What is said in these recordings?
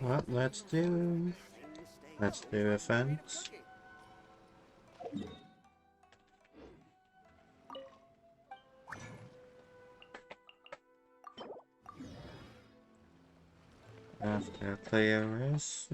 What? Let's do events. After player is.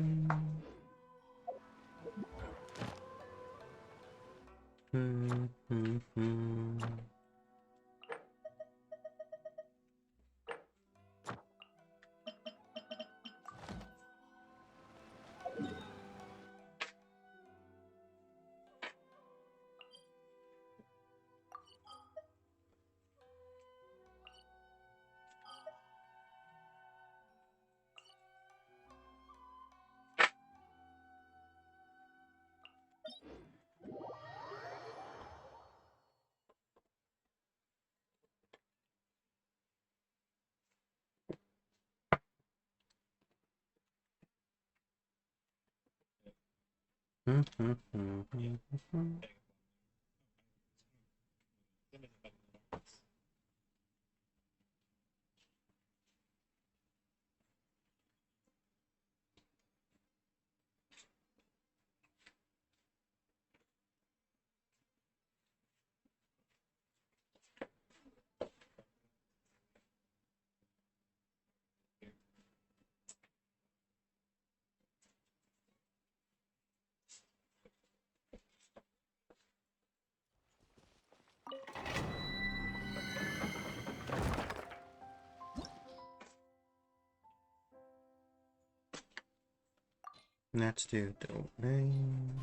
Let's do domain.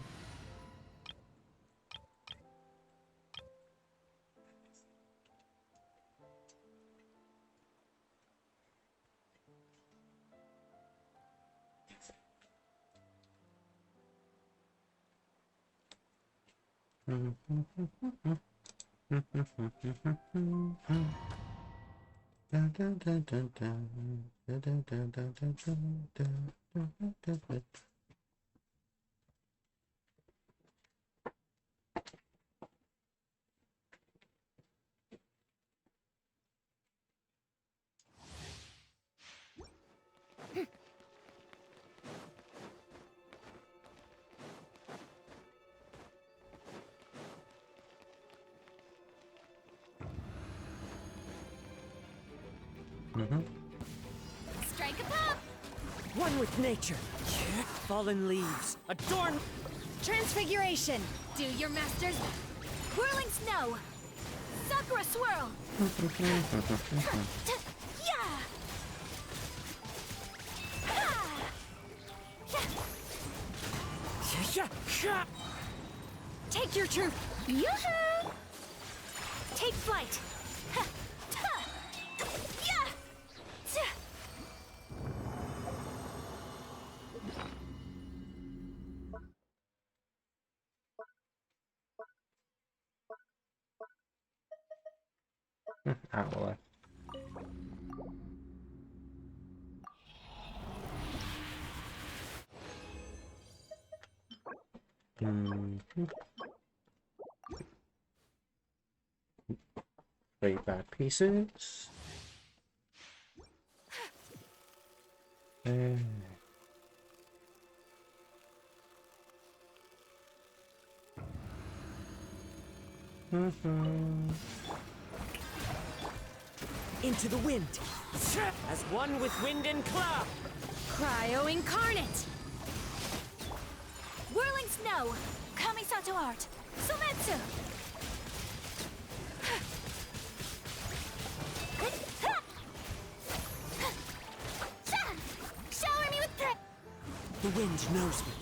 Strike a pop! One with nature. Fallen leaves. Adorn. Transfiguration! Do your master's whirling snow! Sakura swirl! Yeah! Take your truth! Yoo-hoo! Take flight! Yeah! Owl. Way bad pieces. Into the wind. As one with wind and cloud. Cryo incarnate! Whirling snow! Kamisato art! Sumetsu! Shower me with praise! The wind knows me.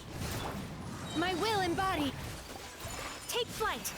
My will embodied! Take flight!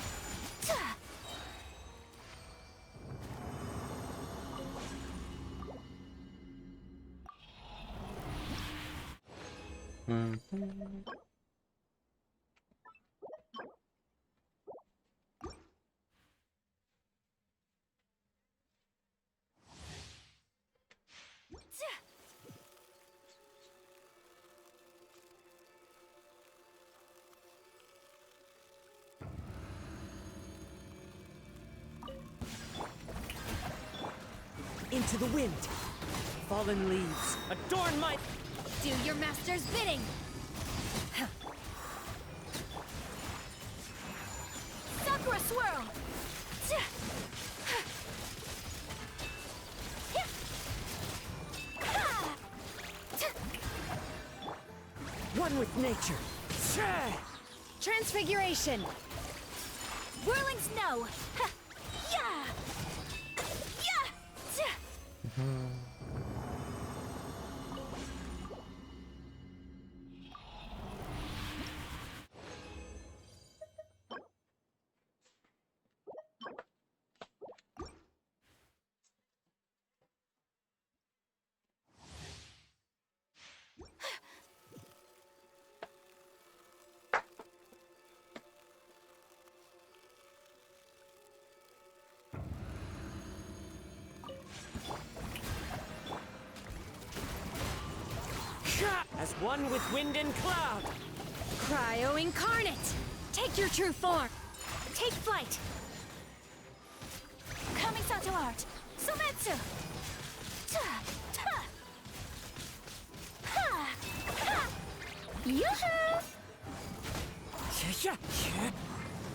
Into the wind. Fallen leaves. Adorn my... Do your master's bidding! Sakura swirl! One with nature. Transfiguration! Whirling snow! Yeah! Yeah! As one with wind and cloud. Cryo incarnate! Take your true form! Take flight! Kamisato art! Sumetsu! Ta! Ta! Ha! Ha! Yoo-hoo!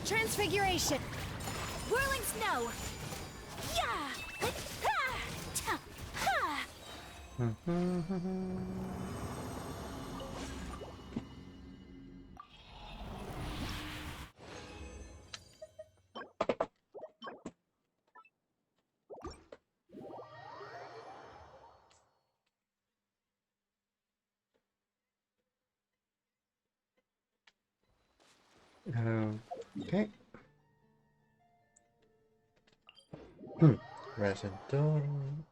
Transfiguration! Whirling snow! Yeah! Ha! Ta! Ha! Okay. Resin done.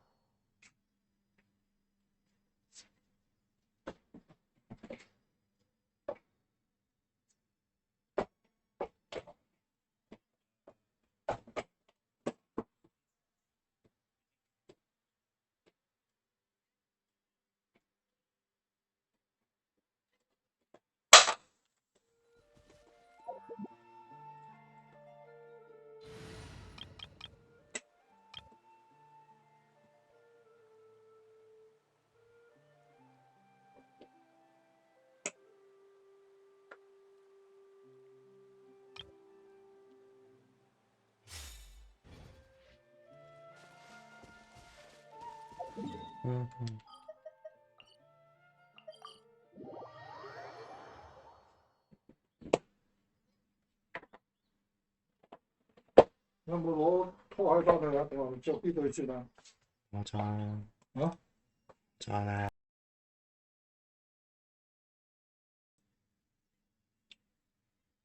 那么我拖喺翻去啊，定係着呢對先啊？冇錯啦，啊，錯啦。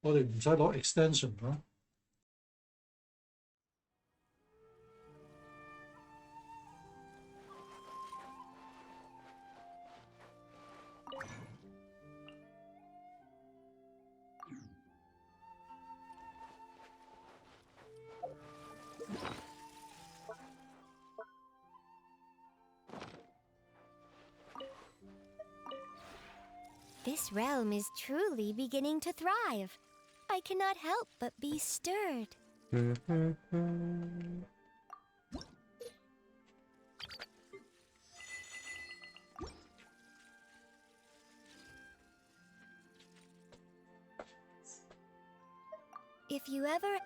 我哋唔使攞 extension 啊。This realm is truly beginning to thrive. I cannot help but be stirred. If you ever...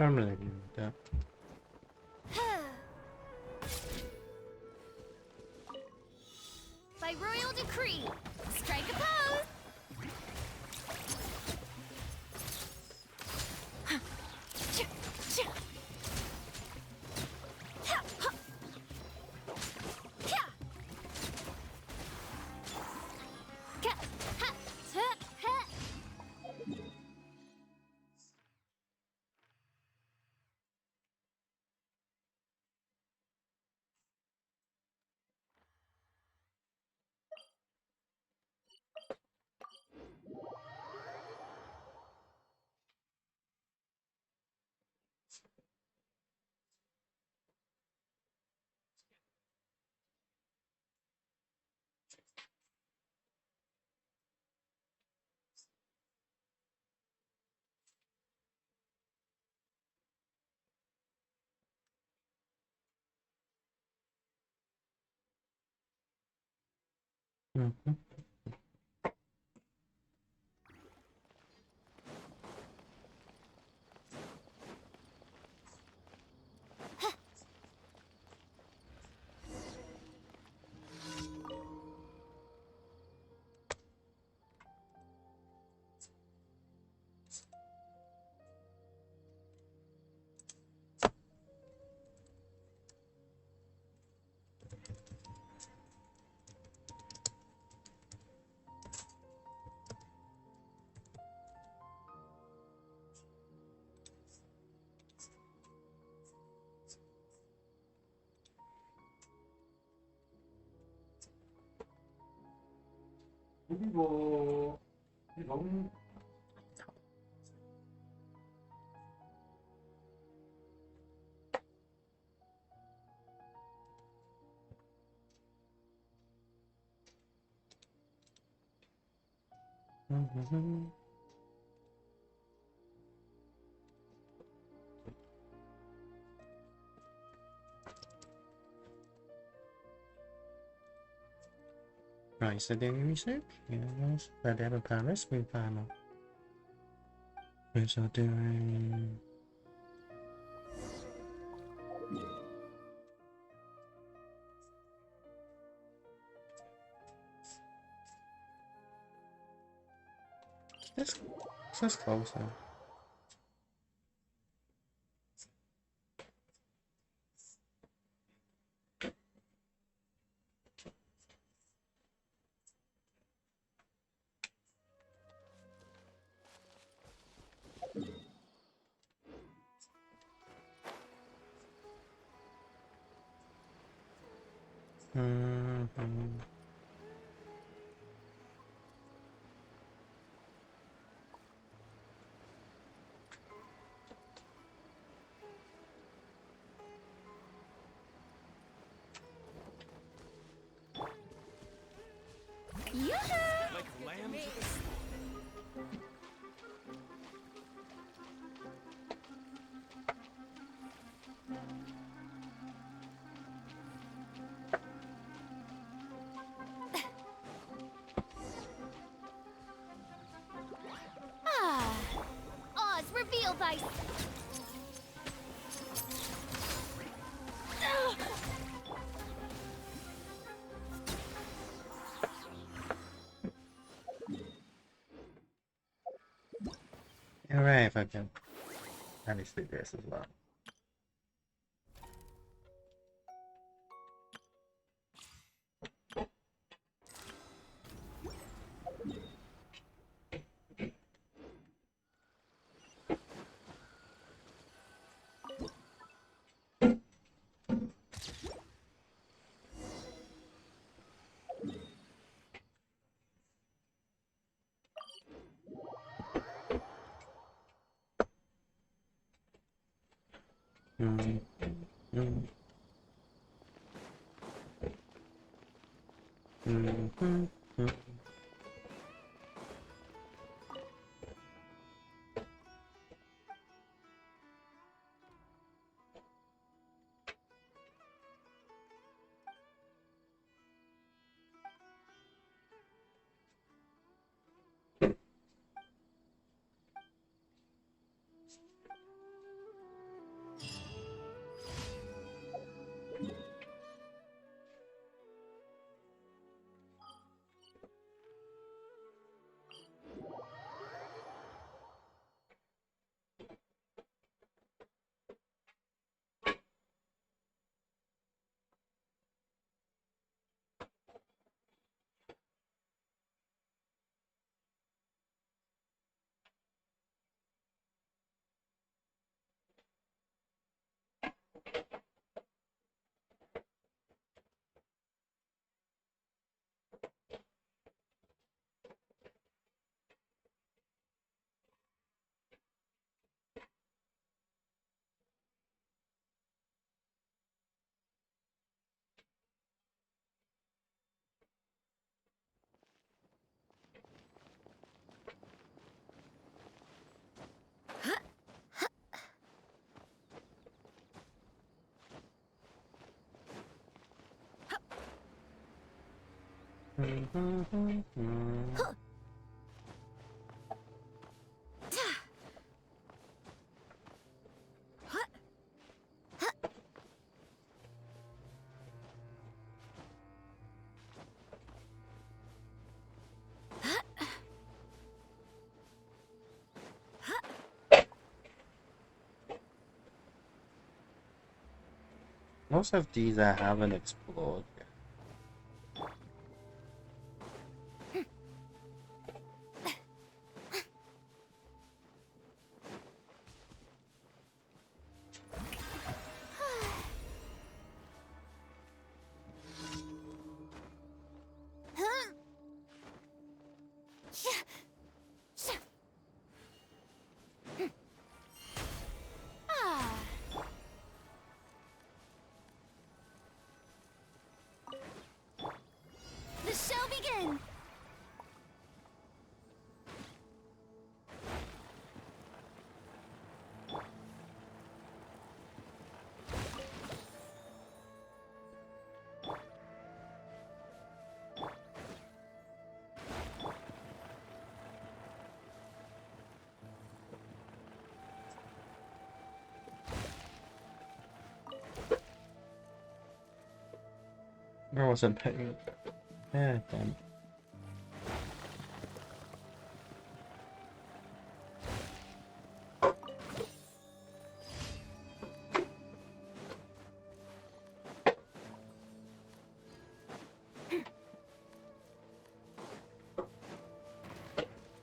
permanent입니다. By royal decree, strike a pose. Mhm. 그리고 너무 Mhm. Right, so the music, yes, but they have a Paris with final. We're so doing. This, this closer. Mm-hmm. Yoo-hoo! Like lamb to the Ah, Oz, reveal thy. Alright, if I can. At least do this as well. Mm-hmm. Mm-hmm. Most of these I haven't explored yet. The show begin! I wasn't paying. Yeah, damn.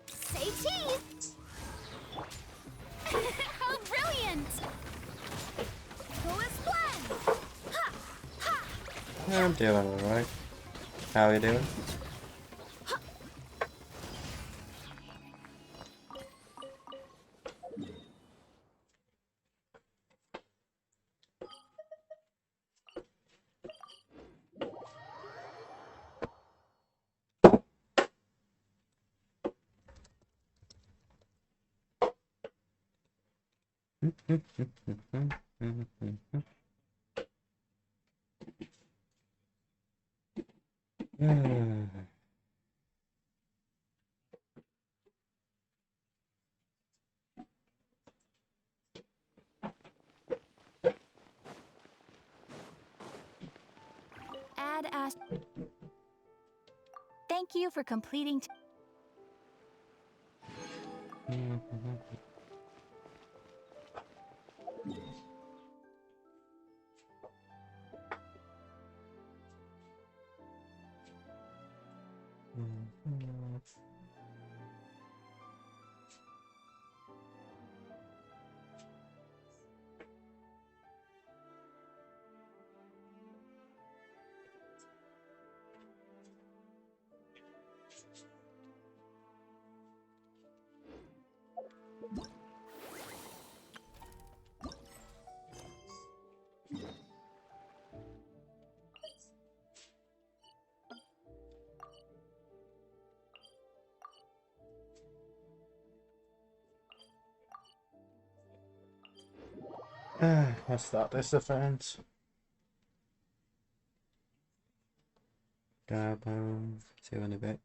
Say cheese! How brilliant! Who is plan? Ha! Ha! Yeah, I'm doing alright. How are you doing? Add as. Thank you for completing. Let's start this offense. See you in a bit.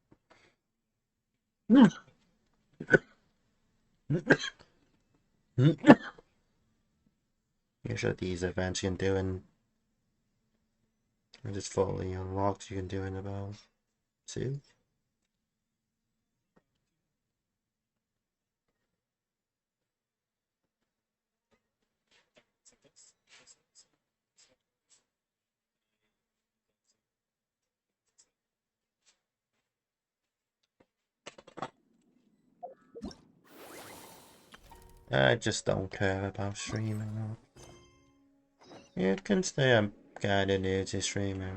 Usually these events you can do in just fully unlocked, you can do in about 2. I just don't care about streaming. You can say I'm kinda new to streaming.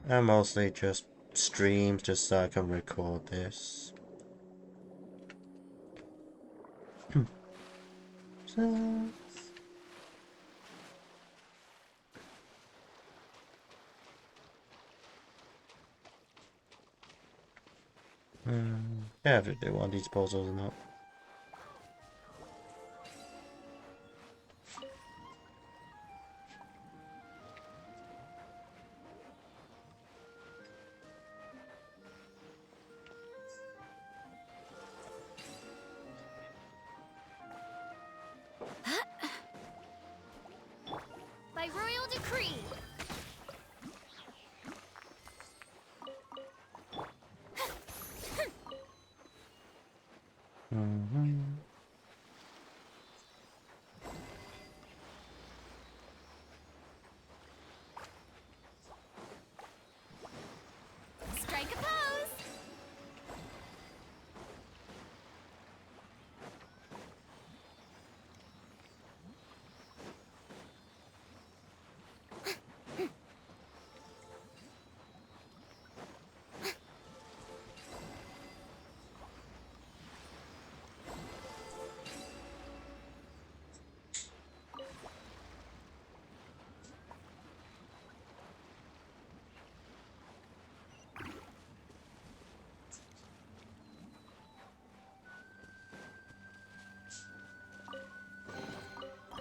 I mostly just stream just so I can record this. So... I have to do one of these puzzles or not. by royal decree. Strike a pose.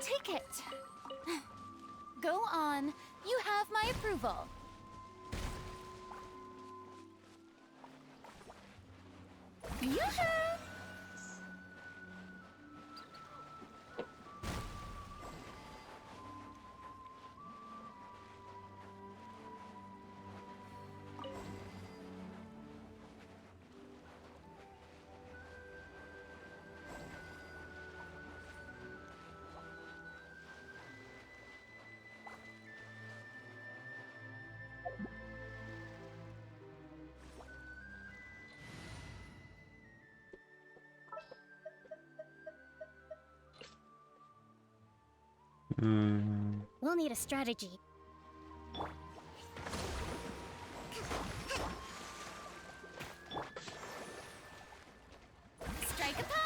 Ticket. Go on. You have my approval. Yoo-hoo! We'll need a strategy. Strike a pose!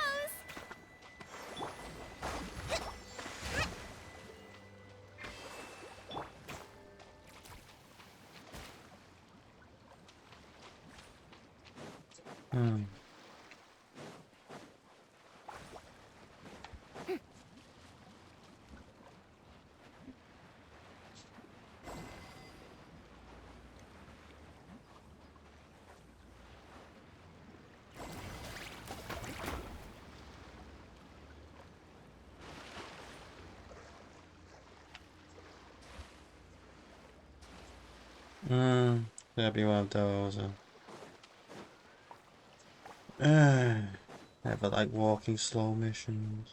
That'd be one of those. Ever like walking slow missions.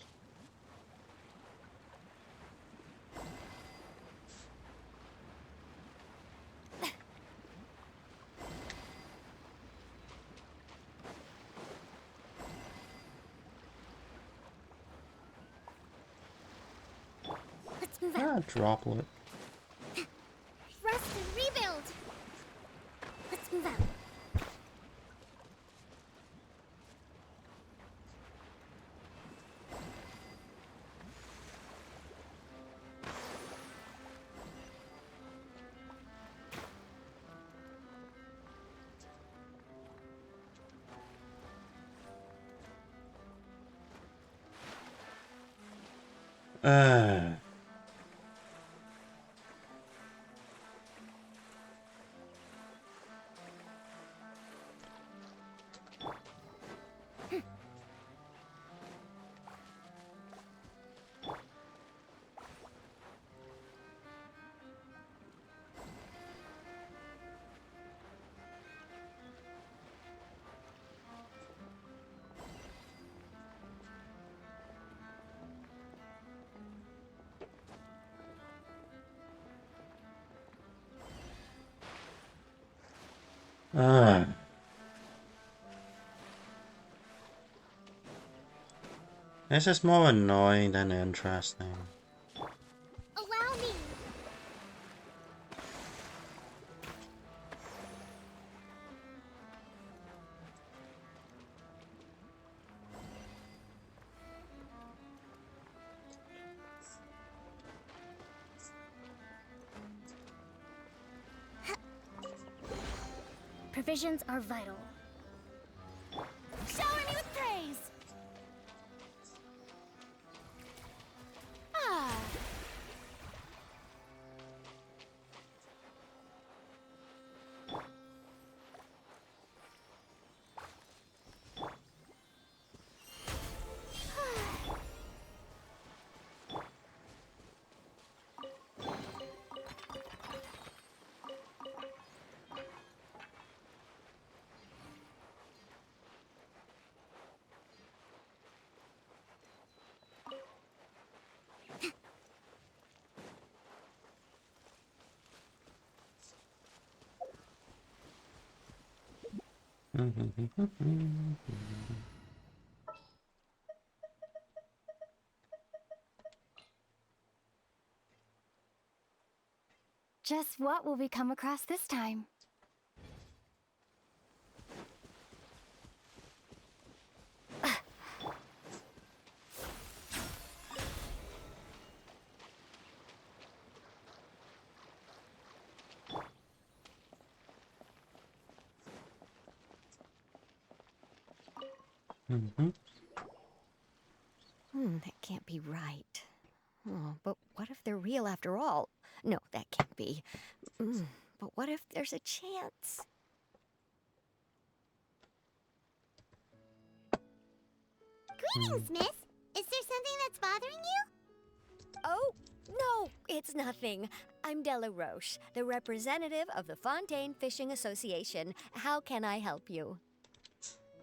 Let's move out. Droplet. Rest and rebuild. Let's move out. This is more annoying than interesting. Allow me. Provisions are vital. Shower me with praise! Ah. Just what will we come across this time? That can't be right. Oh, but what if they're real after all? No, that can't be. But what if there's a chance? Greetings, miss. Is there something that's bothering you? Oh, no, it's nothing. I'm Della Roche, the representative of the Fontaine Fishing Association. How can I help you?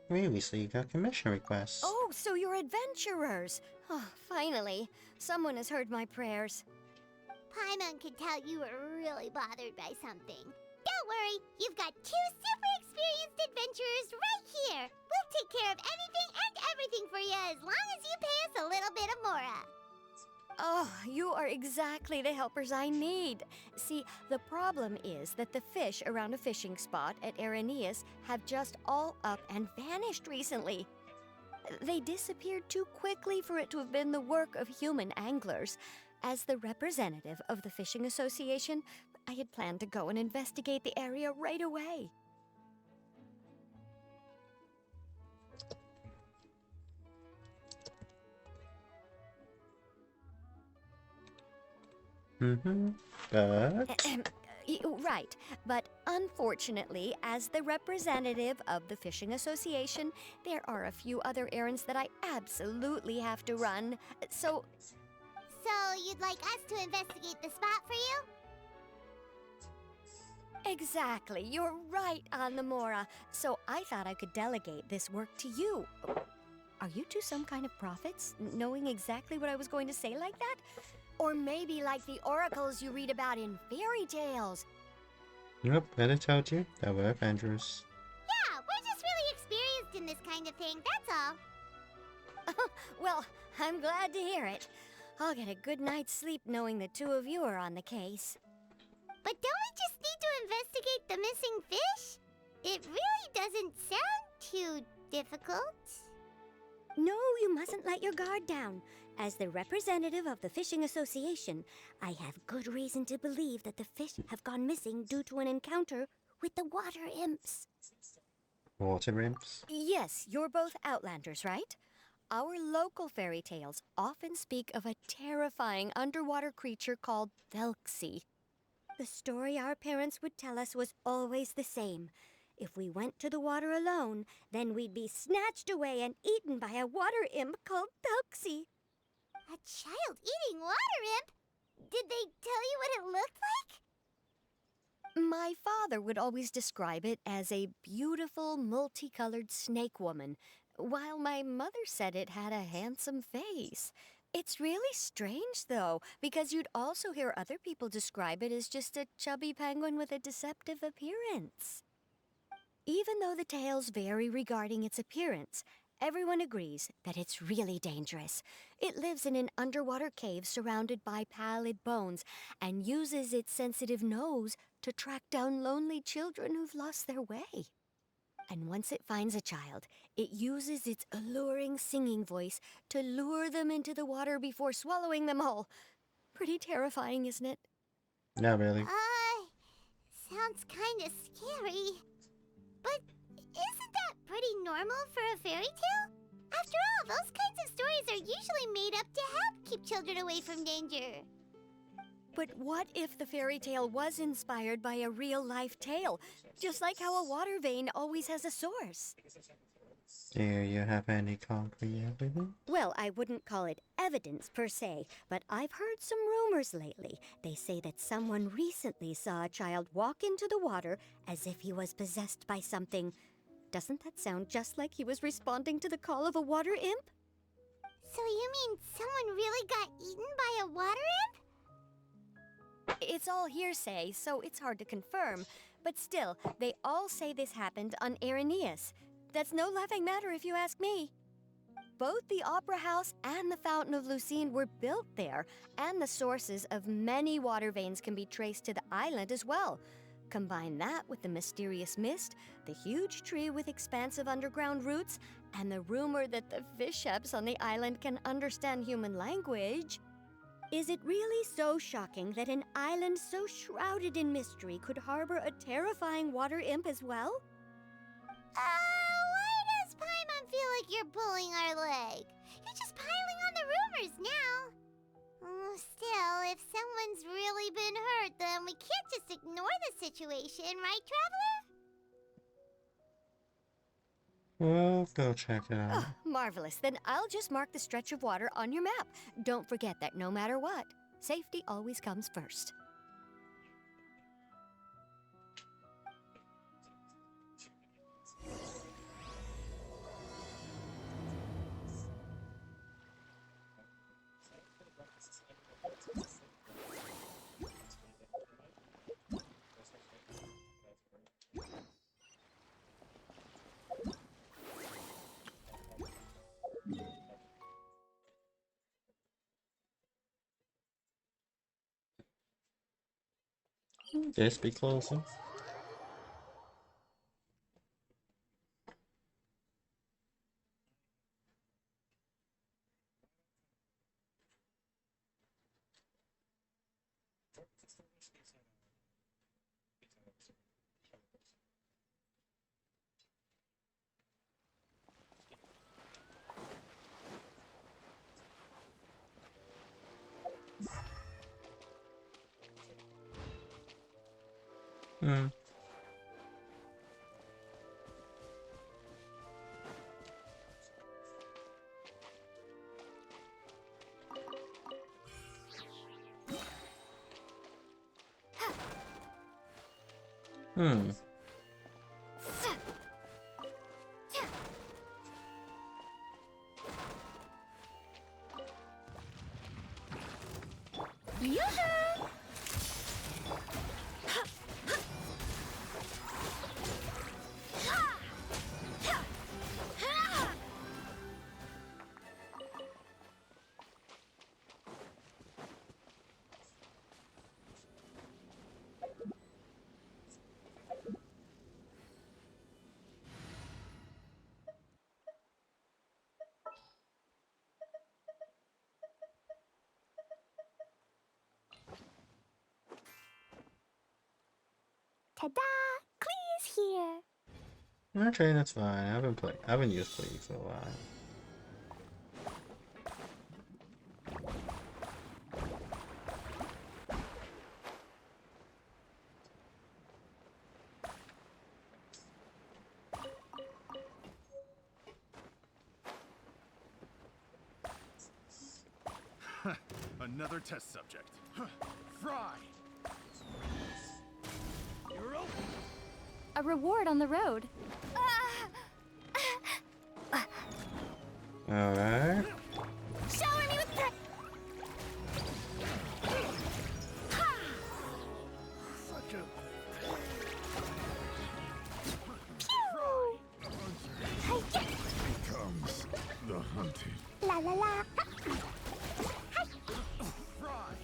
We received a commission request. Oh, so you're adventurers. Oh, finally. Someone has heard my prayers. Paimon could tell you were really bothered by something. Don't worry, you've got 2 super experienced adventurers right here. We'll take care of anything and everything for you as long as you pay us a little bit of mora. Oh, you are exactly the helpers I need. See, the problem is that the fish around a fishing spot at Araneus have just all up and vanished recently. They disappeared too quickly for it to have been the work of human anglers. As the representative of the Fishing Association, I had planned to go and investigate the area right away. But Right, but unfortunately, as the representative of the Fishing Association, there are a few other errands that I absolutely have to run. So, you'd like us to investigate the spot for you? exactly, you're right on the Mora. So I thought I could delegate this work to you. Are you two some kind of prophets, knowing exactly what I was going to say like that? Or maybe like the oracles you read about in fairy tales. Yep, I told you that we're adventurers. Yeah, we're just really experienced in this kind of thing, that's all. Well, I'm glad to hear it. I'll get a good night's sleep knowing the two of you are on the case. But don't we just need to investigate the missing fish? It really doesn't sound too difficult. No, you mustn't let your guard down. As the representative of the Fishing Association, I have good reason to believe that the fish have gone missing due to an encounter with the water imps. Water imps. Yes, you're both Outlanders, right? Our local fairy tales often speak of a terrifying underwater creature called Thelxie. The story our parents would tell us was always the same. If we went to the water alone, then we'd be snatched away and eaten by a water imp called Thelxie. A child eating water imp? Did they tell you what it looked like? My father would always describe it as a beautiful, multicolored snake woman, while my mother said it had a handsome face. It's really strange, though, because you'd also hear other people describe it as just a chubby penguin with a deceptive appearance. Even though the tales vary regarding its appearance, everyone agrees that it's really dangerous. It lives in an underwater cave surrounded by pallid bones and uses its sensitive nose to track down lonely children who've lost their way. And once it finds a child, it uses its alluring singing voice to lure them into the water before swallowing them all. Pretty terrifying, isn't it? Not really. Sounds kinda scary. But isn't that pretty normal for a fairy tale? After all, those kinds of stories are usually made up to help keep children away from danger. But what if the fairy tale was inspired by a real-life tale? Just like how a water vein always has a source. Do you have any concrete evidence? Well, I wouldn't call it evidence per se, but I've heard some rumors lately. They say that someone recently saw a child walk into the water as if he was possessed by something. Doesn't that sound just like he was responding to the call of a water imp? So you mean someone really got eaten by a water imp? It's all hearsay, so it's hard to confirm. But still, they all say this happened on Irenaeus. That's no laughing matter if you ask me. Both the Opera House and the Fountain of Lucine were built there, and the sources of many water veins can be traced to the island as well. Combine that with the mysterious mist, the huge tree with expansive underground roots, and the rumor that the fish-eps on the island can understand human language. Is it really so shocking that an island so shrouded in mystery could harbor a terrifying water imp as well? Why does Paimon feel like you're pulling our leg? You're just piling on the rumors now. Still, if someone's really been hurt, then we can't just ignore the situation, right, Traveler? We'll go check it out. Oh, marvelous. Then I'll just mark the stretch of water on your map. Don't forget that no matter what, safety always comes first. Just be closer. Hmm. Hmm. Yoo-hoo! Ta-da! Clee's here. Okay, that's fine. I haven't used Please for a while. Another test subject. Fry! You're open! A reward on the road. Alright. Shower me with Such a... Pew! becomes the hunted. La la la. Fry!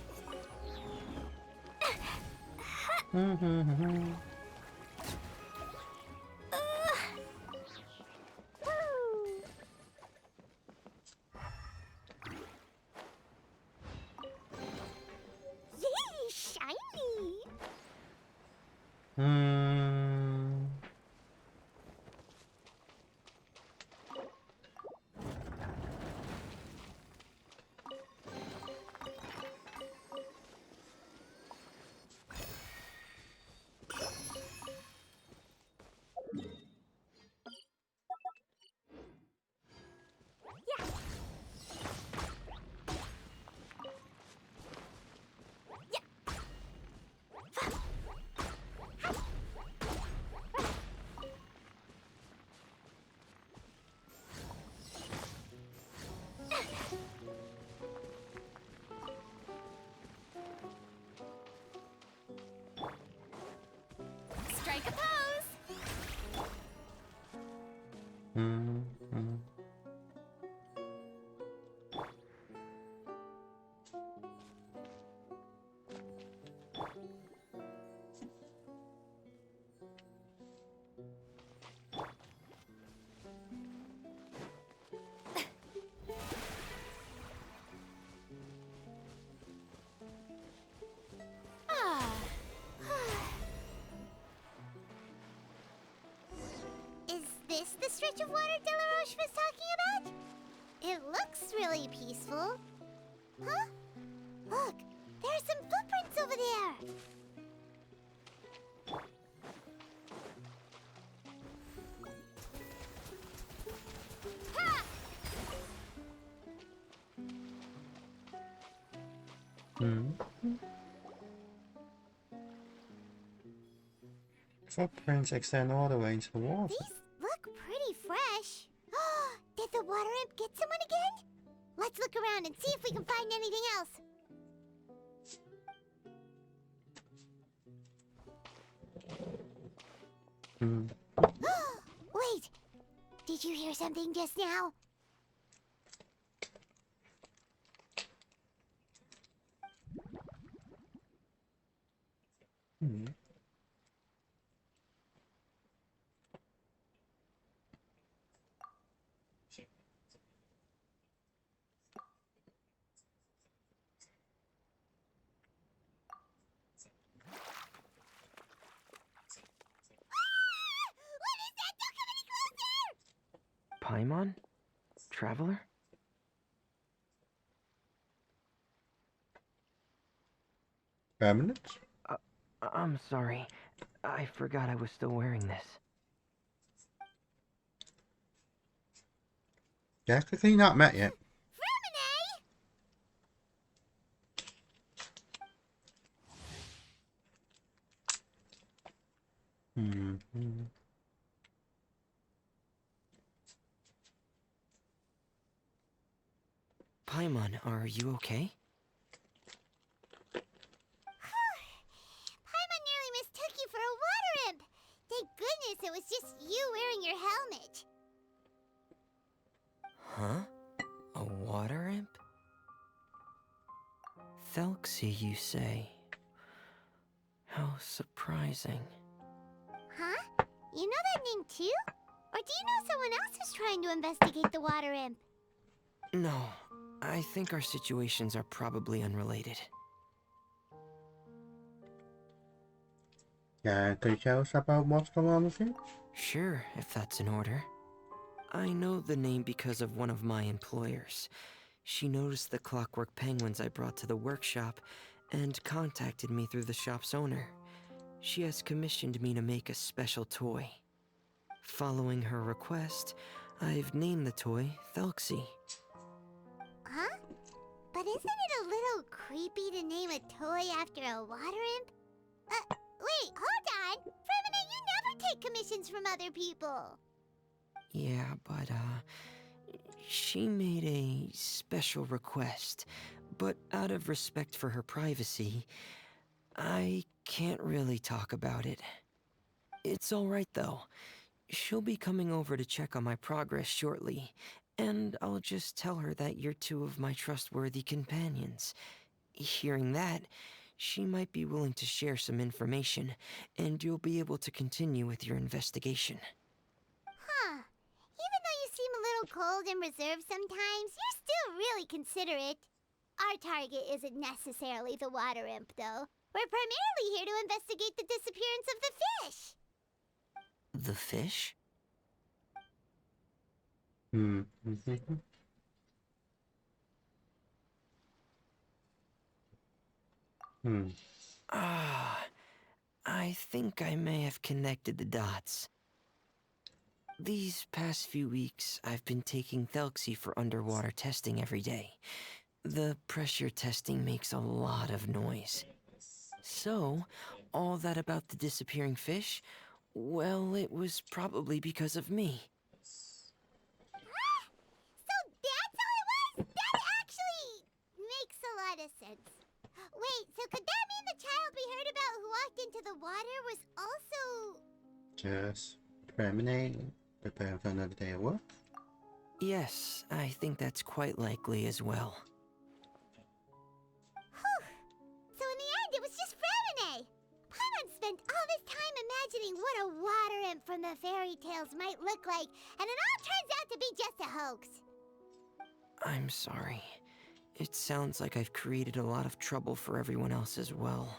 Yay, shiny! Hmm. patch of water Delaroche was talking about? It looks really peaceful. Huh? Look, there are some footprints over there. Ha! Hmm. Footprints extend all the way into the water. These look pretty fresh. Did the water imp get someone again? Let's look around and see if we can find anything else. Hmm. Wait, did you hear something just now? Hmm. What is that? Don't come any closer! Paimon? Traveler? Permanent? I'm sorry. I forgot I was still wearing this. Technically not met yet. Fremine! Hmm. Hmm. Paimon, are you okay? Paimon nearly mistook you for a water imp. Thank goodness it was just you wearing your helmet. Huh? A water imp? Thelxie, you say? How surprising. Huh? You know that name too? Or do you know someone else who's trying to investigate the water imp? No, I think our situations are probably unrelated. Can you tell us about what's going on with you? Sure, if that's in order. I know the name because of one of my employers. She noticed the clockwork penguins I brought to the workshop and contacted me through the shop's owner. She has commissioned me to make a special toy. Following her request, I've named the toy Thelxie. Huh? But isn't it a little creepy to name a toy after a water imp? Wait, hold on! Fremine, you never take commissions from other people! Yeah, but, she made a special request, but out of respect for her privacy, I can't really talk about it. It's alright though. She'll be coming over to check on my progress shortly, and I'll just tell her that you're two of my trustworthy companions. Hearing that, she might be willing to share some information, and you'll be able to continue with your investigation. Huh. Even though you seem a little cold and reserved sometimes, you're still really considerate. Our target isn't necessarily the water imp, though. We're primarily here to investigate the disappearance of the fish. The fish? Hmm. Mm-hmm. Hmm. Ah, I think I may have connected the dots. These past few weeks, I've been taking Thelxie for underwater testing every day. The pressure testing makes a lot of noise. So, all that about the disappearing fish? Well, it was probably because of me. So that's how it was? That actually makes a lot of sense. Wait, so could that mean the child we heard about who walked into the water was also... Just prepare for another day of work. Yes, I think that's quite likely as well. Whew. So in the end, it was just Fremine. Paimon spent all this time imagining what a water imp from the fairy tales might look like, and it all turns out to be just a hoax. I'm sorry. It sounds like I've created a lot of trouble for everyone else as well.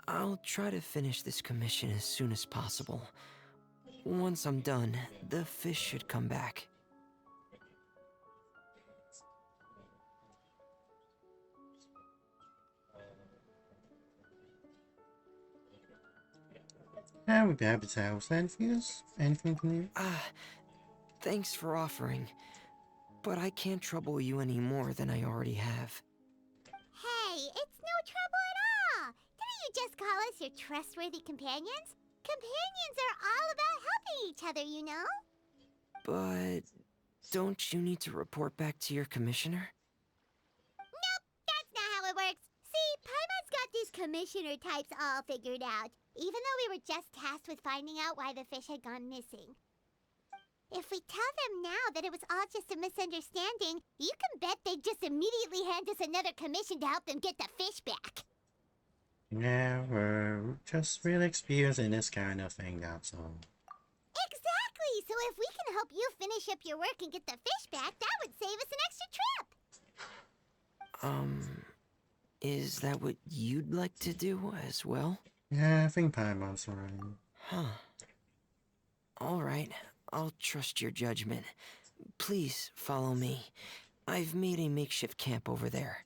I'll try to finish this commission as soon as possible. Once I'm done, the fish should come back. I would be happy to help. Is there anything else? Anything from you? Thanks for offering, but I can't trouble you any more than I already have. Hey, it's no trouble at all. Didn't you just call us your trustworthy companions? Companions are all about helping each other, you know? But don't you need to report back to your commissioner? Nope, that's not how it works. See, Paimon's got these commissioner types all figured out, even though we were just tasked with finding out why the fish had gone missing. If we tell them now that it was all just a misunderstanding, you can bet they'd just immediately hand us another commission to help them get the fish back. Yeah, we're just really experienced in this kind of thing, that's all. Exactly! So if we can help you finish up your work and get the fish back, that would save us an extra trip! Is that what you'd like to do as well? Yeah, I think Paimon's right. Huh. Alright, I'll trust your judgment. Please follow me. I've made a makeshift camp over there.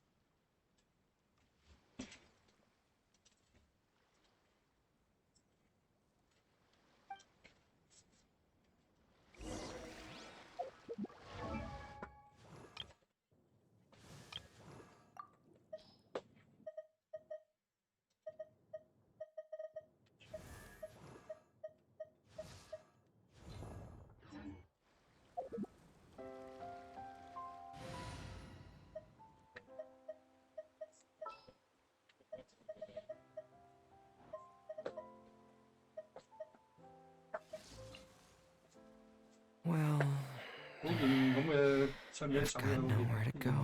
Well, I've got nowhere to go.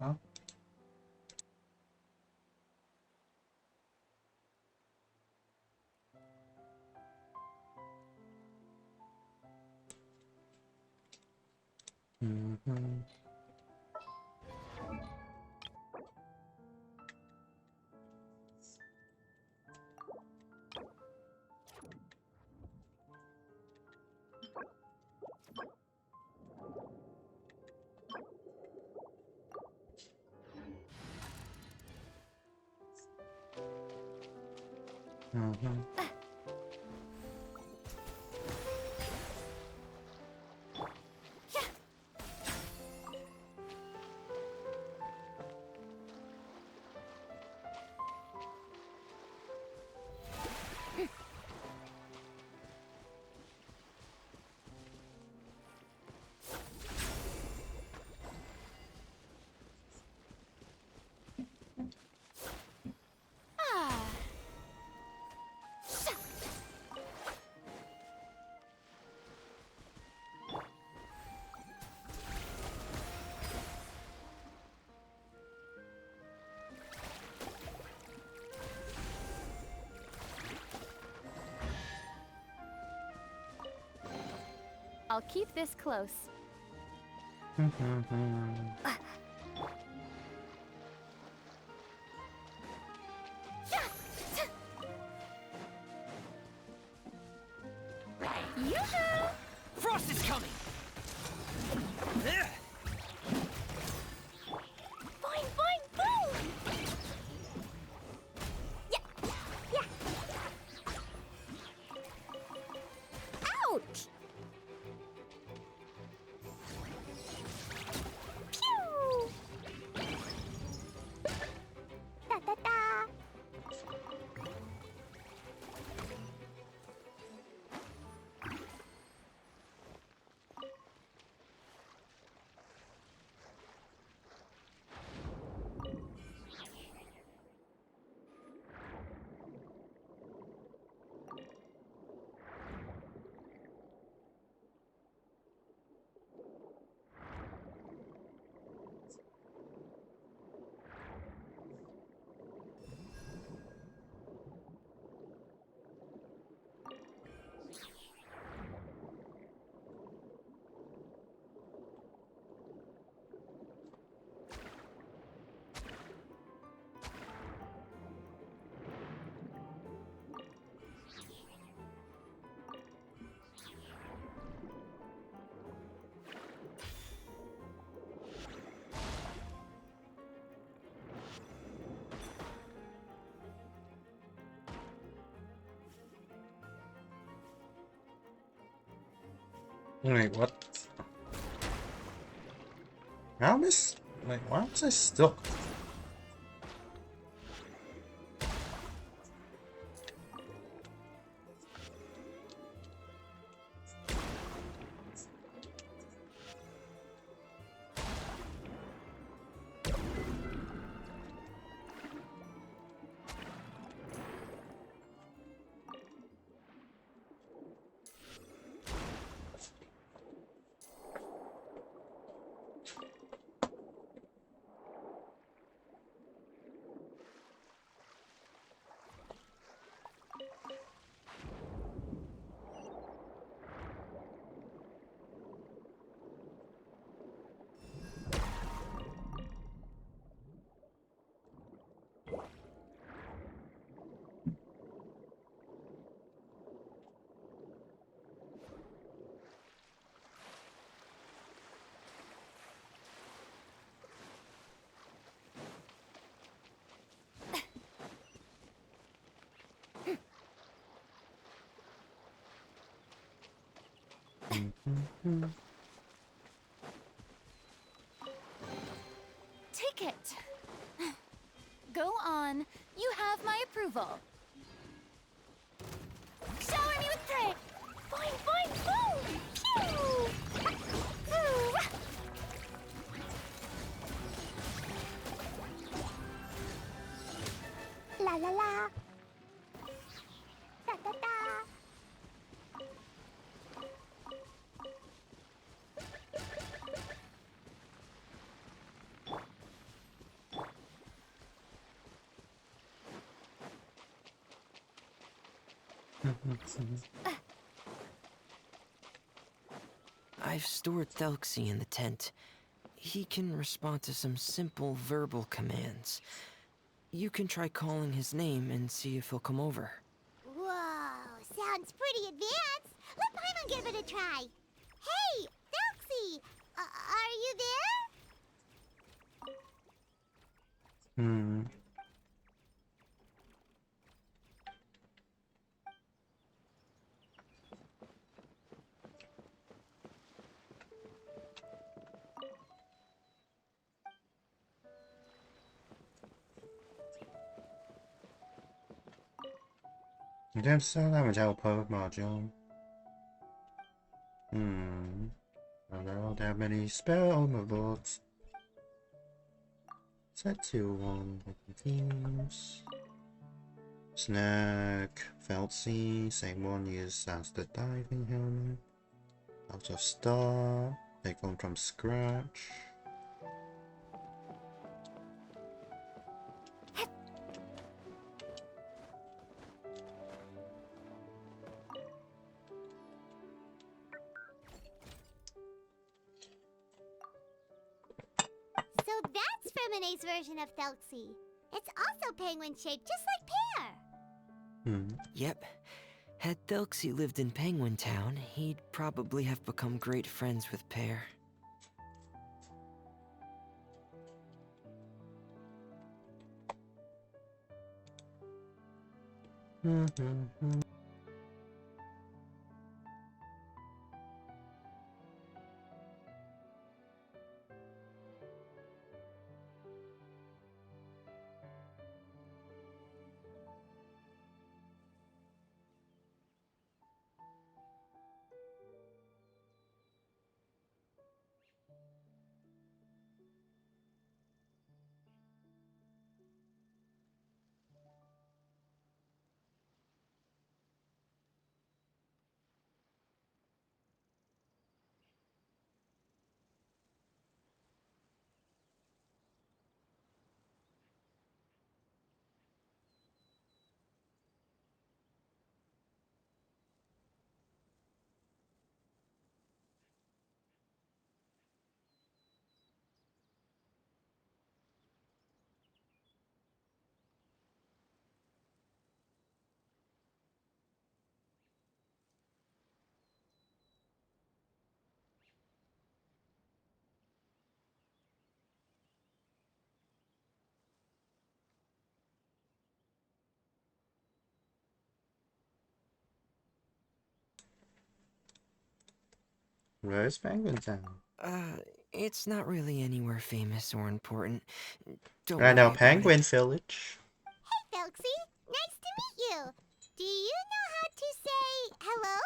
Hả? Mm-hmm. Mm-hmm. I'll keep this close. Yoo-hoo! Frost is coming! Boing, boing, boom! Yeah, yeah. Ouch! Pew! Da da da! Wait, what? How is like why was I stuck? Ticket. Go on. You have my approval. Shower me with praise. Boing, boing, boom! Pew! Ooh. La la la. Da da da. I've stored Thelxie in the tent. He can respond to some simple verbal commands. You can try calling his name and see if he'll come over. Whoa, sounds pretty advanced. Let Paimon give it a try. Hey, Felxie, are you there? Hmm. You don't sell damage output, Mahjong. I don't have many spell moves. Set to 1 teams. Snack, Feltsy, same one used as the diving helmet. Out of star, they come from scratch. So that's Femine's version of Felxie. It's also penguin-shaped, just like Pear. Yep. Had Thelxie lived in Penguin Town, he'd probably have become great friends with Pear. Where's Penguin Town? It's not really anywhere famous or important. Don't I worry know about it. Penguin Village. Hey, Felxie. Nice to meet you. Do you know how to say hello?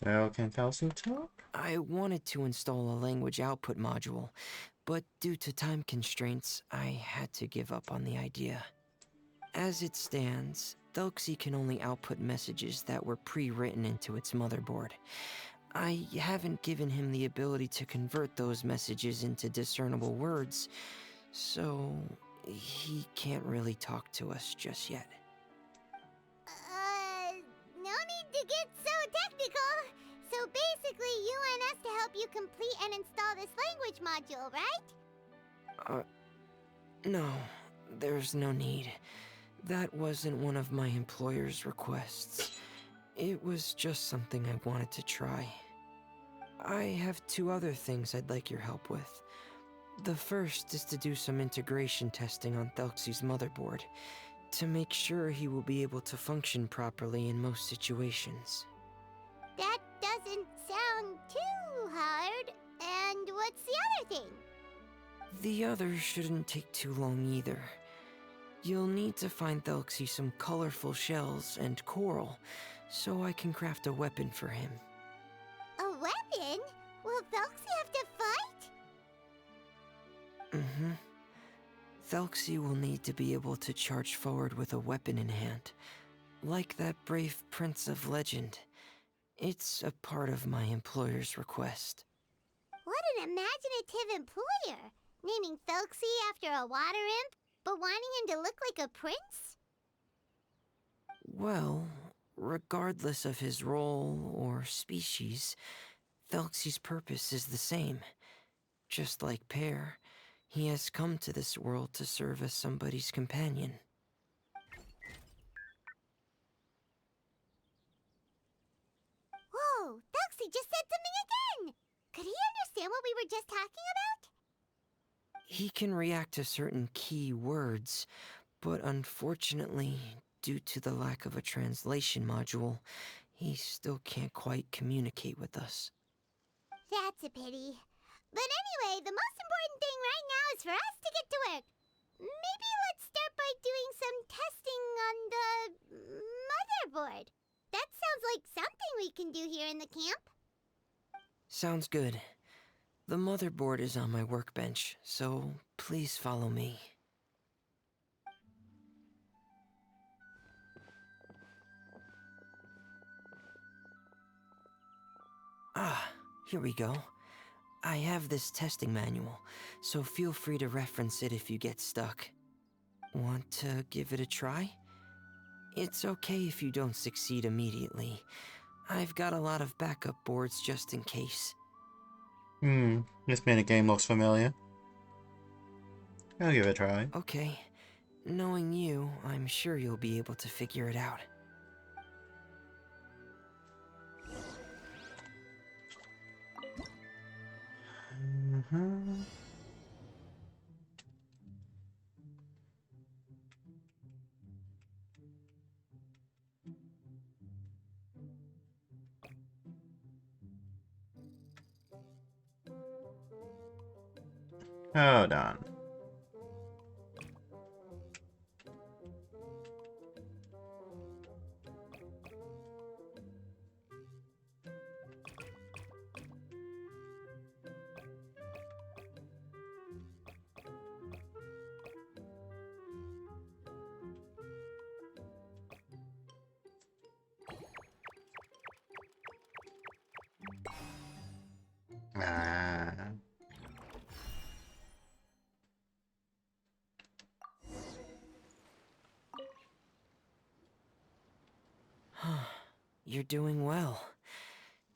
Oh, can Kelsey talk? I wanted to install a language output module, but due to time constraints, I had to give up on the idea. As it stands, Thelxie can only output messages that were pre-written into its motherboard. I haven't given him the ability to convert those messages into discernible words, so he can't really talk to us just yet. No need to get so technical. So basically, you want us to help you complete and install this language module, right? No, there's no need. That wasn't one of my employer's requests. It was just something I wanted to try. I have 2 other things I'd like your help with. The first is to do some integration testing on Thelxie's motherboard, to make sure he will be able to function properly in most situations. That doesn't sound too hard. And what's the other thing? The other shouldn't take too long either. You'll need to find Thelxie some colorful shells and coral, so I can craft a weapon for him. A weapon? Will Felxie have to fight? Mm-hmm. Thelxie will need to be able to charge forward with a weapon in hand, like that brave prince of legend. It's a part of my employer's request. What an imaginative employer! Naming Felxie after a water imp, but wanting him to look like a prince? Well, regardless of his role or species, Thelxie's purpose is the same. Just like Pear, he has come to this world to serve as somebody's companion. Whoa, Felxie just said something again! Could he understand what we were just talking about? He can react to certain key words, but unfortunately, due to the lack of a translation module, he still can't quite communicate with us. That's a pity. But anyway, the most important thing right now is for us to get to work. Maybe let's start by doing some testing on the motherboard. That sounds like something we can do here in the camp. Sounds good. The motherboard is on my workbench, so please follow me. Ah, here we go. I have this testing manual, so feel free to reference it if you get stuck. Want to give it a try? It's okay if you don't succeed immediately. I've got a lot of backup boards just in case. This minigame looks familiar. I'll give it a try. Okay. Knowing you, I'm sure you'll be able to figure it out. Hold on. Ah. You're doing well.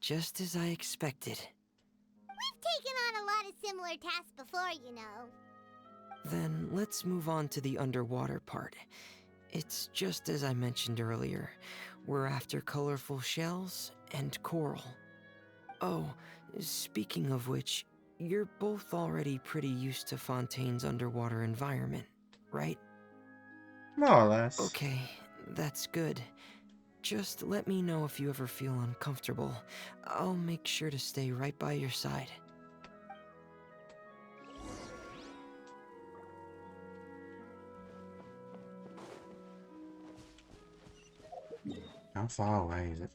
Just as I expected. We've taken on a lot of similar tasks before, you know. Then let's move on to the underwater part. It's just as I mentioned earlier. We're after colorful shells and coral. Oh, speaking of which, you're both already pretty used to Fontaine's underwater environment, right? More or less. Okay, that's good. Just let me know if you ever feel uncomfortable. I'll make sure to stay right by your side. How far away is it?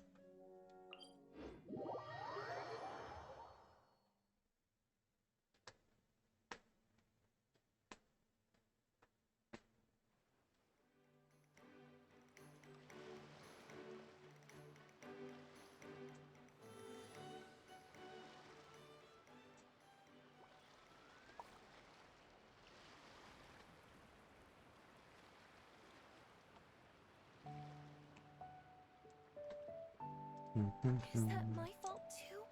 Is that my fault too?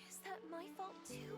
Is that my fault too?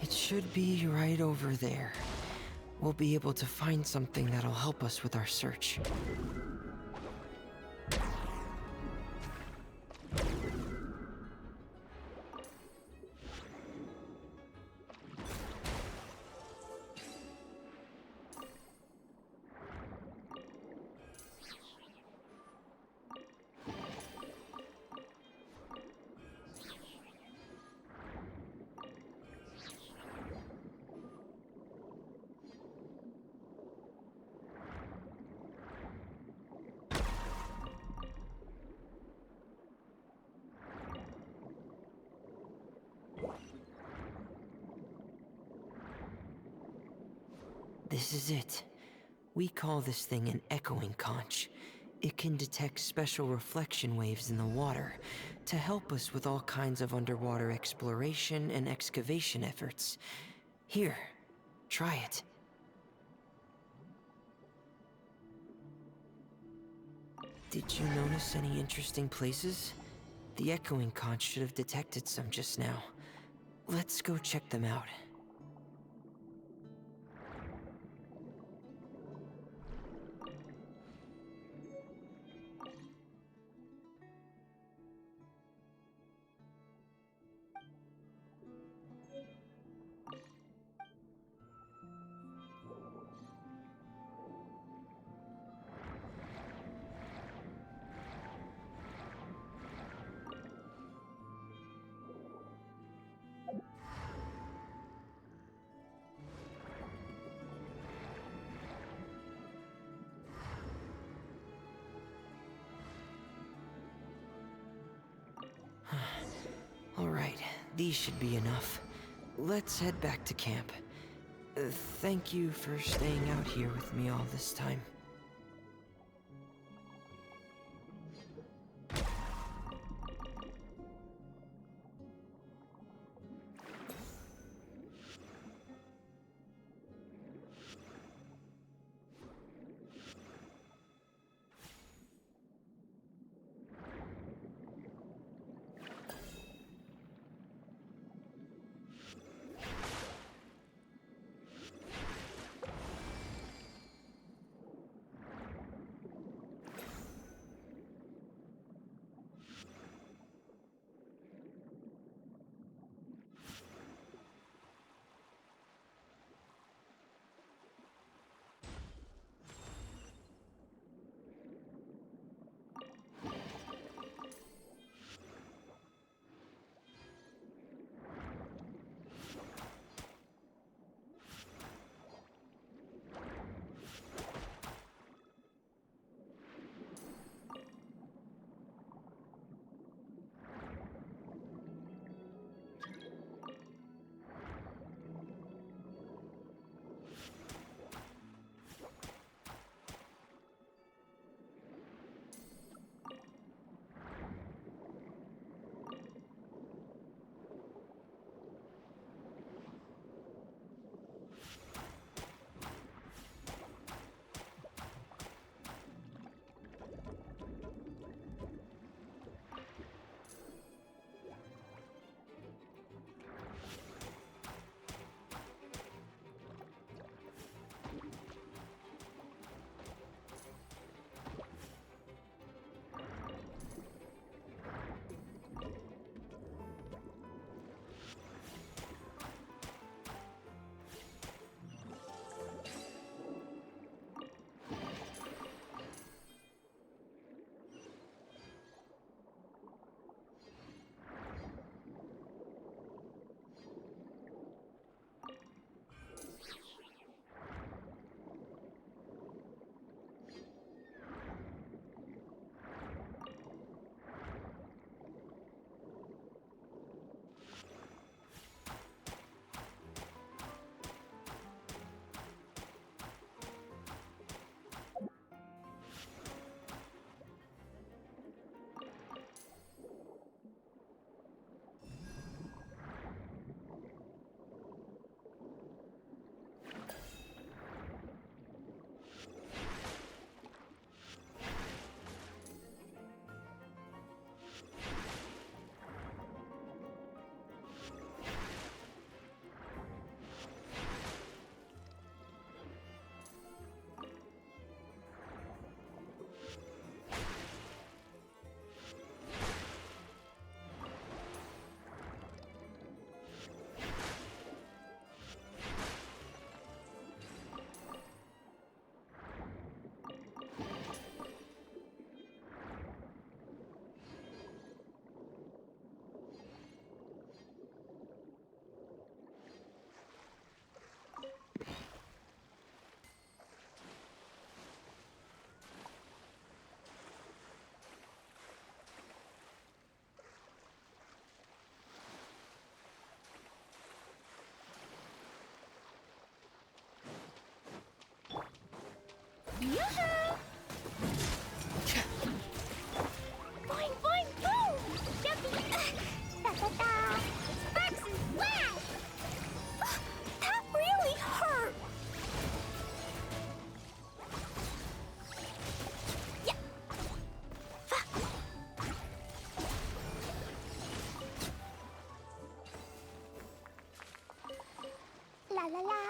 It should be right over there. We'll be able to find something that'll help us with our search. This is it. We call this thing an echoing conch. It can detect special reflection waves in the water to help us with all kinds of underwater exploration and excavation efforts. Here, try it. Did you notice any interesting places? The echoing conch should have detected some just now. Let's go check them out. These should be enough. Let's head back to camp. Thank you for staying out here with me all this time. Yoo-hoo! Boing, boing, boom! Jumpy! Da-da-da! Sparks and flash! That really hurt! Yeah. La la la!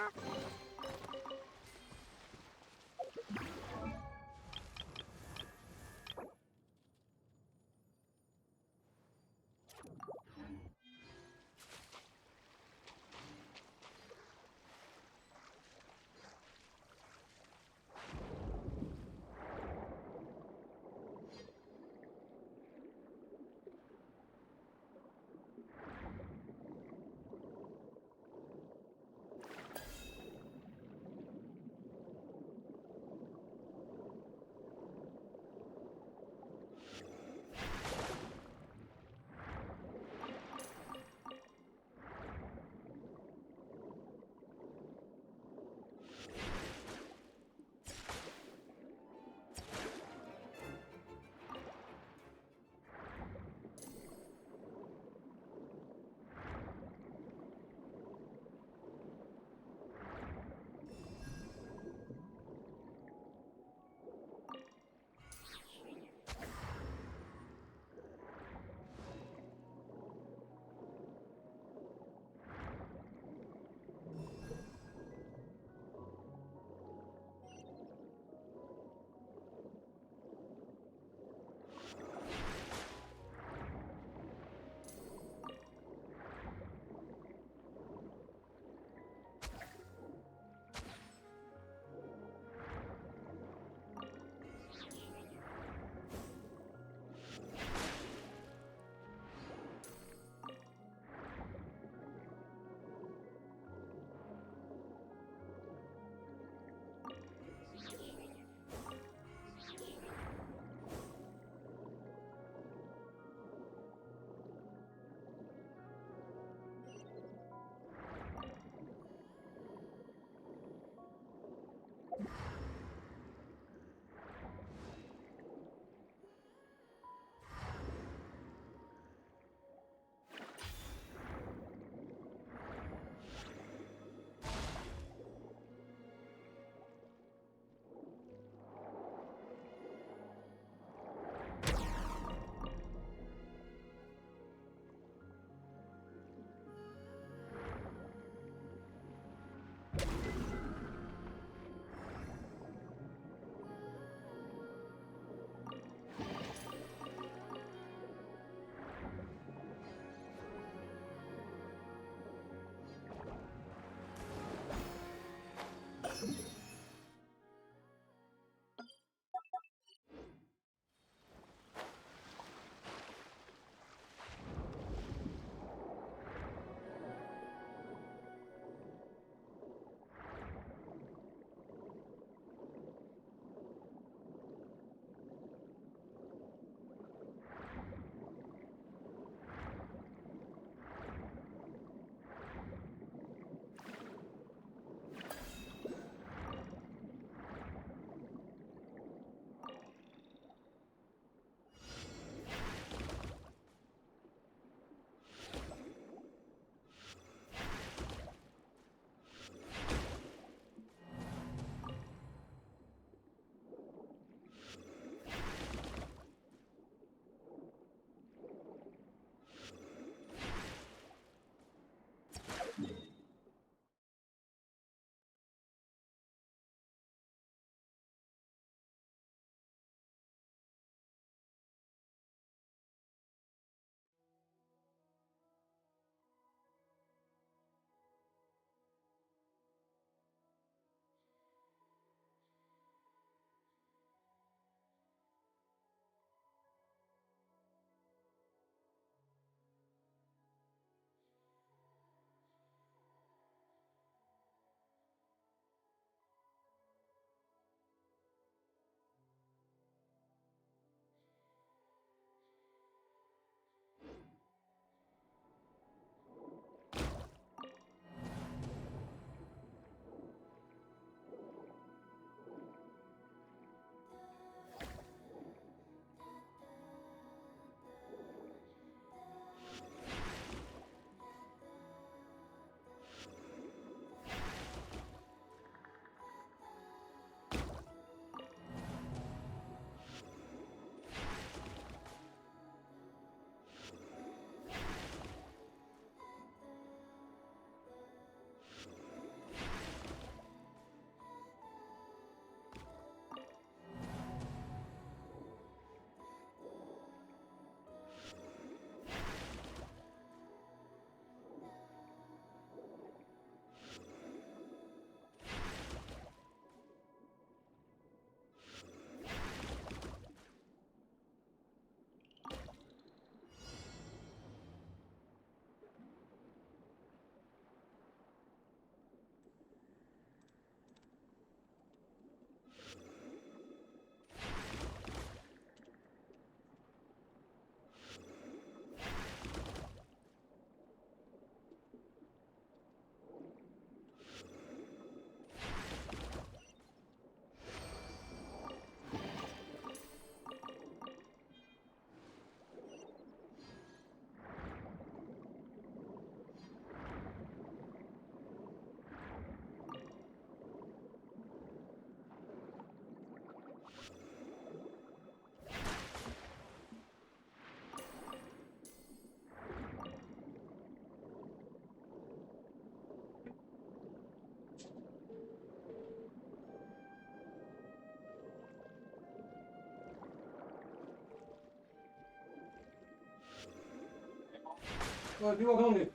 喂，點啊，Tony？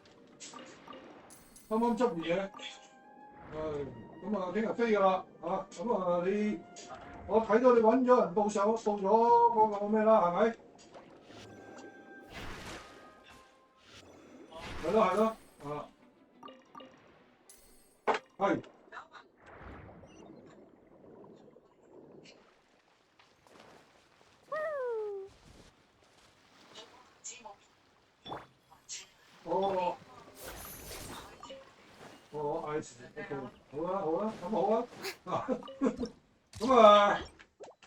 啱啱執完嘢，咁啊，聽日飛㗎啦，咁啊，我睇到你揾咗人報咗嗰個咩啦，係咪？係咯，係。哦，I see，OK，好啦，咁好啊，咁啊，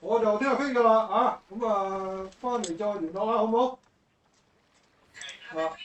我就聽日飛㗎啦，咁啊，翻嚟再聯絡啦，好唔好？啊。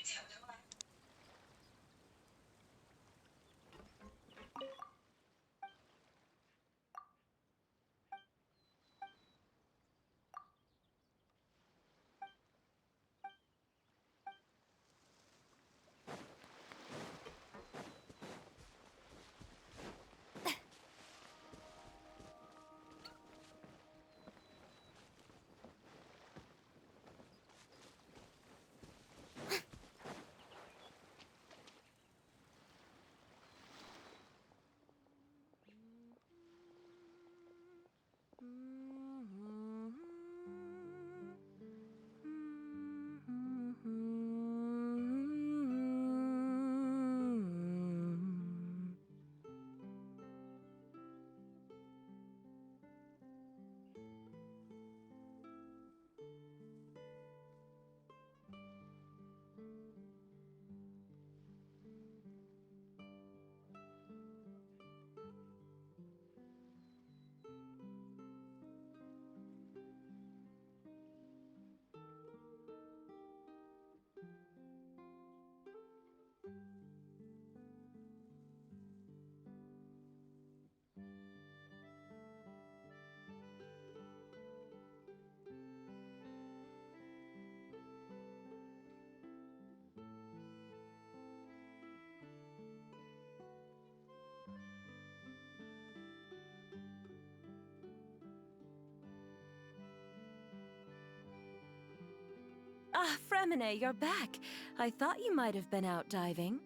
Ah, Fremine, you're back. I thought you might have been out diving.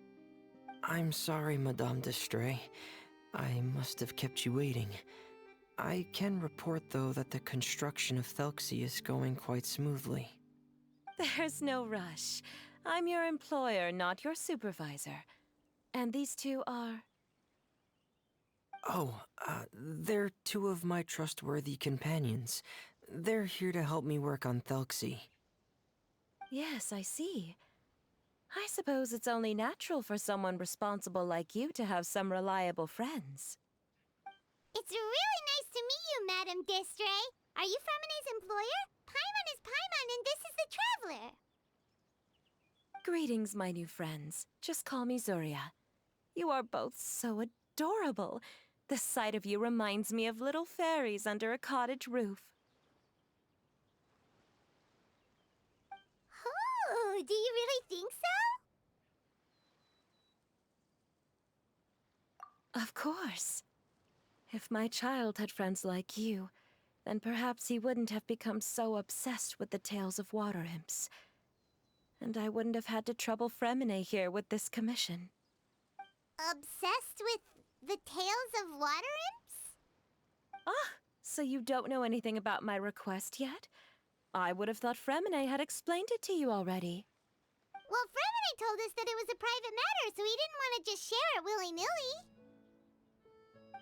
I'm sorry, Madame Destray. I must have kept you waiting. I can report, though, that the construction of Thelxie is going quite smoothly. There's no rush. I'm your employer, not your supervisor. And these two are... Oh, they're two of my trustworthy companions. They're here to help me work on Thelxie. Yes, I see. I suppose it's only natural for someone responsible like you to have some reliable friends. It's really nice to meet you, Madame Destray. Are you Fremine's employer? Paimon is Paimon, and this is the Traveler. Greetings, my new friends. Just call me Zuria. You are both so adorable. The sight of you reminds me of little fairies under a cottage roof. Oh, do you really think so? Of course. If my child had friends like you, then perhaps he wouldn't have become so obsessed with the tales of water imps. And I wouldn't have had to trouble Fremine here with this commission. Obsessed with the tales of water imps? Ah, so you don't know anything about my request yet? I would have thought Fremine had explained it to you already. Well, Fremine told us that it was a private matter, so he didn't want to just share it willy-nilly.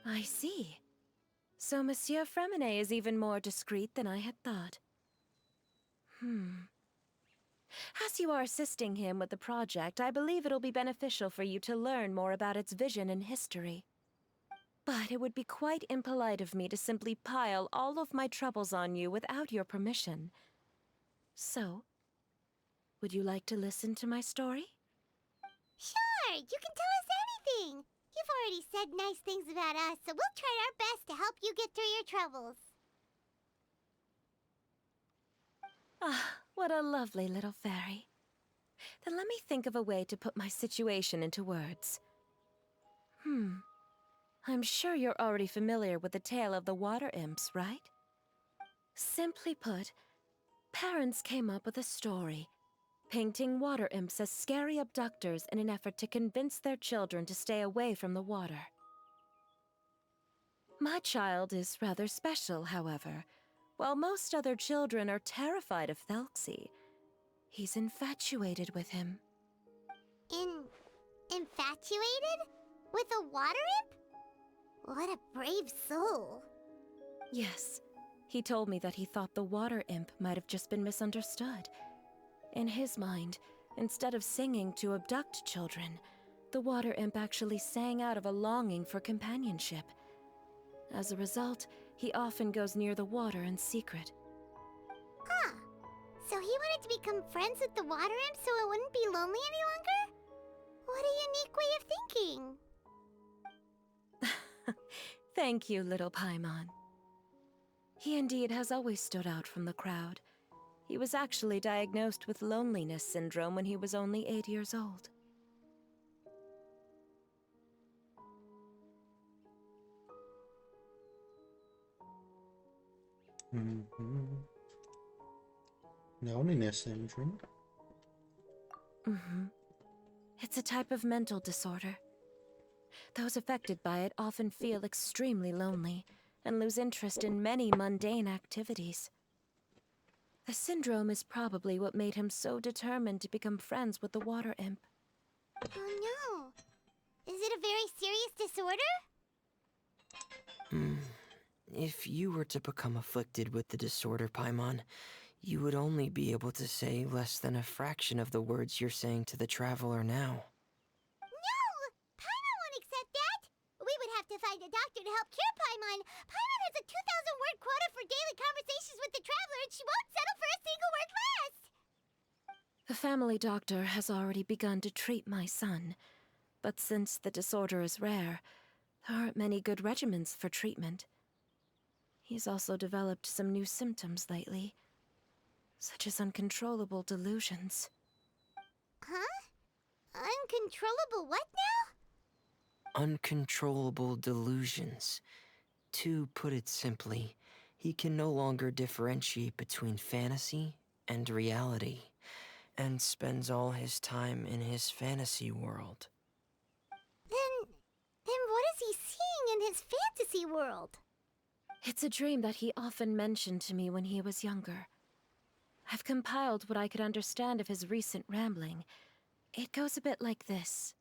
I see. So Monsieur Fremine is even more discreet than I had thought. As you are assisting him with the project, I believe it'll be beneficial for you to learn more about its vision and history. But it would be quite impolite of me to simply pile all of my troubles on you without your permission. So, would you like to listen to my story? Sure, you can tell us anything. You've already said nice things about us, so we'll try our best to help you get through your troubles. Ah, what a lovely little fairy. Then let me think of a way to put my situation into words. I'm sure you're already familiar with the tale of the water imps, right? Simply put, parents came up with a story, painting water imps as scary abductors in an effort to convince their children to stay away from the water. My child is rather special, however. While most other children are terrified of Thelxie, he's infatuated with him. Infatuated? With a water imp? What a brave soul. Yes, he told me that he thought the water imp might have just been misunderstood. In his mind, instead of singing to abduct children, the water imp actually sang out of a longing for companionship. As a result, he often goes near the water in secret. Huh. So he wanted to become friends with the water imp so it wouldn't be lonely any longer? What a unique way of thinking. Thank you, little Paimon. He indeed has always stood out from the crowd. He was actually diagnosed with loneliness syndrome when he was only 8 years old. Loneliness syndrome. It's a type of mental disorder. Those affected by it often feel extremely lonely and lose interest in many mundane activities. The syndrome is probably what made him so determined to become friends with the water imp. Oh no. Is it a very serious disorder? If you were to become afflicted with the disorder, Paimon, you would only be able to say less than a fraction of the words you're saying to the traveler now. No! Paimon won't accept that! We would have to find a doctor to help cure Paimon. Paimon has a 2,000-word quota for daily conversations with the traveler, and she won't settle for a single word less! The family doctor has already begun to treat my son, but since the disorder is rare, there aren't many good regimens for treatment. He's also developed some new symptoms lately, such as uncontrollable delusions. Huh? Uncontrollable what now? Uncontrollable delusions. To put it simply, he can no longer differentiate between fantasy and reality, and spends all his time in his fantasy world. Then what is he seeing in his fantasy world? It's a dream that he often mentioned to me when he was younger. I've compiled what I could understand of his recent rambling. It goes a bit like this.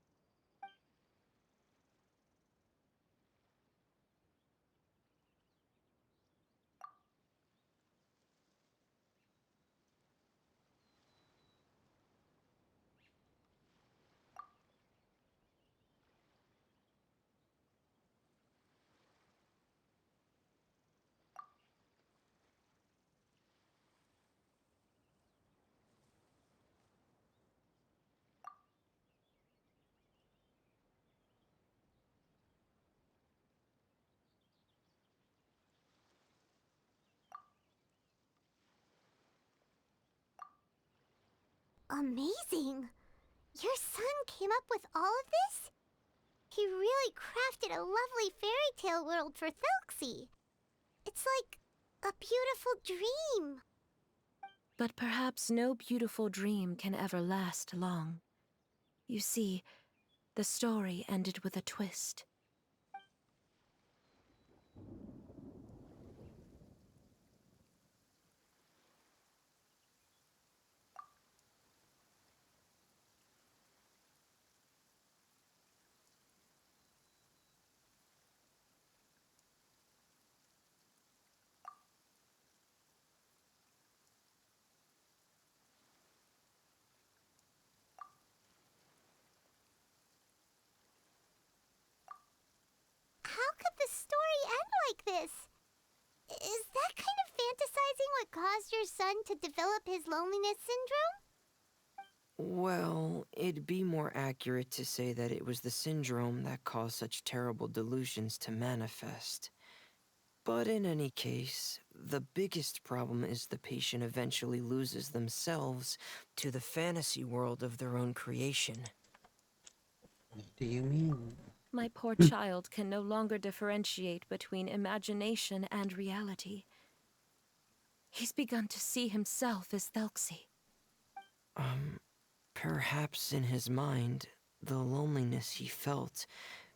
Amazing! Your son came up with all of this? He really crafted a lovely fairy tale world for Thelxie. It's like a beautiful dream. But perhaps no beautiful dream can ever last long. You see, the story ended with a twist. How could the story end like this? Is that kind of fantasizing what caused your son to develop his loneliness syndrome? Well, it'd be more accurate to say that it was the syndrome that caused such terrible delusions to manifest. But in any case, the biggest problem is the patient eventually loses themselves to the fantasy world of their own creation. What do you mean? My poor child can no longer differentiate between imagination and reality. He's begun to see himself as Thelxie. Perhaps in his mind, the loneliness he felt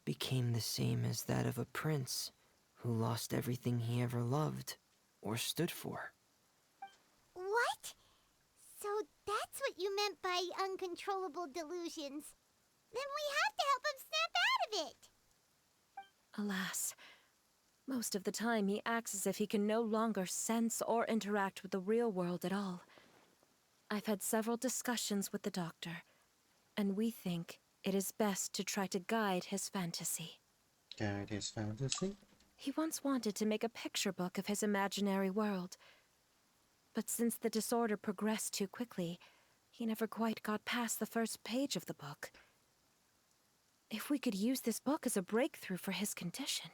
became the same as that of a prince who lost everything he ever loved or stood for. What? So that's what you meant by uncontrollable delusions. Then we have to help him snap out of it. Alas, most of the time he acts as if he can no longer sense or interact with the real world at all. I've had several discussions with the doctor, and we think it is best to try to guide his fantasy. Guide his fantasy? He once wanted to make a picture book of his imaginary world, but since the disorder progressed too quickly, he never quite got past the first page of the book. If we could use this book as a breakthrough for his condition...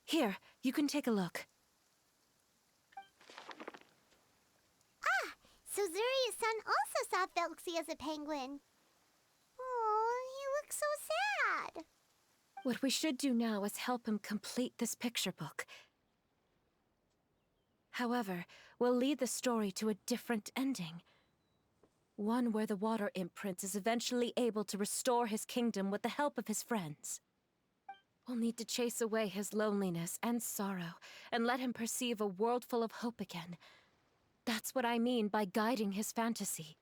Here, you can take a look. Ah, so Zuria's son also saw Felxie as a penguin. Oh, he looks so sad. What we should do now is help him complete this picture book. However, we'll lead the story to a different ending. One where the Water Imp Prince is eventually able to restore his kingdom with the help of his friends. We'll need to chase away his loneliness and sorrow, and let him perceive a world full of hope again. That's what I mean by guiding his fantasy.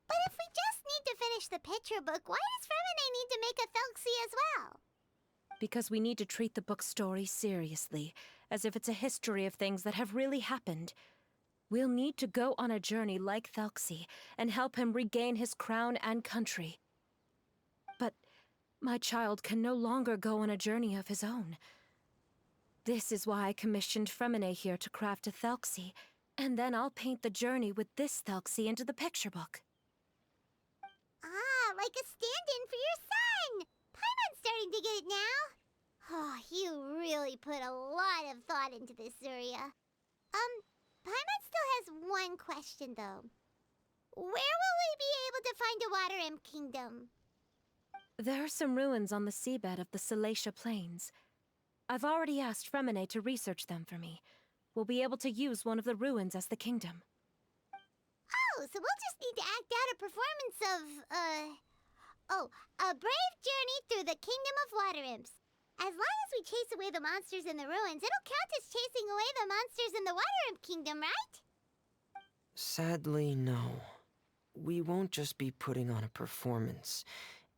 But if we just need to finish the picture book, why does Fremine need to make a Felxie as well? Because we need to treat the book's story seriously, as if it's a history of things that have really happened. We'll need to go on a journey like Felxie, and help him regain his crown and country. But my child can no longer go on a journey of his own. This is why I commissioned Fremine here to craft a Thelxie, and then I'll paint the journey with this Thelxie into the picture book. Ah, like a stand-in for your son! Paimon's starting to get it now. Oh, you really put a lot of thought into this, Zuria. Paimon still has one question, though. Where will we be able to find a Water Imp Kingdom? There are some ruins on the seabed of the Salacia Plains. I've already asked Fremine to research them for me. We'll be able to use one of the ruins as the kingdom. Oh, so we'll just need to act out a performance of, a brave journey through the Kingdom of Water Imps. As long as we chase away the monsters in the ruins, it'll count as chasing away the monsters in the Water Imp Kingdom, right? Sadly, no. We won't just be putting on a performance.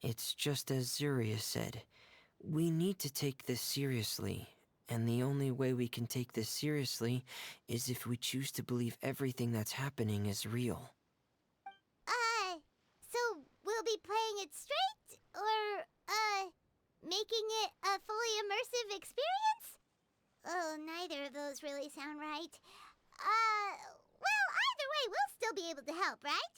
It's just as Zuria said. We need to take this seriously, and the only way we can take this seriously is if we choose to believe everything that's happening is real. So we'll be playing it straight, or, making it a fully immersive experience? Oh, neither of those really sound right. Well, either way, we'll still be able to help, right?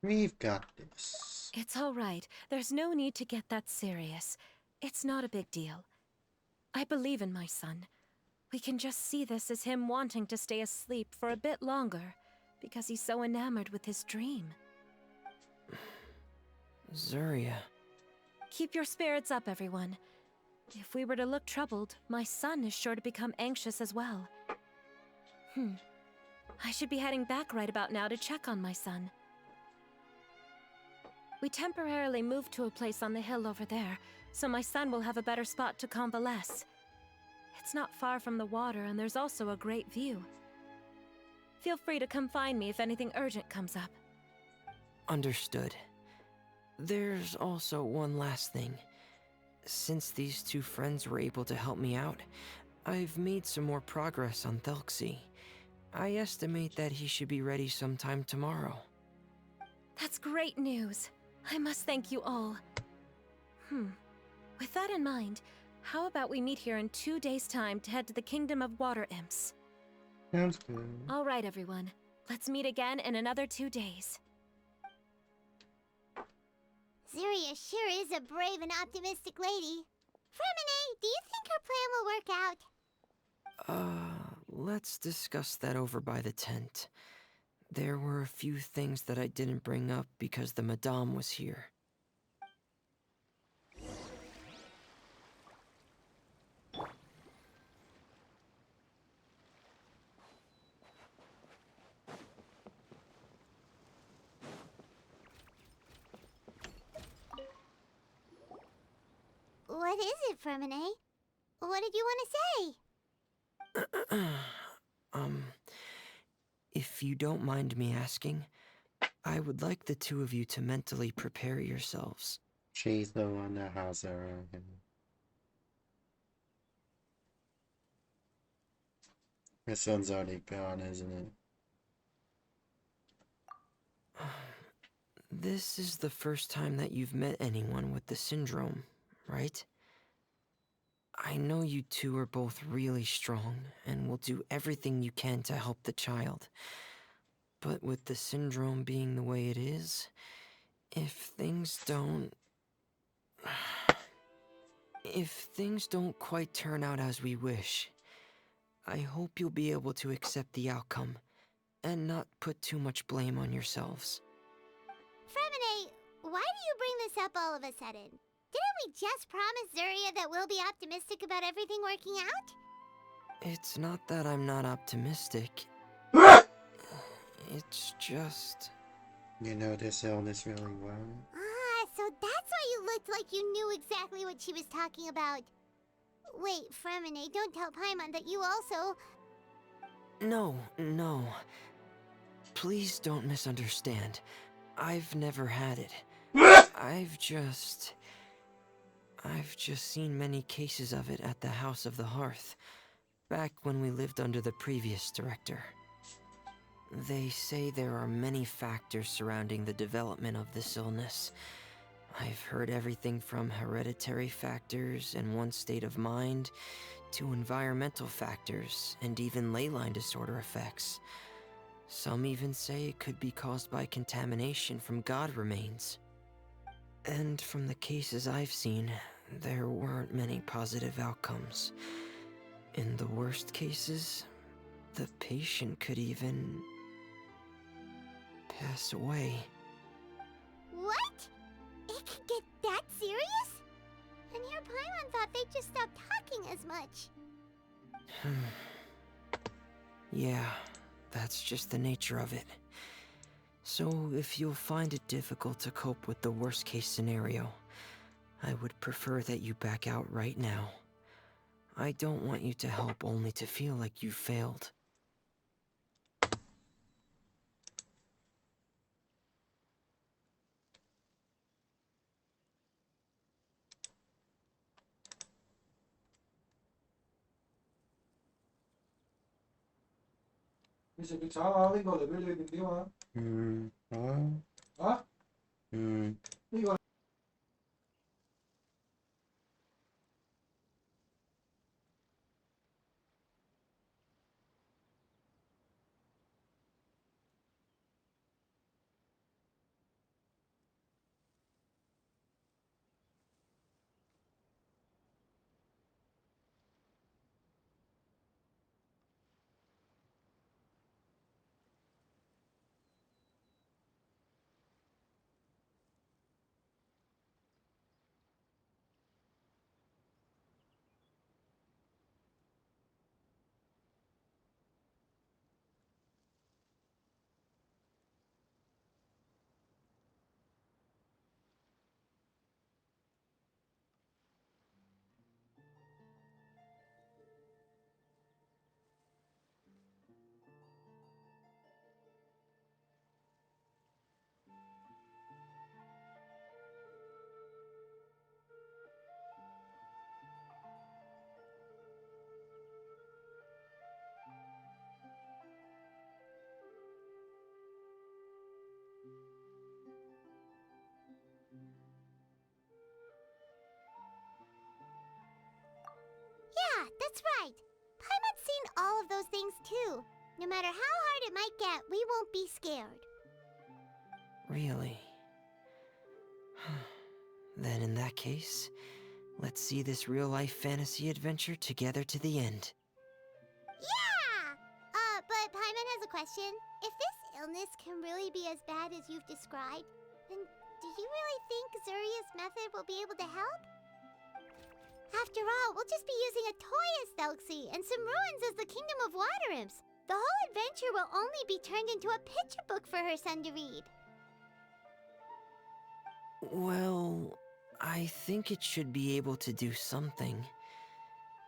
We've got this. It's all right. There's no need to get that serious. It's not a big deal. I believe in my son. We can just see this as him wanting to stay asleep for a bit longer, because he's so enamored with his dream. Zuria. Keep your spirits up, everyone. If we were to look troubled, my son is sure to become anxious as well. I should be heading back right about now to check on my son. We temporarily moved to a place on the hill over there, so my son will have a better spot to convalesce. It's not far from the water, and there's also a great view. Feel free to come find me if anything urgent comes up. Understood. There's also one last thing. Since these two friends were able to help me out, I've made some more progress on Thelxie. I estimate that he should be ready sometime tomorrow. That's great news. I must thank you all. With that in mind, how about we meet here in 2 days' time to head to the Kingdom of Water Imps? Sounds good. All right, everyone. Let's meet again in another 2 days. Zuria sure is a brave and optimistic lady. Fremine, do you think her plan will work out? Let's discuss that over by the tent. There were a few things that I didn't bring up because the Madame was here. What is it, Fermine? What did you want to say? If you don't mind me asking, I would like the two of you to mentally prepare yourselves. She's the one that has her. Her son's already gone, isn't it? This is the first time that you've met anyone with the syndrome, right? I know you two are both really strong and will do everything you can to help the child. But with the syndrome being the way it is, if things don't... If things don't quite turn out as we wish, I hope you'll be able to accept the outcome and not put too much blame on yourselves. Fremine, why do you bring this up all of a sudden? Didn't we just promise Zuria that we'll be optimistic about everything working out? It's not that I'm not optimistic. It's just... You know this illness really well. Ah, so that's why you looked like you knew exactly what she was talking about. Wait, Fremine, don't tell Paimon that you also... No. Please don't misunderstand. I've never had it. I've just seen many cases of it at the House of the Hearth, back when we lived under the previous director. They say there are many factors surrounding the development of this illness. I've heard everything from hereditary factors and one's state of mind, to environmental factors and even ley line disorder effects. Some even say it could be caused by contamination from god remains. And from the cases I've seen, there weren't many positive outcomes. In the worst cases, the patient could even pass away. What? It could get that serious? And here Paimon thought they'd just stop talking as much. Yeah, that's just the nature of it. So if you'll find it difficult to cope with the worst case scenario, I would prefer that you back out right now. I don't want you to help only to feel like you failed. Bây giờ cái cháu áo lấy gọi là bên đây tìm tiêu hả? Đó. Hả? Lấy gọi Yeah, that's right. Paimon's seen all of those things too. No matter how hard it might get, we won't be scared. Really? Then in that case, let's see this real-life fantasy adventure together to the end. Yeah! But Paimon has a question. If this illness can really be as bad as you've described, then do you really think Zuria's method will be able to help? After all, we'll just be using a toy as Thelxie and some ruins as the Kingdom of Water Imps. The whole adventure will only be turned into a picture book for her son to read. Well, I think it should be able to do something.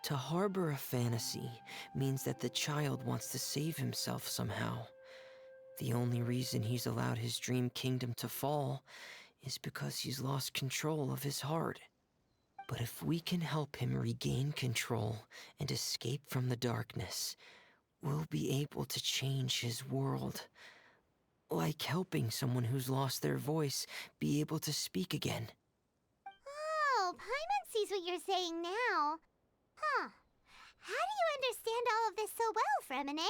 To harbor a fantasy means that the child wants to save himself somehow. The only reason he's allowed his dream kingdom to fall is because he's lost control of his heart. But if we can help him regain control and escape from the darkness, we'll be able to change his world. Like helping someone who's lost their voice be able to speak again. Oh, Paimon sees what you're saying now. Huh. How do you understand all of this so well, Fremine?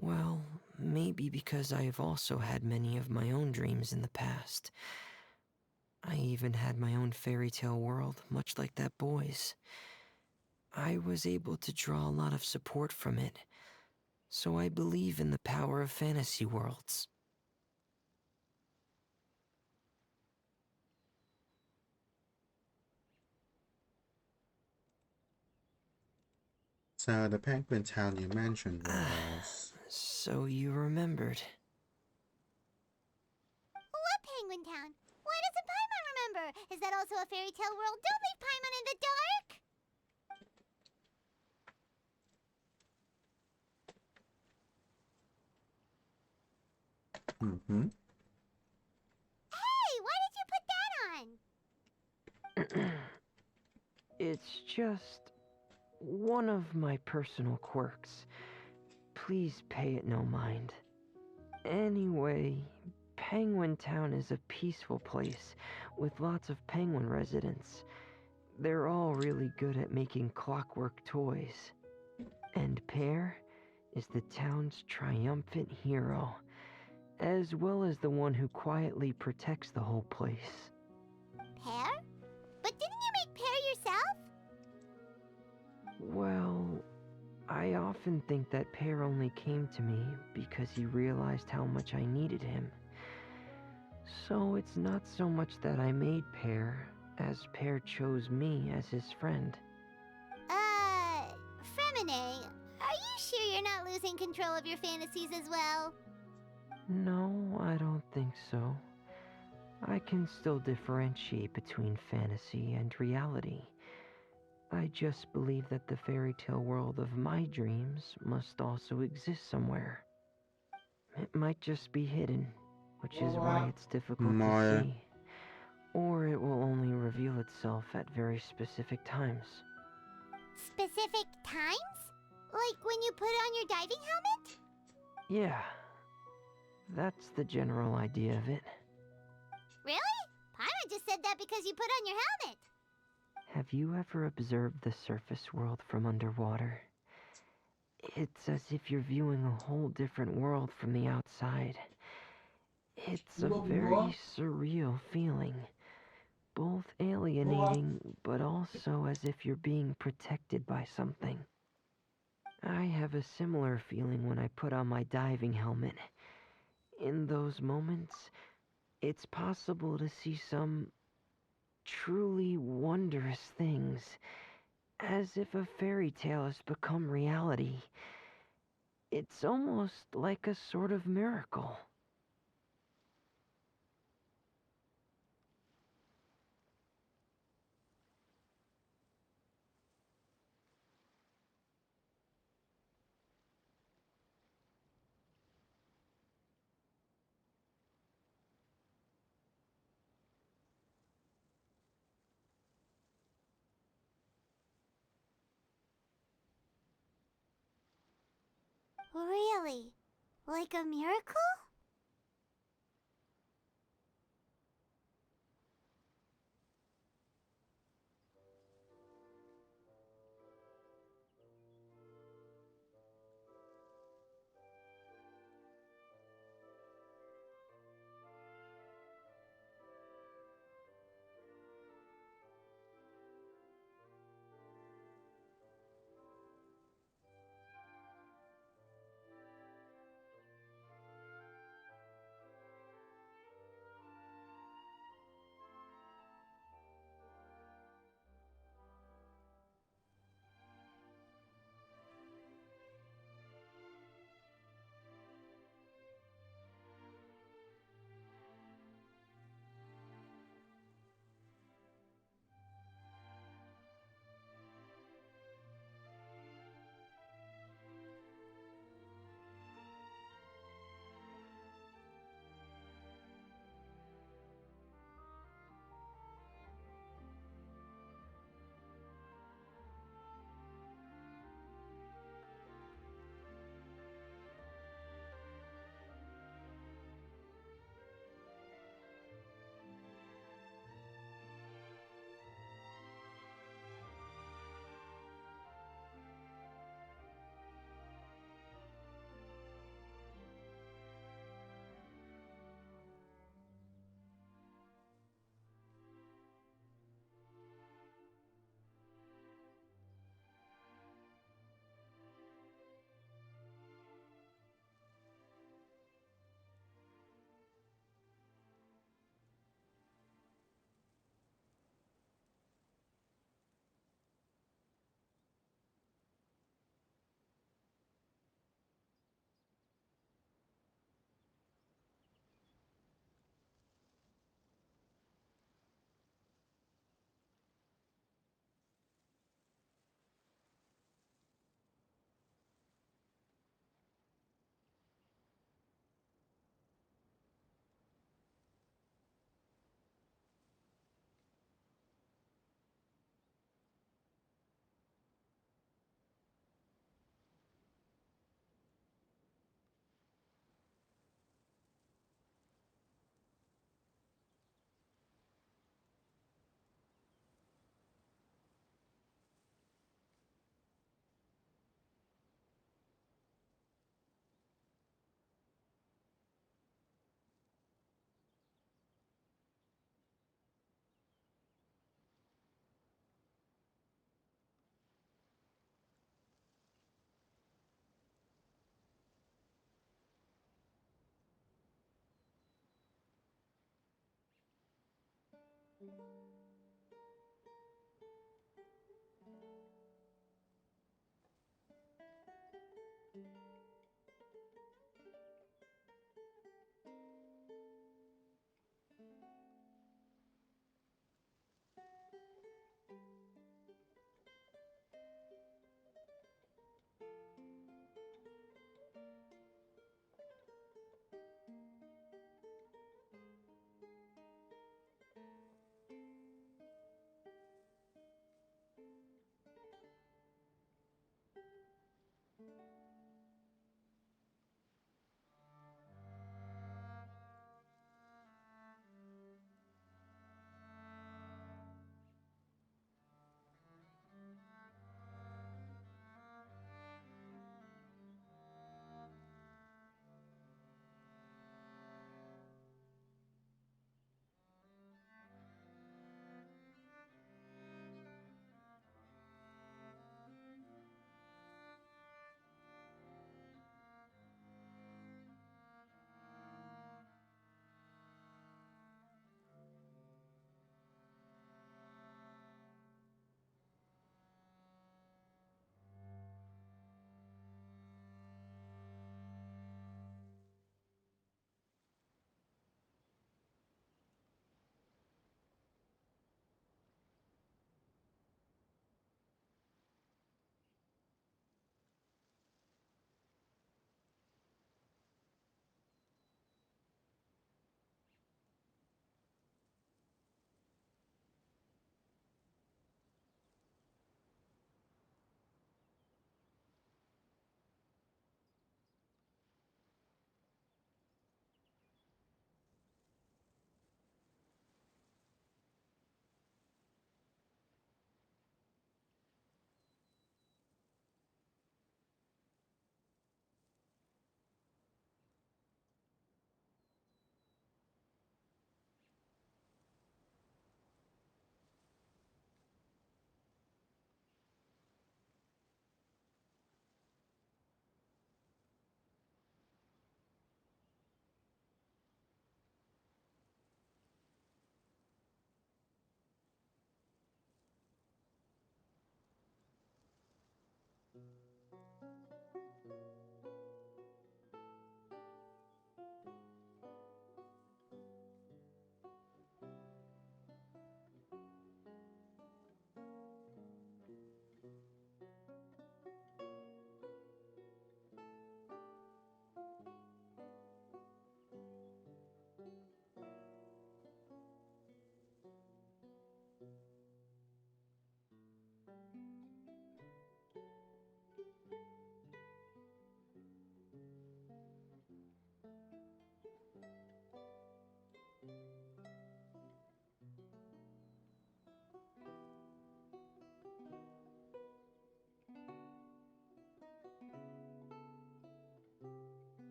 Well, maybe because I have also had many of my own dreams in the past. I even had my own fairy tale world, much like that boy's. I was able to draw a lot of support from it, so I believe in the power of fantasy worlds. So the penguin town you mentioned was... So you remembered. What Penguin Town? Why doesn't Paimon remember? Is that also a fairy tale world? Don't leave Paimon in the dark! Mm-hmm. Hey, why did you put that on? It's just one of my personal quirks. Please pay it no mind. Anyway, Penguin Town is a peaceful place with lots of penguin residents. They're all really good at making clockwork toys. And Pear is the town's triumphant hero, as well as the one who quietly protects the whole place. Pear? But didn't you make Pear yourself? Well, I often think that Pear only came to me because he realized how much I needed him. So it's not so much that I made Pear, as Pear chose me as his friend. Fremine, are you sure you're not losing control of your fantasies as well? No, I don't think so. I can still differentiate between fantasy and reality. I just believe that the fairy tale world of my dreams must also exist somewhere. It might just be hidden, which is why it's difficult to see. Or it will only reveal itself at very specific times. Specific times? Like when you put on your diving helmet? Yeah, that's the general idea of it. Really? Paimon just said that because you put on your helmet. Have you ever observed the surface world from underwater? It's as if you're viewing a whole different world from the outside. It's a very surreal feeling. Both alienating, but also as if you're being protected by something. I have a similar feeling when I put on my diving helmet. In those moments, it's possible to see some truly wondrous things, as if a fairy tale has become reality. It's almost like a sort of miracle. Really? Like a miracle?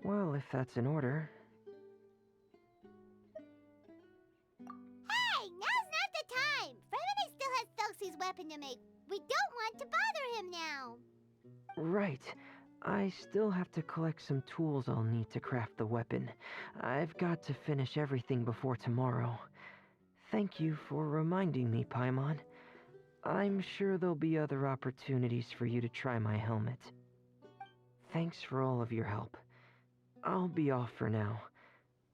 Well, if that's in order. Hey, now's not the time! Fremini still has Thelxie's weapon to make. We don't want to bother him now. Right. I still have to collect some tools I'll need to craft the weapon. I've got to finish everything before tomorrow. Thank you for reminding me, Paimon. I'm sure there'll be other opportunities for you to try my helmet. Thanks for all of your help. I'll be off for now.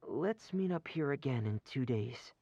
Let's meet up here again in 2 days.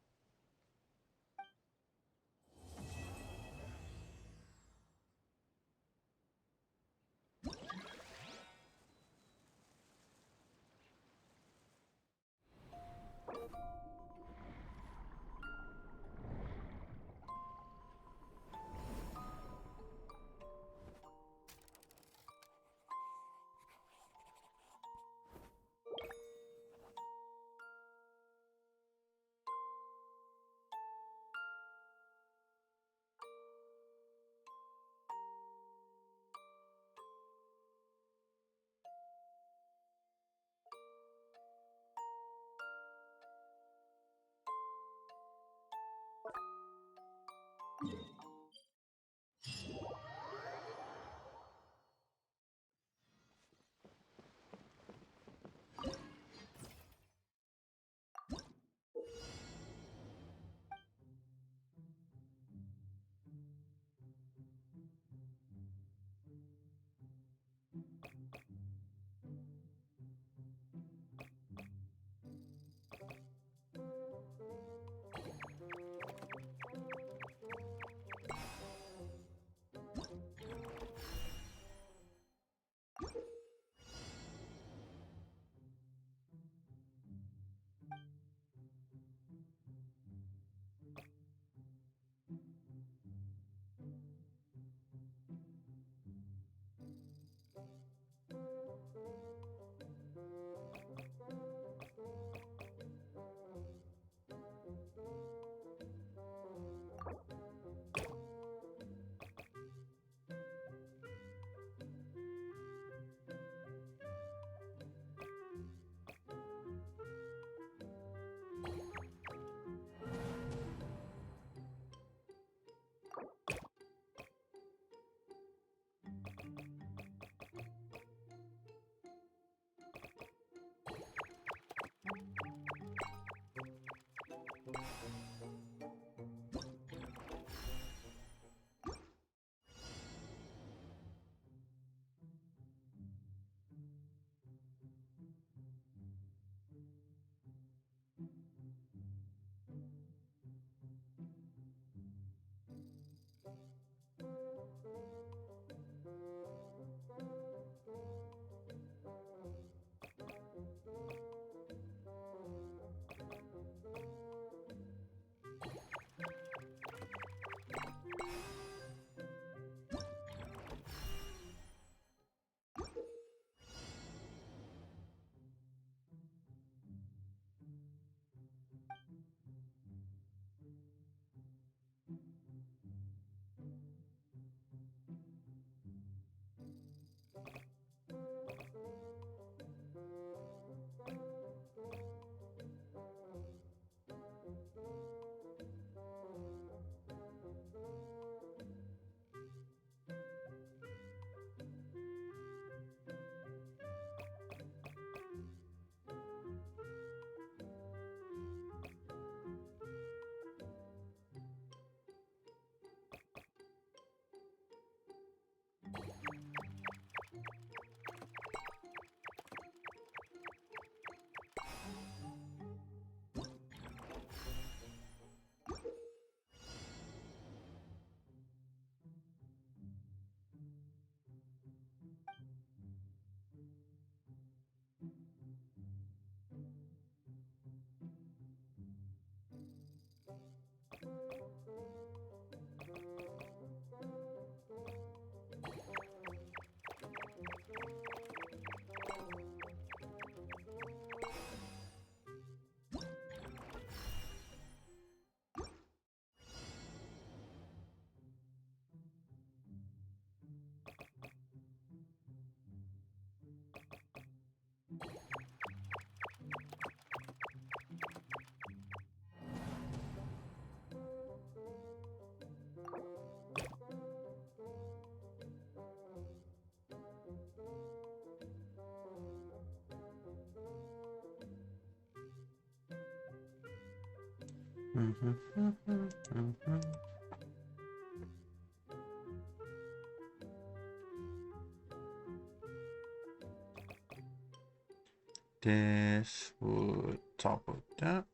This would topple that.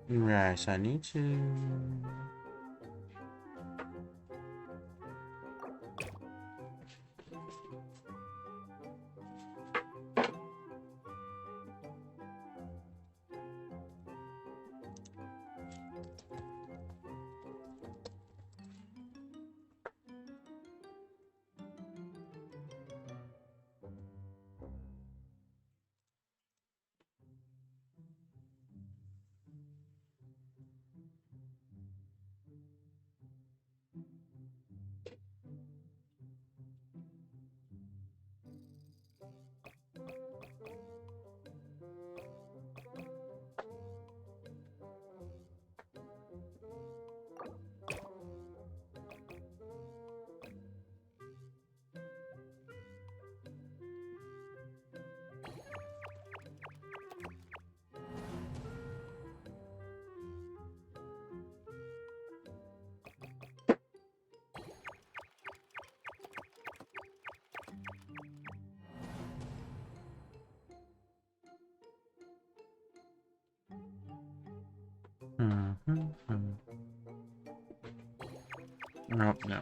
Right, so I need to. Nope, no.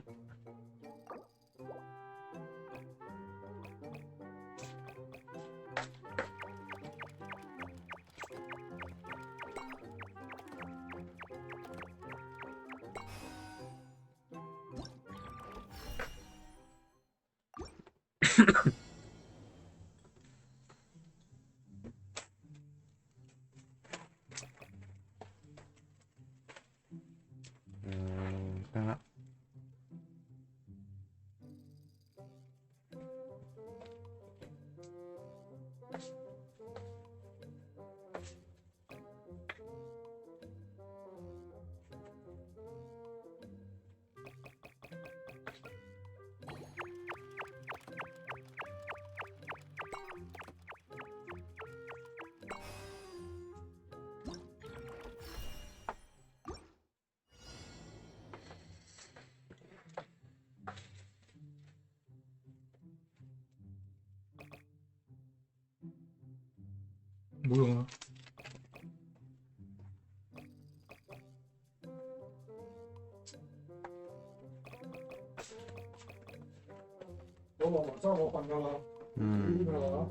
That. 뭐야?我这我换掉了，这个。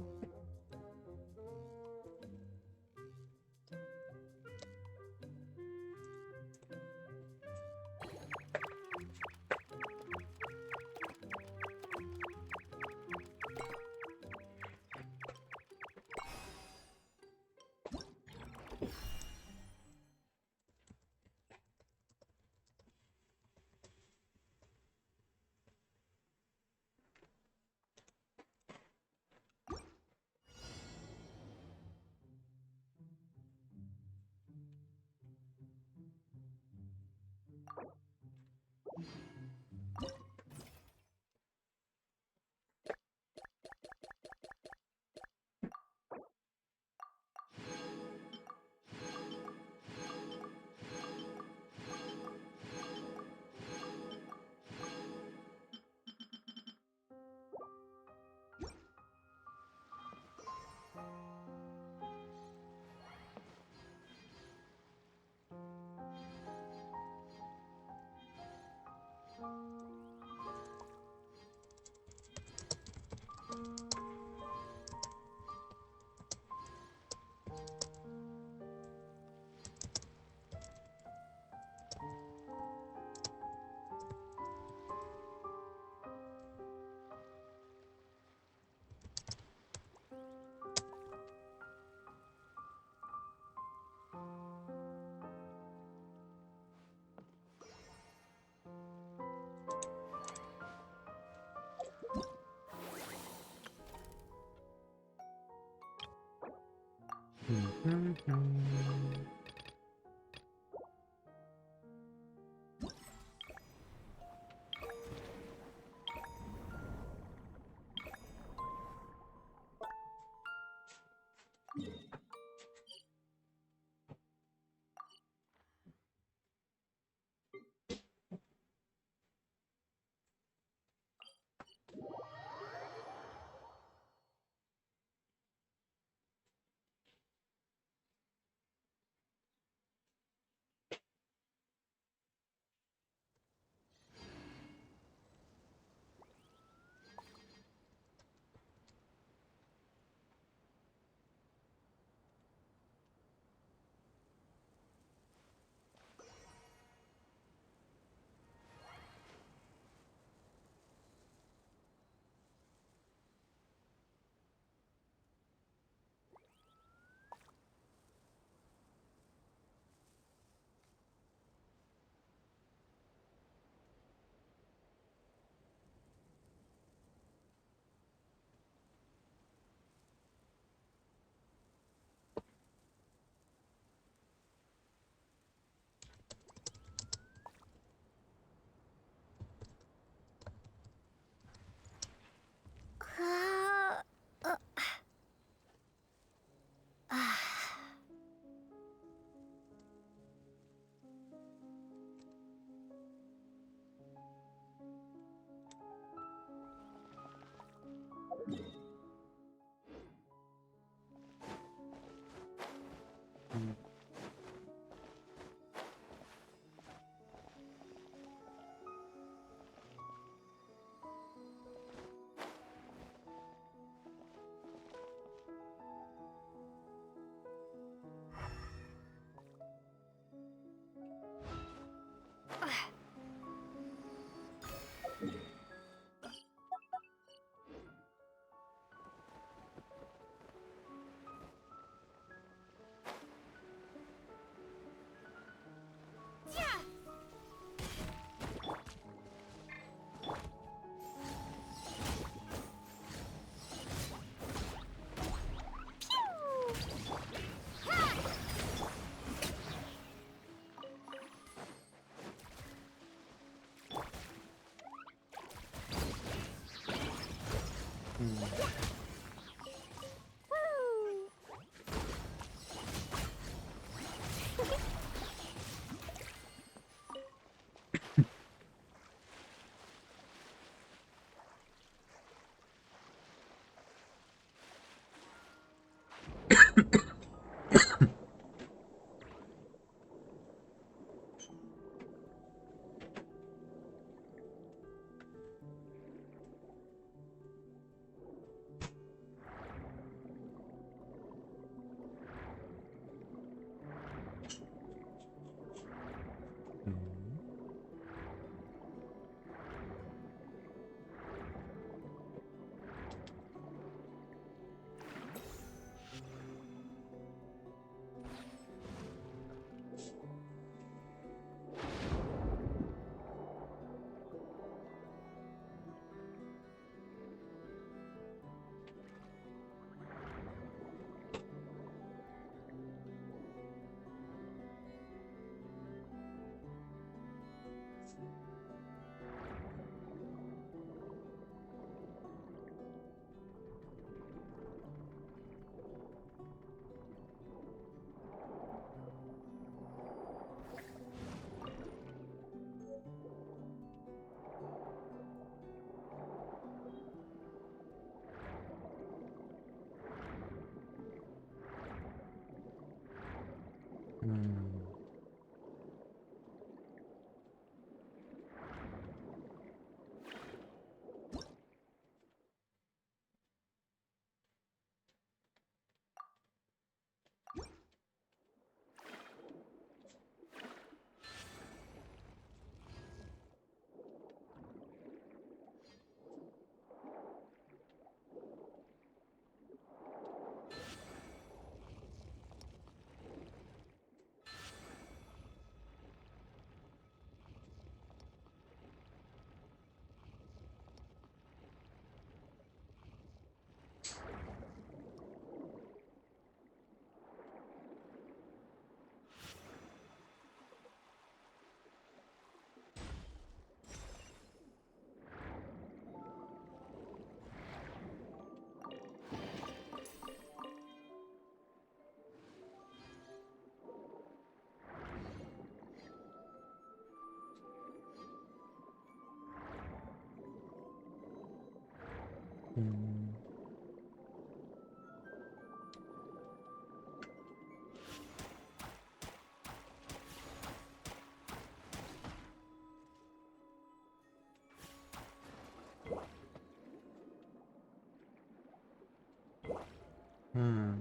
Hmm.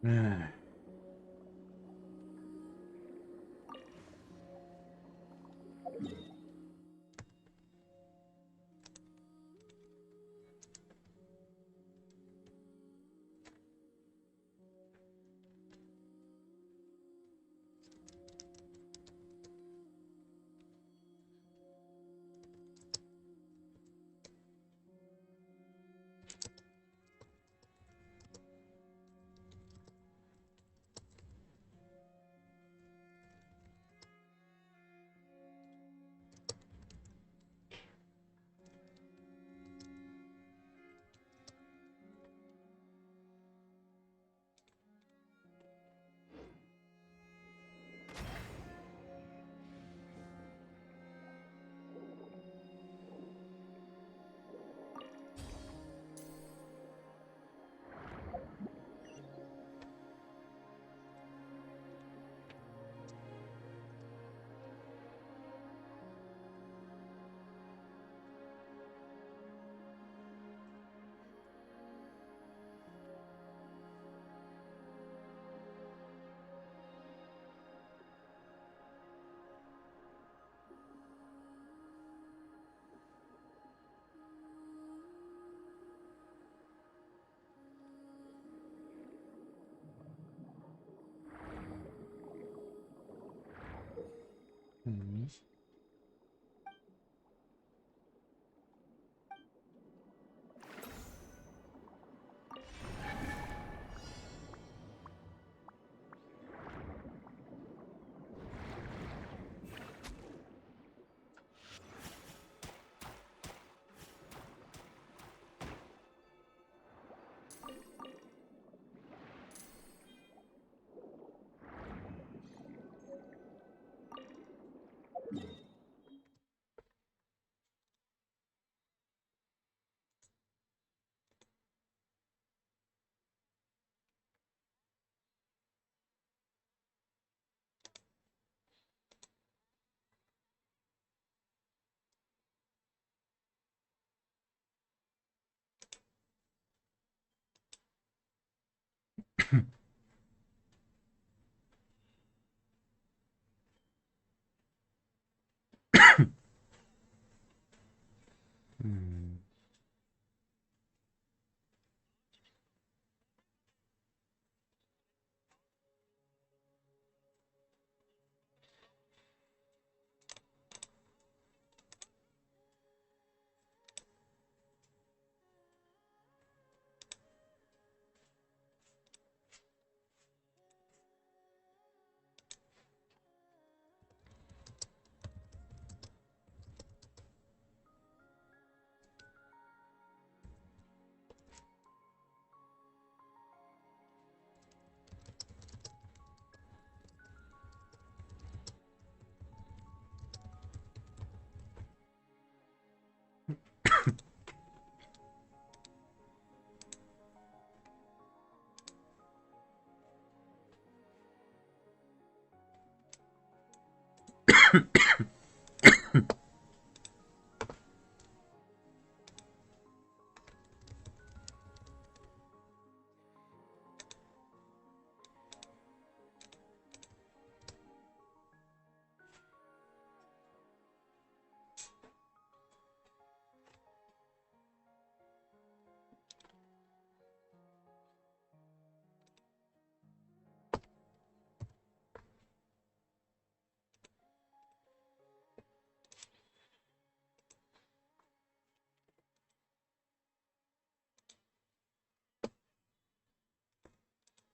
Yeah.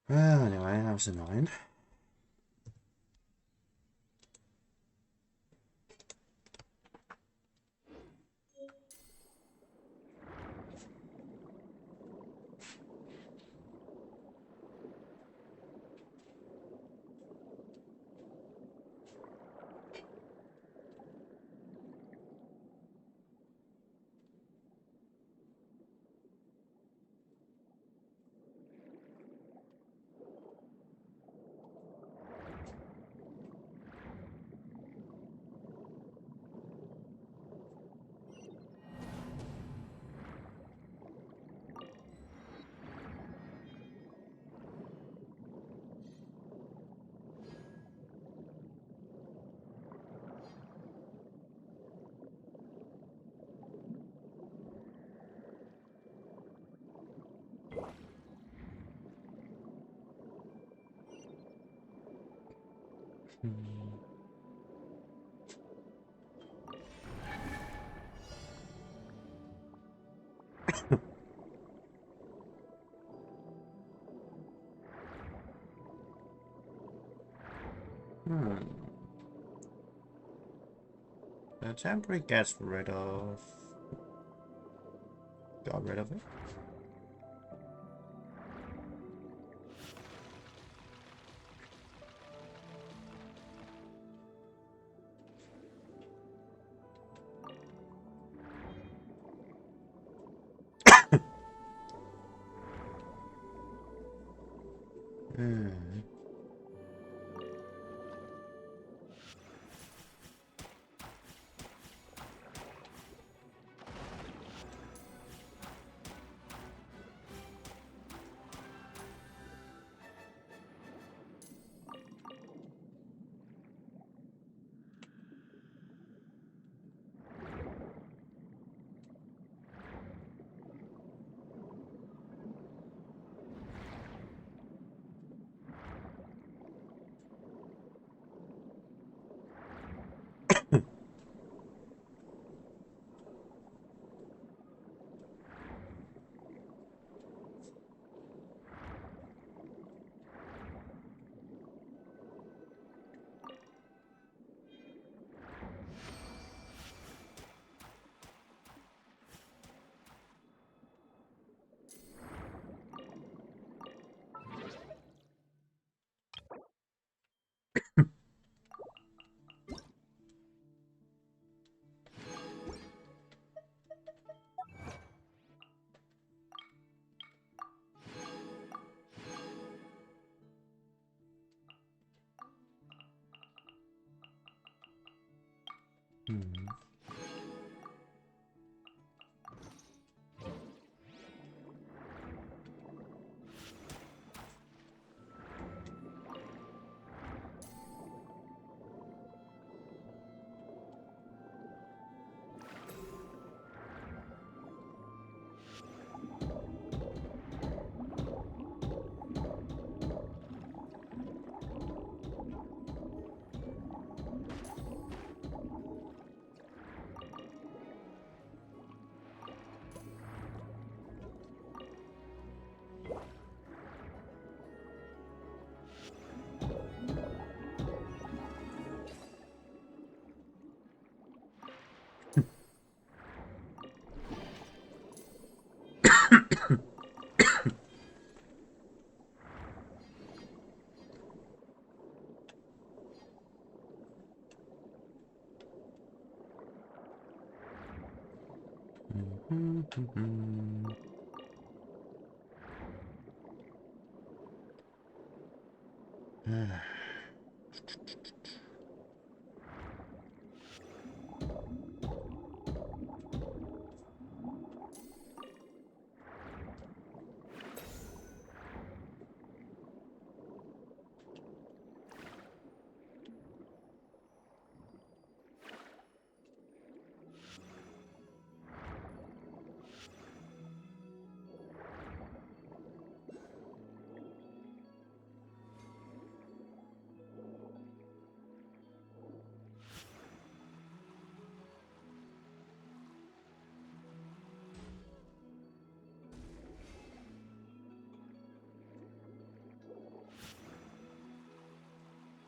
Well, anyway, that was annoying. The temporary gets rid of... Got rid of it.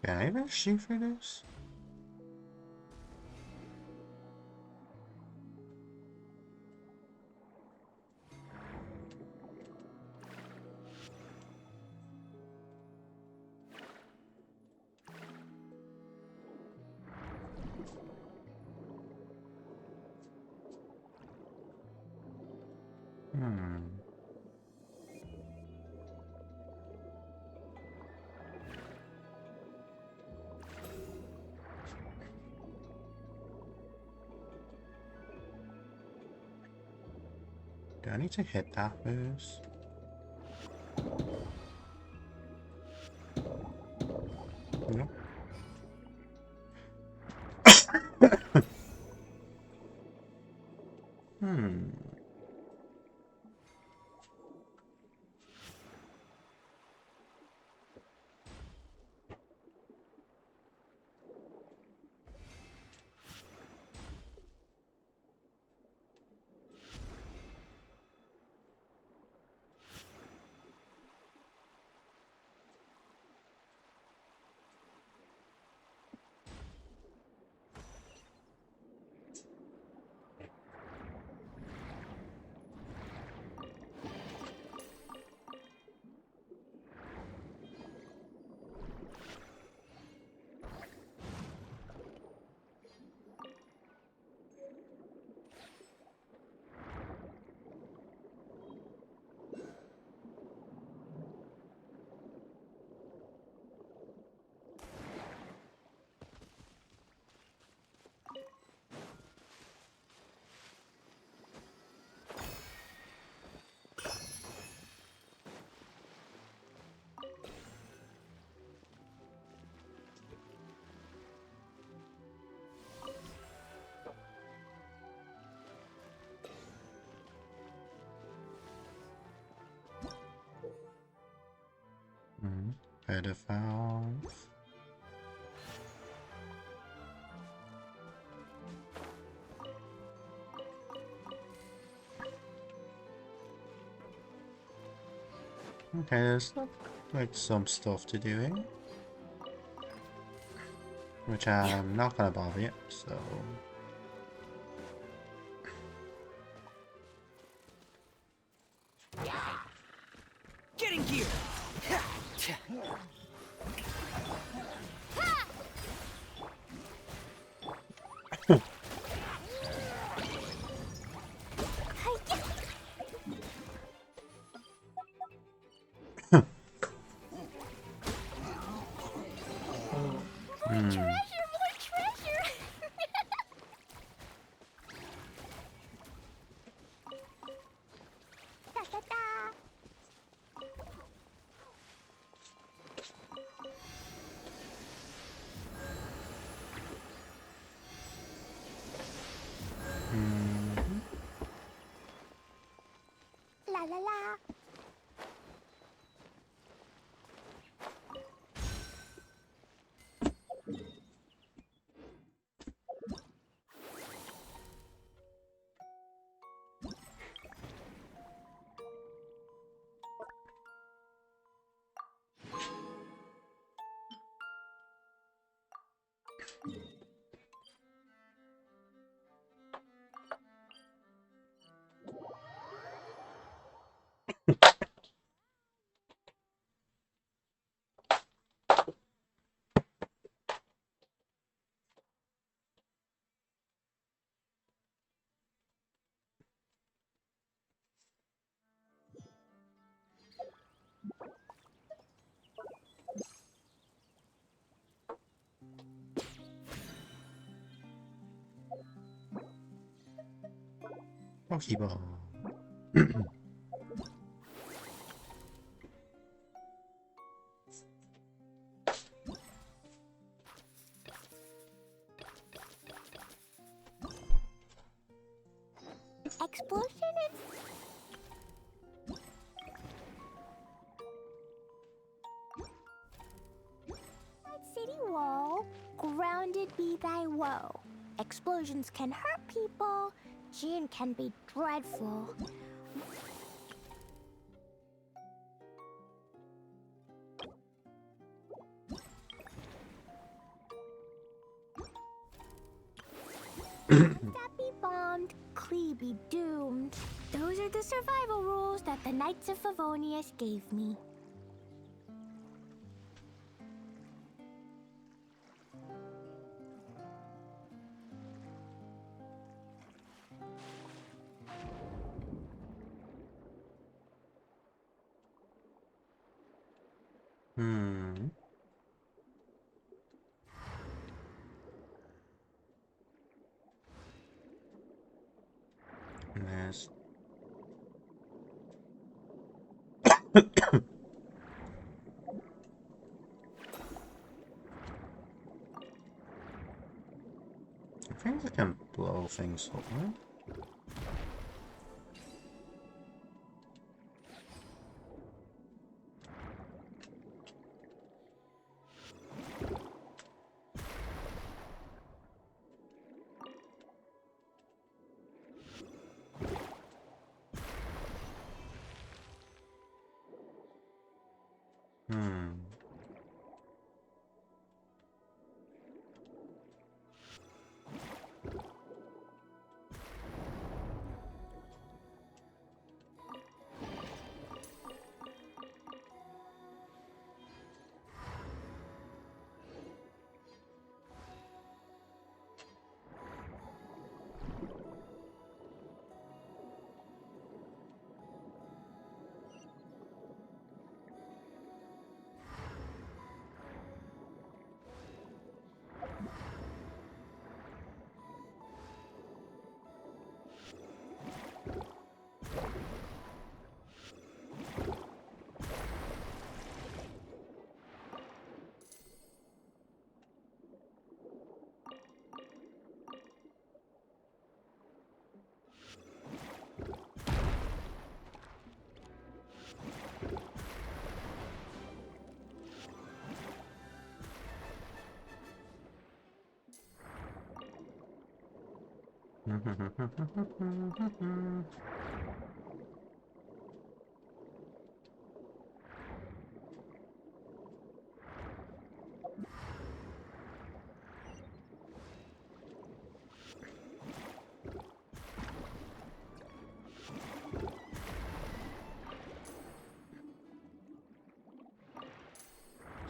Can I even shoot for this? Do I need to hit that first? No. Pedophiles. Okay, there's like some stuff to do here, which I'm not gonna bother yet, so. Getting here! La la la. Pokeball. Explosion is... City wall, grounded be thy woe. Explosions can hurt people. Gin can be dreadful. Klee be doomed. Those are the survival rules that the Knights of Favonius gave me. Hmm. And there's I think I can blow things up, right? Hmm.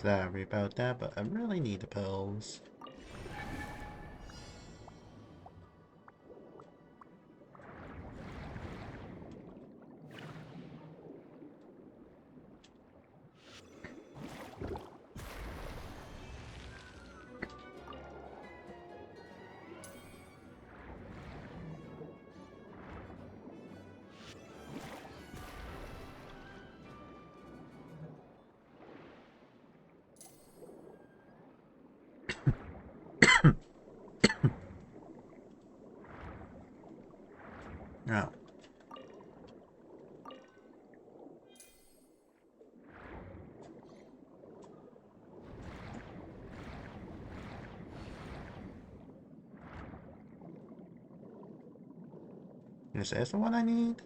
Sorry about that, but I really need the pills. Oh. Is this the one I need?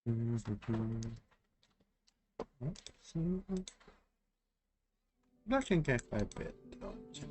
That can get quite a bit, don't you know?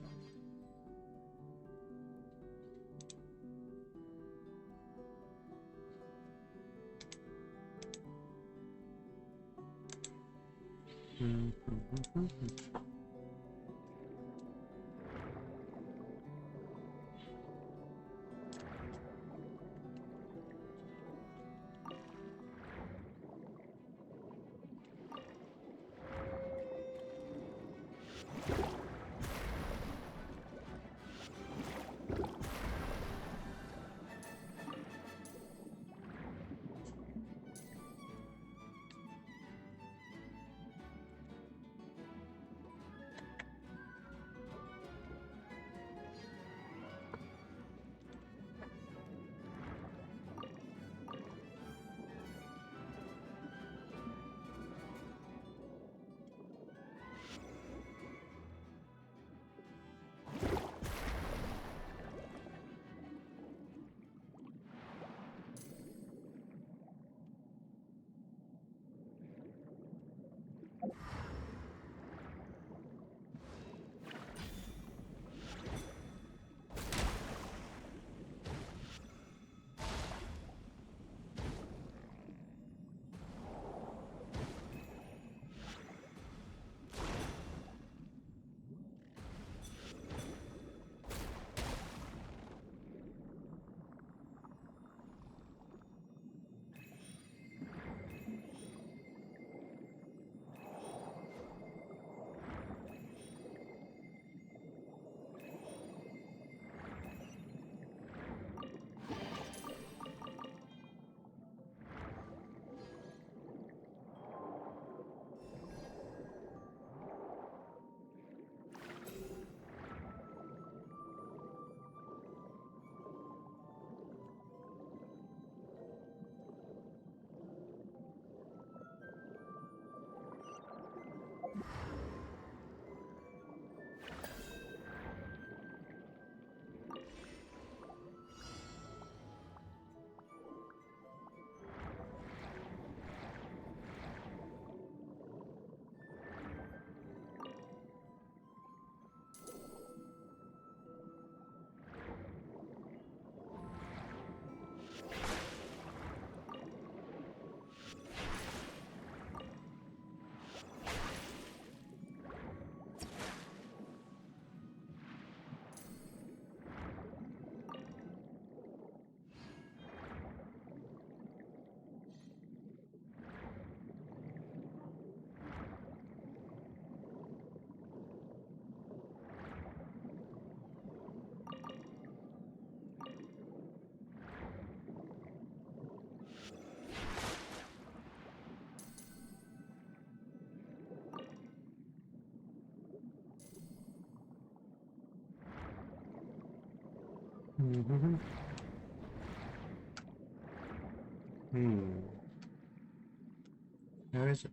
Where is it?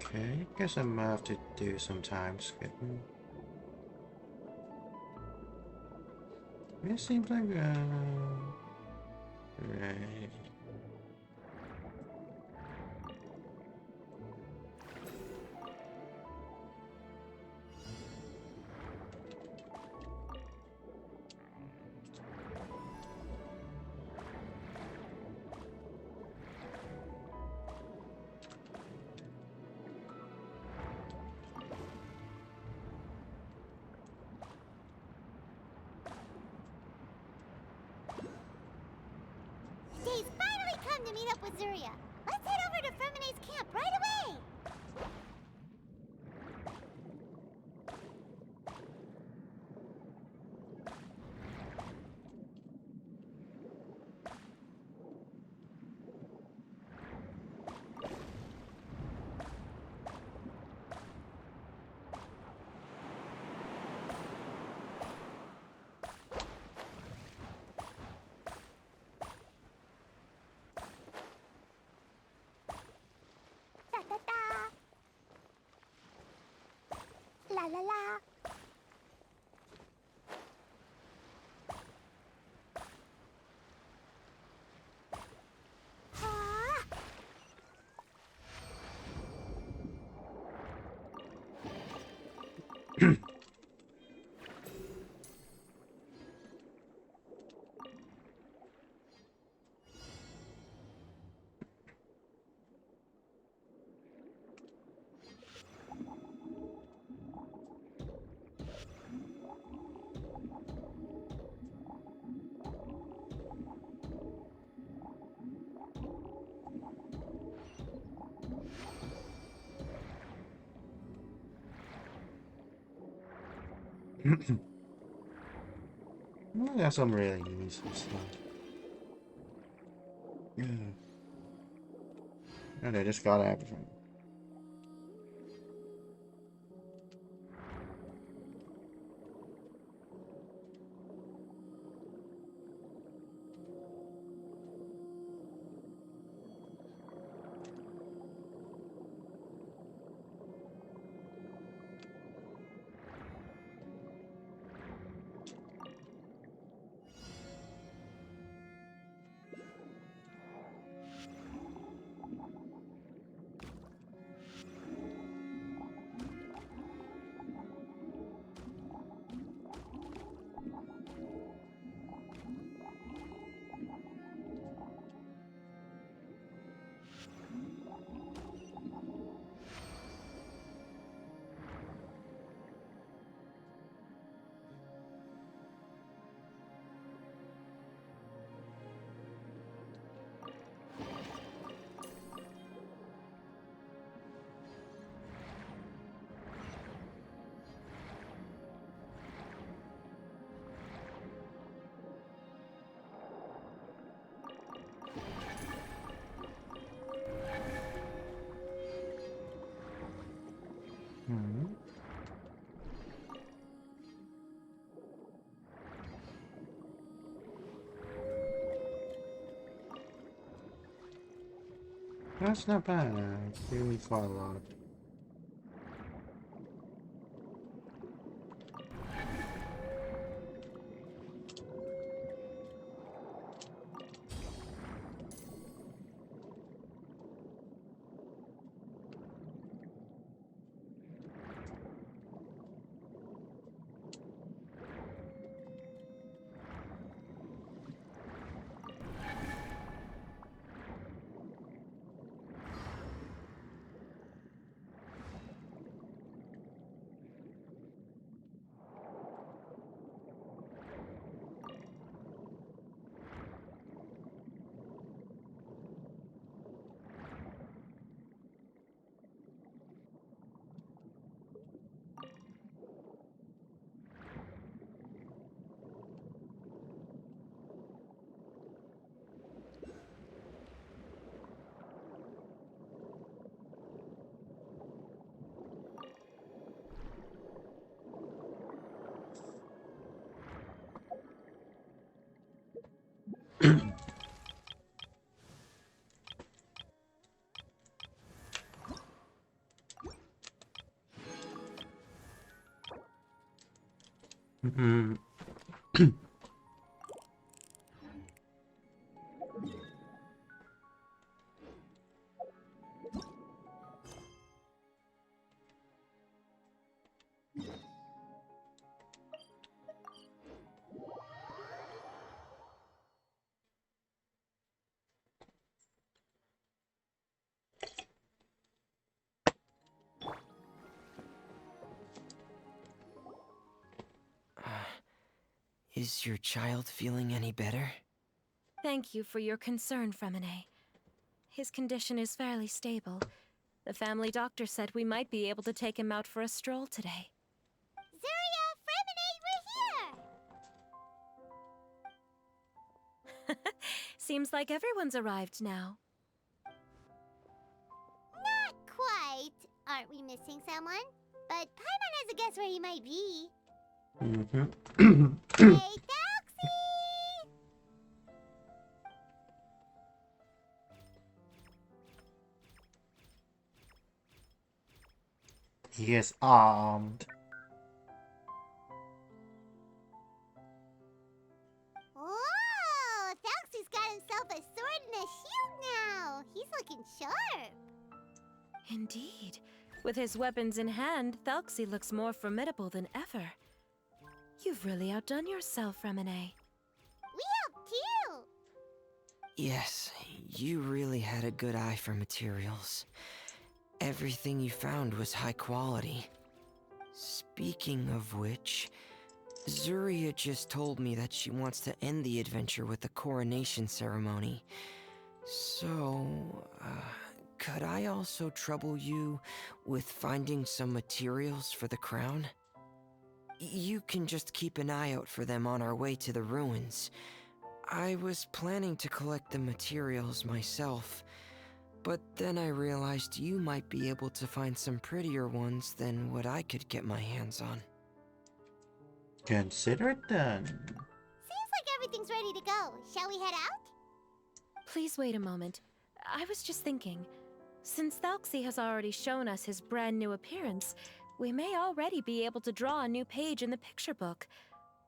Okay, guess I might have to do some time skipping. It seems like right. to meet up with Zuria. Let's head over to Fermine's camp right away! Da-da-da! La la la! Ah! Well, that's some really useful stuff. Yeah. And I just got everything. Hmm. That's not bad. I really fought a lot of it. Hmm. Is your child feeling any better? Thank you for your concern, Fremine. His condition is fairly stable. The family doctor said we might be able to take him out for a stroll today. Zuria, Fremine, we're here! Seems like everyone's arrived now. Not quite. Aren't we missing someone? But Paimon has a guess where he might be. Hey, Thalxie! He is armed. Whoa! Thalxie's got himself a sword and a shield now. He's looking sharp. Indeed. With his weapons in hand, Thalxie looks more formidable than ever. You've really outdone yourself, Fremine. We helped too. Yes, you really had a good eye for materials. Everything you found was high quality. Speaking of which, Zuria just told me that she wants to end the adventure with the coronation ceremony. So, could I also trouble you with finding some materials for the crown? You can just keep an eye out for them on our way to the ruins. I was planning to collect the materials myself, but then I realized you might be able to find some prettier ones than what I could get my hands on. Consider it done. Seems like everything's ready to go. Shall we head out? Please wait a moment. I was just thinking, since Thalxie has already shown us his brand new appearance, we may already be able to draw a new page in the picture book.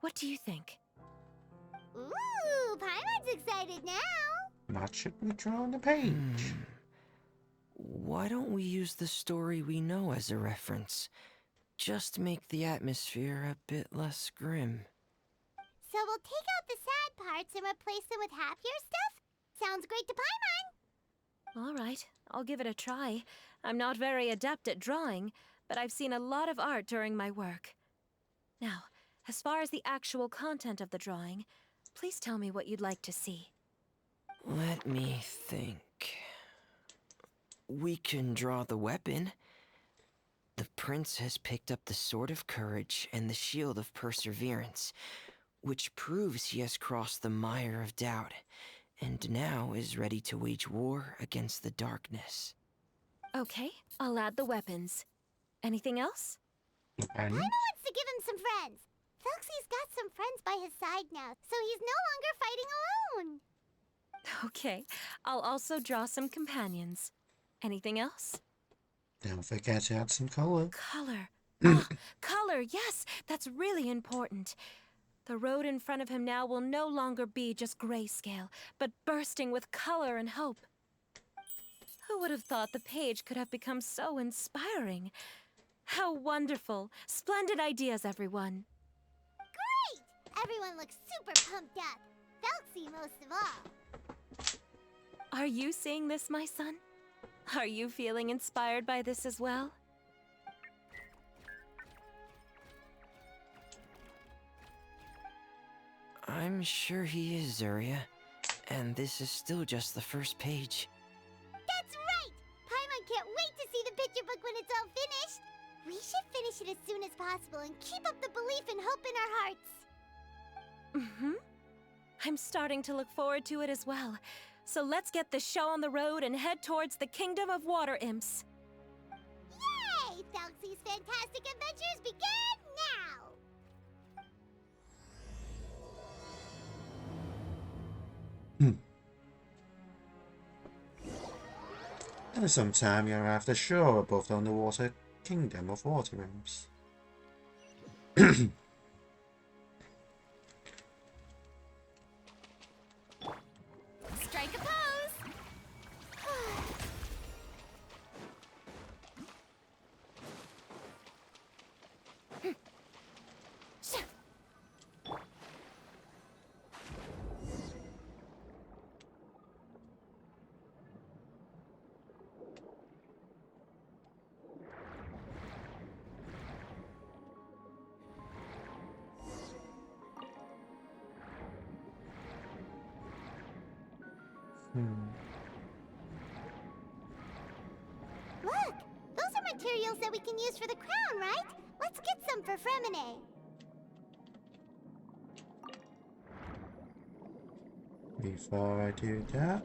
What do you think? Ooh, Paimon's excited now. What should we draw on the page? Why don't we use the story we know as a reference? Just make the atmosphere a bit less grim. So we'll take out the sad parts and replace them with happier stuff? Sounds great to Paimon. All right, I'll give it a try. I'm not very adept at drawing, but I've seen a lot of art during my work. Now, as far as the actual content of the drawing, please tell me what you'd like to see. Let me think. We can draw the weapon. The prince has picked up the Sword of Courage and the Shield of Perseverance, which proves he has crossed the mire of doubt, and now is ready to wage war against the darkness. Okay, I'll add the weapons. Anything else? And Paimon wants to give him some friends. Thalxie's got some friends by his side now, so he's no longer fighting alone. Okay, I'll also draw some companions. Anything else? don't forget to add some color. Color. Ah, color, yes, that's really important. The road in front of him now will no longer be just grayscale, but bursting with color and hope. Who would have thought the page could have become so inspiring? How wonderful! Splendid ideas, everyone. Great! Everyone looks super pumped up. Thalxie most of all. Are you seeing this, my son? Are you feeling inspired by this as well? I'm sure he is, Zuria. And this is still just the first page. That's right! Paimon can't wait to see the picture book when it's all finished. We should finish it as soon as possible and keep up the belief and hope in our hearts. Mm-hmm. I'm starting to look forward to it as well. So let's get the show on the road and head towards the Kingdom of Water Imps. Yay! Thalxie's fantastic adventures begin now! And sometime you're after shore above the underwater kingdom of water imps. Strike a pose! Look, those are materials that we can use for the crown, right? Let's get some for Fremine. Before I do that,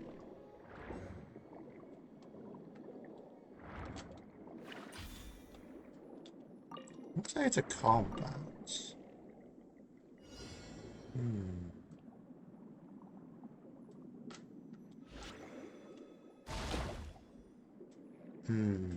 looks like it's a combat. Hmm. Hmm.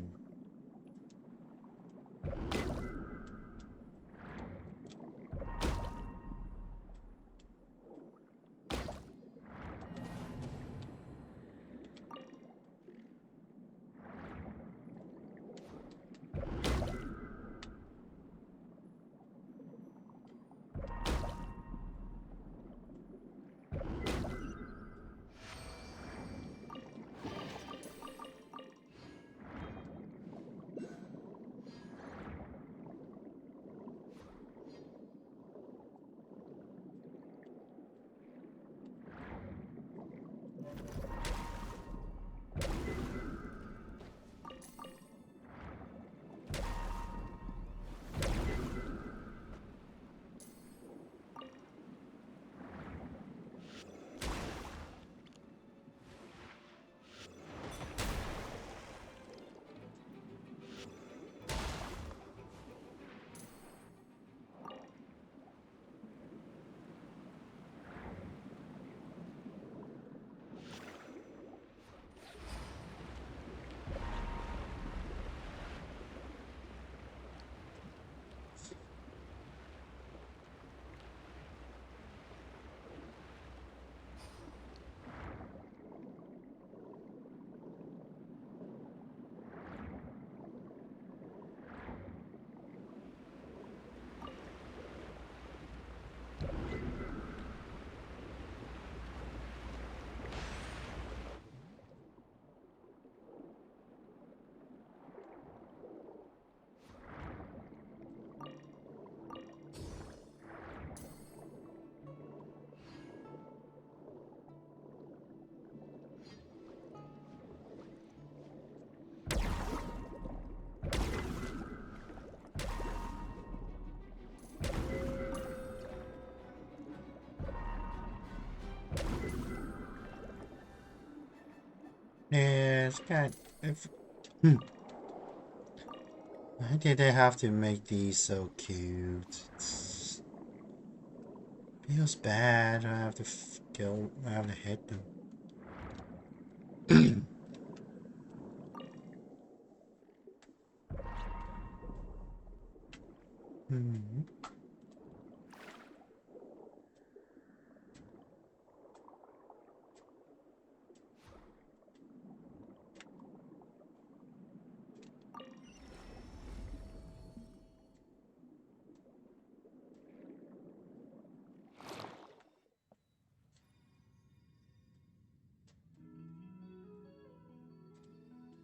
Yeah, it's kind of. Why did they have to make these so cute? It's, feels bad. I have to kill. I have to hit them. Hmm.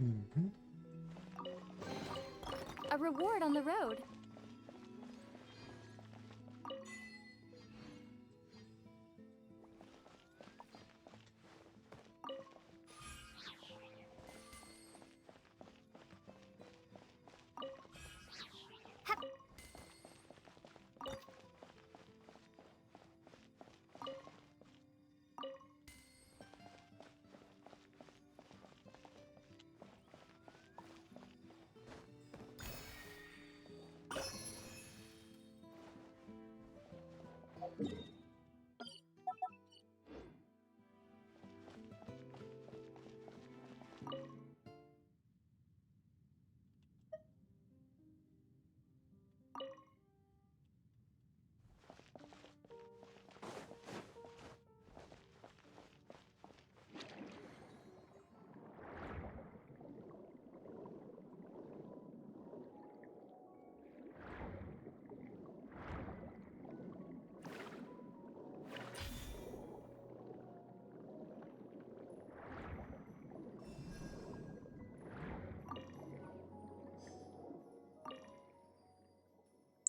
Mm-hmm. A reward on the road.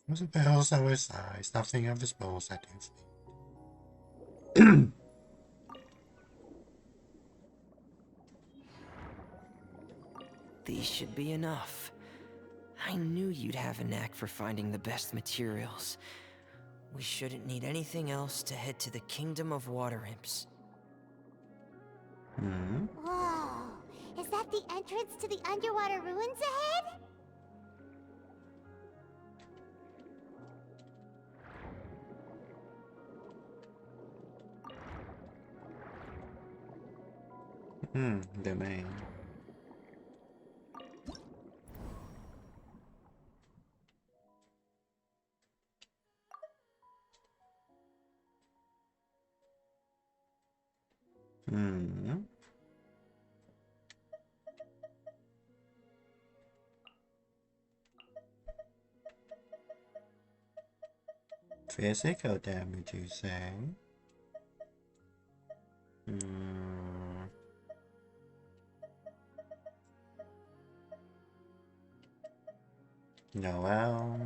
Was it bells oversized? Nothing of his balls, I do. These should be enough. I knew you'd have a knack for finding the best materials. We shouldn't need anything else to head to the Kingdom of Water Imps. Hmm. Whoa! Is that the entrance to the underwater ruins ahead? Domain. Hmm. Physical damage, you say? Hmm. Noel.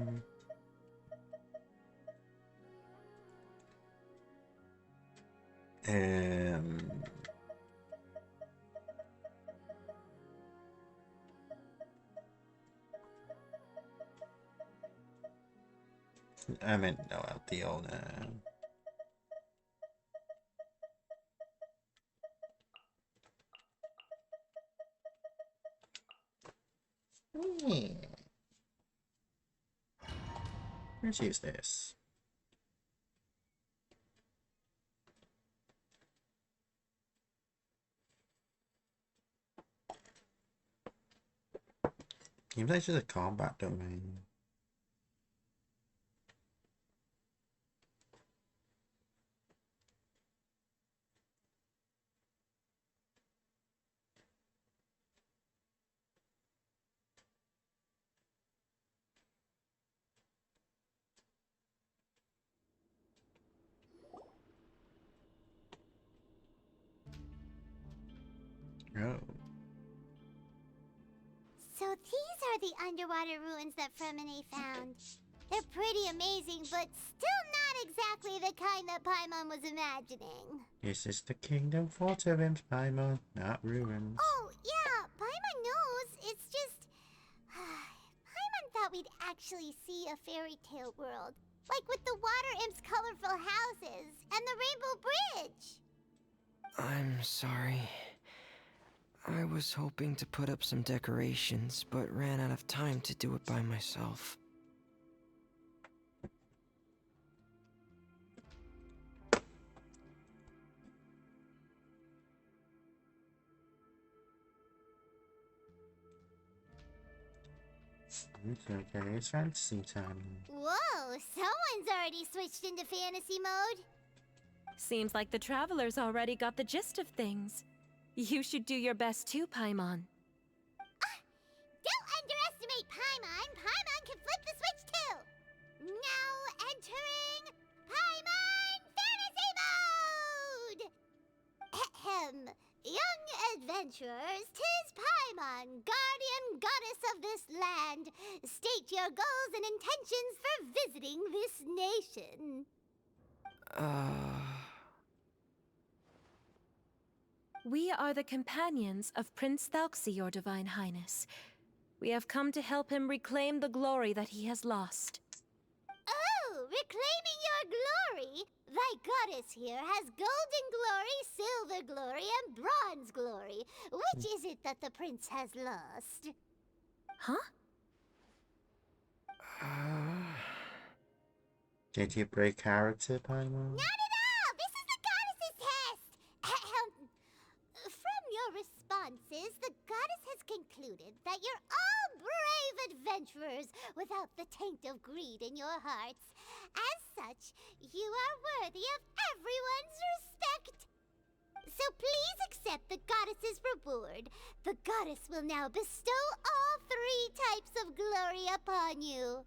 Um. I meant Noel, the owner. Yeah. Let's use this. Seems like it's just a combat domain. Oh. So these are the underwater ruins that Fremine found. They're pretty amazing, but still not exactly the kind that Paimon was imagining. This is the Kingdom of Water Imps, Paimon, not ruins. Oh, yeah, Paimon knows. It's just... Paimon thought we'd actually see a fairy tale world. Like with the water imps' colorful houses and the rainbow bridge. I'm sorry. I was hoping to put up some decorations, but ran out of time to do it by myself. It's okay, it's fantasy time. Whoa, someone's already switched into fantasy mode. Seems like the travelers already got the gist of things. You should do your best too, Paimon. Don't underestimate Paimon. Paimon can flip the switch too. Now entering Paimon Fantasy Mode! Ahem. Young adventurers, 'tis Paimon, guardian goddess of this land. State your goals and intentions for visiting this nation. We are the companions of Prince Thalxi, your Divine Highness. We have come to help him reclaim the glory that he has lost. Oh, reclaiming your glory? Thy goddess here has golden glory, silver glory, and bronze glory. Which is it that the prince has lost? Huh? Did you break character, Paimon? Not at all! This is the goddess's test! Ahem. From your responses, the goddess has concluded that you're all brave adventurers without the taint of greed in your hearts. As such, you are worthy of everyone's respect. So please accept the goddess's reward. The goddess will now bestow all 3 types of glory upon you.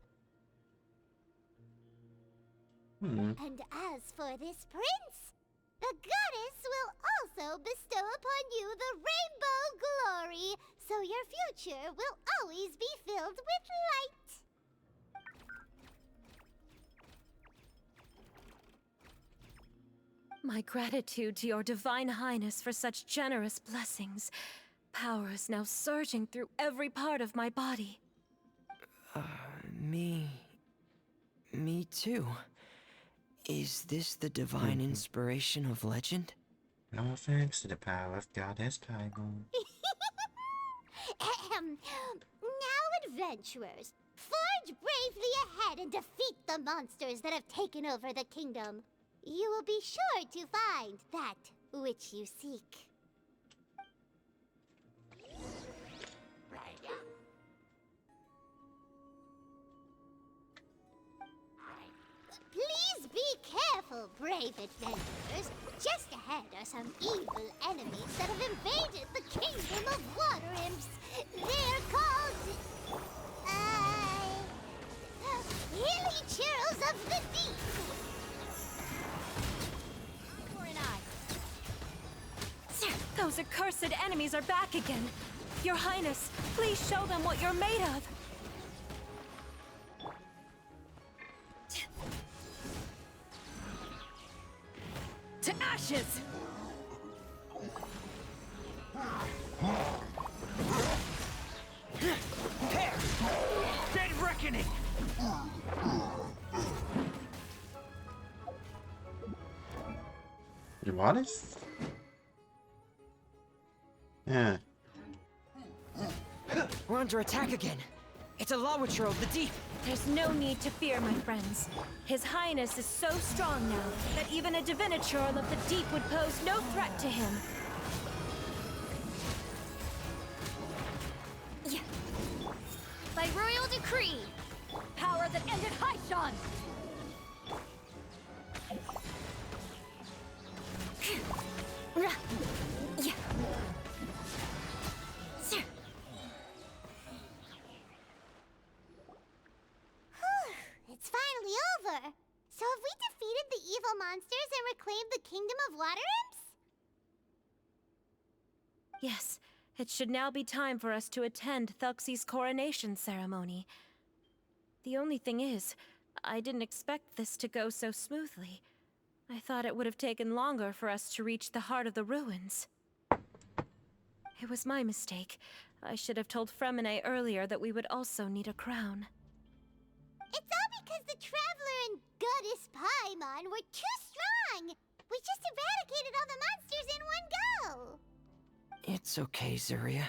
And as for this prince, the goddess will also bestow upon you the rainbow glory, so your future will always be filled with light. My gratitude to your Divine Highness for such generous blessings. Power is now surging through every part of my body. Me too. Is this the divine inspiration of legend? No thanks to the power of Goddess Paimon. Ahem. Now, adventurers, forge bravely ahead and defeat the monsters that have taken over the kingdom. You will be sure to find that which you seek. Please be careful, brave adventurers. Just ahead are some evil enemies that have invaded the kingdom of water imps. They're called... Hilly Churls of the Deep. For an eye. Those accursed enemies are back again. Your Highness, please show them what you're made of. To ashes! There! Dead reckoning! What if? Yeah. We're under attack again. It's a Lawitcher of the Deep. There's no need to fear, my friends. His Highness is so strong now that even a Diviniture of the Deep would pose no threat to him. By royal decree, power that ended Haishan. It's finally over. So have we defeated the evil monsters and reclaimed the kingdom of water imps? Yes, it should now be time for us to attend Thuxie's coronation ceremony. The only thing is, I didn't expect this to go so smoothly. I thought it would have taken longer for us to reach the heart of the ruins. It was my mistake. I should have told Fremine earlier that we would also need a crown. It's all because the Traveler and Goddess Paimon were too strong! We just eradicated all the monsters in one go! It's okay, Zuria.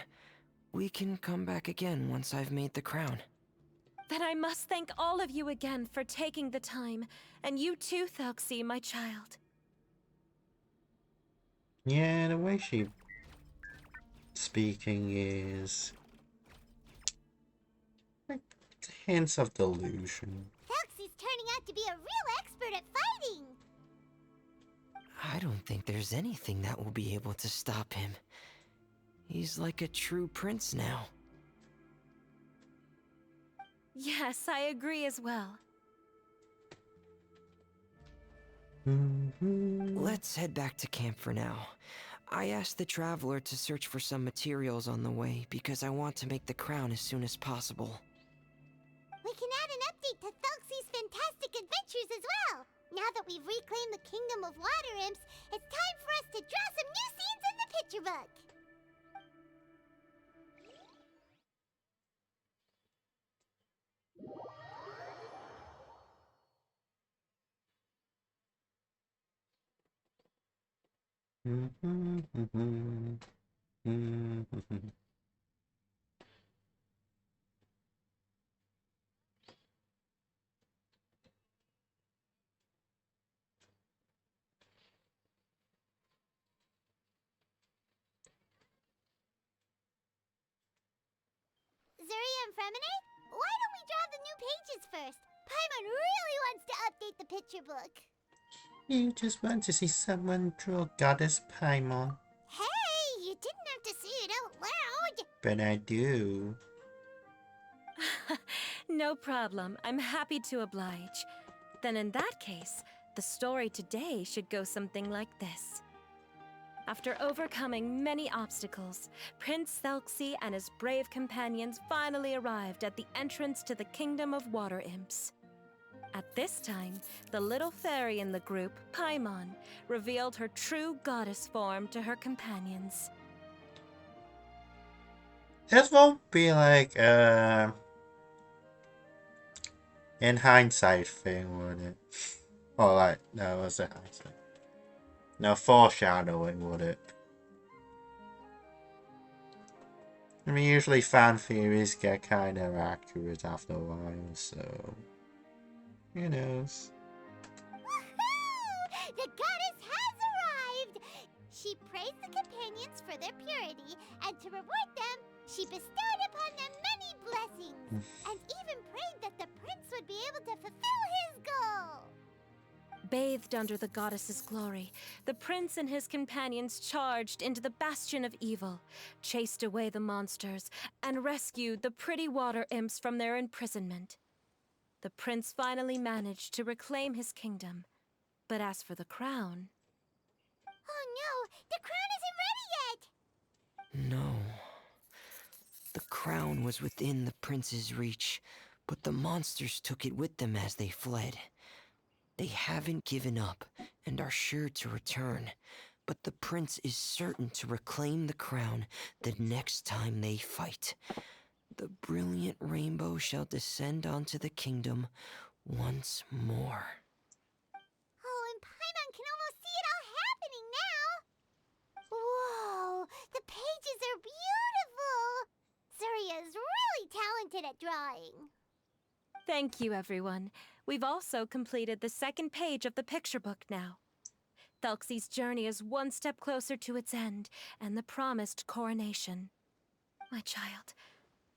We can come back again once I've made the crown. Then I must thank all of you again for taking the time. And you too, Thuxie, my child. Yeah, the way she speaking is like hints of delusion. Thuxie's turning out to be a real expert at fighting! I don't think there's anything that will be able to stop him. He's like a true prince now. Yes, I agree as well. Let's head back to camp for now. I asked the Traveler to search for some materials on the way because I want to make the crown as soon as possible. We can add an update to Thuxie's fantastic adventures as well! Now that we've reclaimed the kingdom of water imps, it's time for us to draw some new scenes in the picture book! Zuria and Fremine, why don't we draw the new pages first? Paimon really wants to update the picture book. You just want to see someone draw Goddess Paimon. Hey, you didn't have to say it out loud. But I do. No problem. I'm happy to oblige. Then in that case, the story today should go something like this. After overcoming many obstacles, Prince Thelxie and his brave companions finally arrived at the entrance to the Kingdom of Water Imps. At this time, the little fairy in the group, Paimon, revealed her true goddess form to her companions. That won't be like in hindsight thing, would it? Oh, like no, it was a hindsight. No foreshadowing, would it? I mean, usually fan theories get kind of accurate after a while, so who knows? Woohoo! The goddess has arrived! She praised the companions for their purity, and to reward them, she bestowed upon them many blessings, and even prayed that the prince would be able to fulfill his goal. Bathed under the goddess's glory, the prince and his companions charged into the bastion of evil, chased away the monsters, and rescued the pretty water imps from their imprisonment. The prince finally managed to reclaim his kingdom. But as for the crown... Oh no, the crown isn't ready yet! No. The crown was within the prince's reach, but the monsters took it with them as they fled. They haven't given up and are sure to return, but the prince is certain to reclaim the crown the next time they fight. The brilliant rainbow shall descend onto the kingdom once more. Oh, and Paimon can almost see it all happening now! Whoa, the pages are beautiful! Surya is really talented at drawing. Thank you, everyone. We've also completed the second page of the picture book now. Thelxie's journey is one step closer to its end and the promised coronation. My child,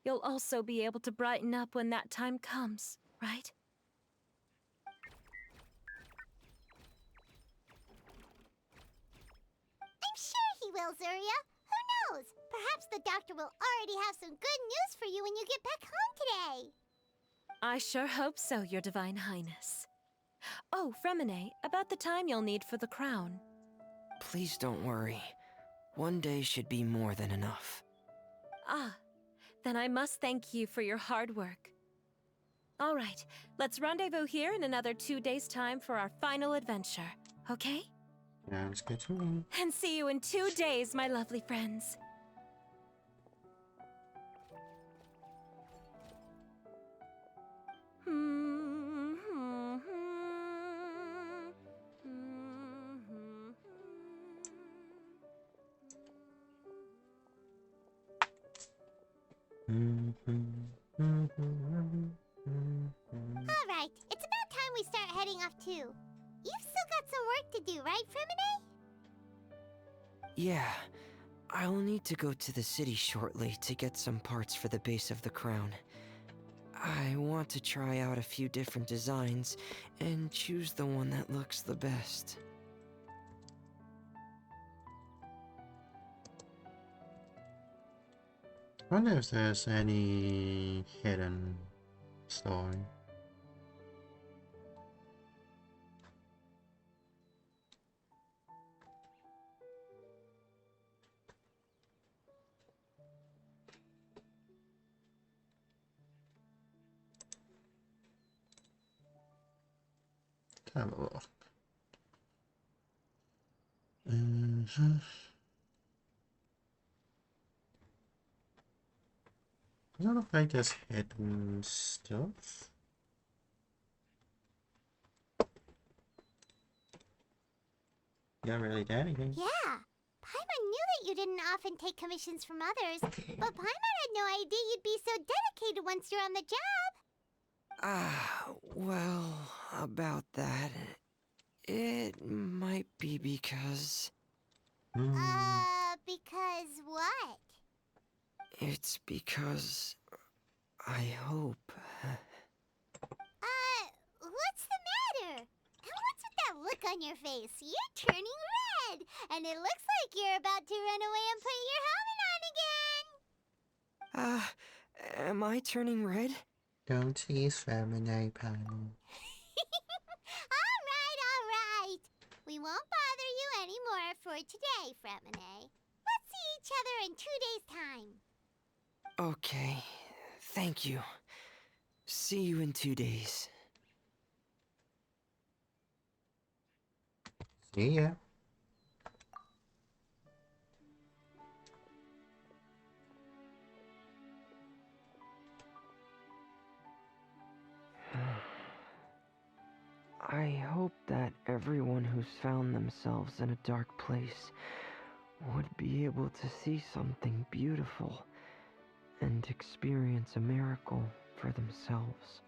you'll also be able to brighten up when that time comes, right? I'm sure he will, Surya. Who knows? Perhaps the doctor will already have some good news for you when you get back home today. I sure hope so, Your Divine Highness. Oh, Fremine, about the time you'll need for the crown. Please don't worry. One day should be more than enough. Ah, then I must thank you for your hard work. All right, let's rendezvous here in another 2 days' time for our final adventure, okay? Sounds good to me. And see you in 2 days, my lovely friends. Alright, it's about time we start heading off too. You've still got some work to do, right, Fremine? Yeah, I'll need to go to the city shortly to get some parts for the base of the crown. I want to try out a few different designs and choose the one that looks the best. I wonder if there's any hidden story. Have a look. Doesn't look like there's hidden stuff. Not really anything. Yeah. Paimon knew that you didn't often take commissions from others, but Paimon had no idea you'd be so dedicated once you're on the job. Well, about that, it might be because... Because what? It's because... I hope... What's the matter? And what's with that look on your face? You're turning red, and it looks like you're about to run away and put your helmet on again. Am I turning red? Don't tease Femini, Panel. Alright. We won't bother you anymore for today, Fremine. Let's see each other in 2 days' time. Okay, thank you. See you in 2 days. See ya. I hope that everyone who's found themselves in a dark place would be able to see something beautiful and experience a miracle for themselves.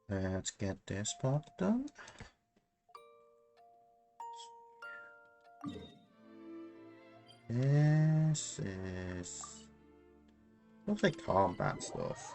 Let's get this part done. This is... looks like combat stuff.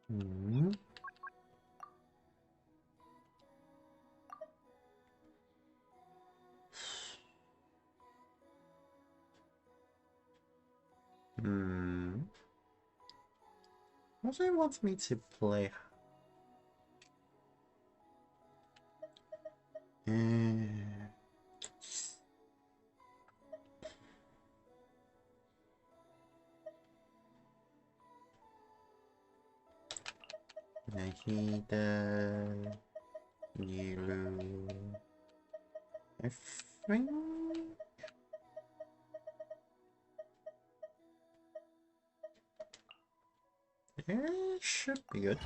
Hmm. Hmm. What do it want me to play? Nahida, Nilu, I think it should be good.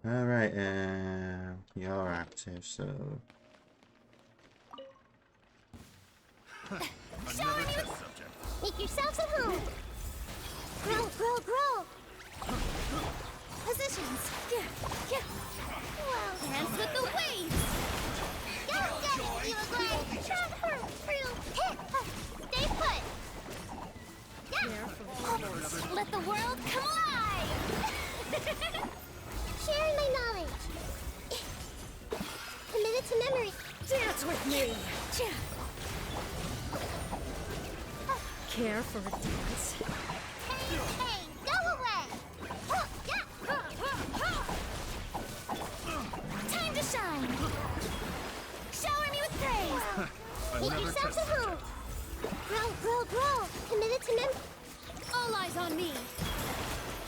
Alright, you're active, so... Another test subject. Make yourselves at home. Grow, grow, grow. Positions. Whoa. Dance with the waves. Don't get it, you glide. Trap her. Real hit. Stay put. Let the world come alive. Sharing my knowledge. Committed to memory. Dance with me! Care for a dance? Hey, hey, go away. Time to shine! Shower me with praise! Make Another yourselves test at home. Grow, grow, grow. Committed to memory. All eyes on me.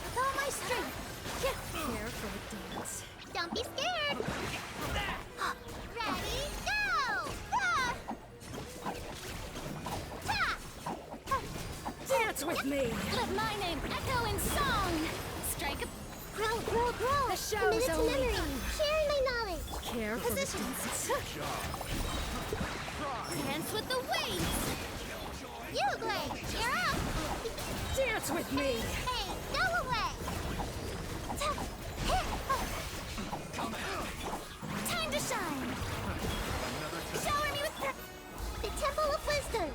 With all my strength. Care for a dance. Don't be scared. Ready, go! Ah! Ta! Dance with me! Let my name echo in song! Strike a Growl, growl, growl. The show's Committed to only memory. begun. Sharing my knowledge. care for the Positions. dance. Dance with the waves! You, Blake, you're up. Dance with me! Hey, go away. Time to shine! Shower me with the Temple of Wisdom.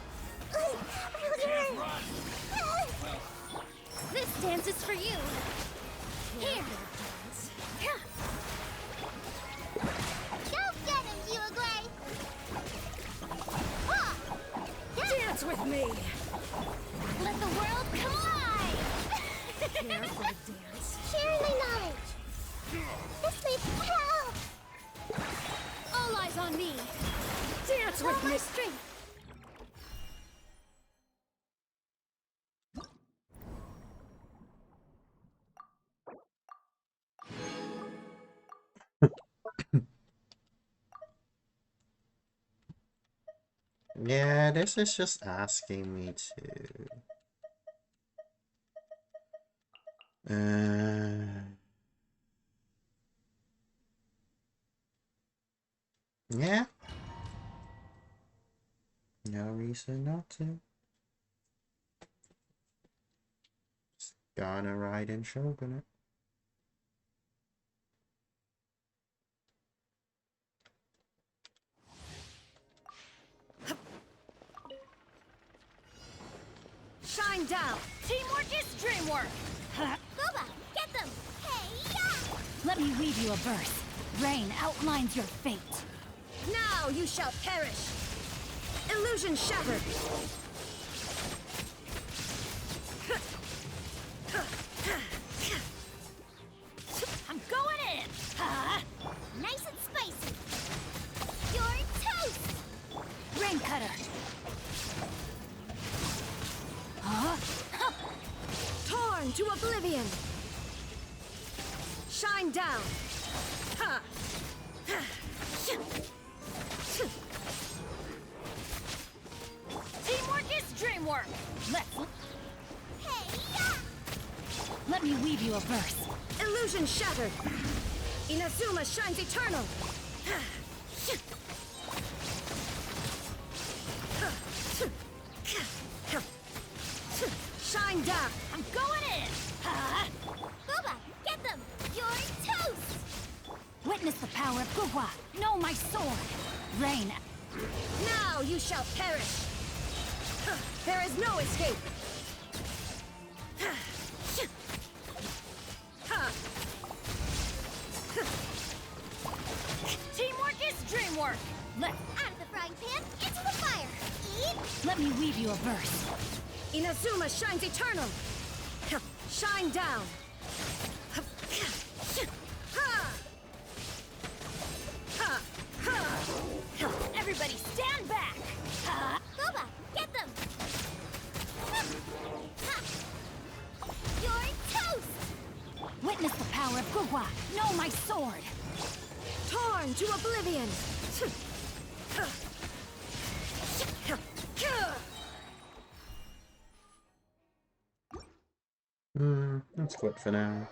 This dance is for you! Here! Go get him, Uruguay. Dance with me! Let the world come alive! Care for the dance. Sharing my knowledge. This may help. All eyes on me! Dance with All me! my strength. Yeah, this is just asking me to. Yeah. No reason not to. Just gonna ride in Shogun it. Shine down! Teamwork is dreamwork! Booba, get them. Hey, yeah. Let me weave you a verse. Rain outlines your fate. Now you shall perish! Illusion shattered! I'm going in! Nice and spicy. You're toast. Rain cutter! Huh? Torn to oblivion! Shine down! Ha! Teamwork is dreamwork! Hey, yeah. Let me weave you a verse. Illusion shattered! Inazuma shines eternal! Shine down! I'm going in! Booba, get them. You're toast. Witness the power of Gugwa! Know my sword! Rain! Now you shall perish! There is no escape! Teamwork is dreamwork! Out of the frying pan, into the fire. Eat. Let me weave you a verse. Inazuma shines eternal! Shine down! Everybody stand back! Booba, get them. You're toast. Witness the power of Gugwa! Know my sword! Torn to oblivion! That's good for now.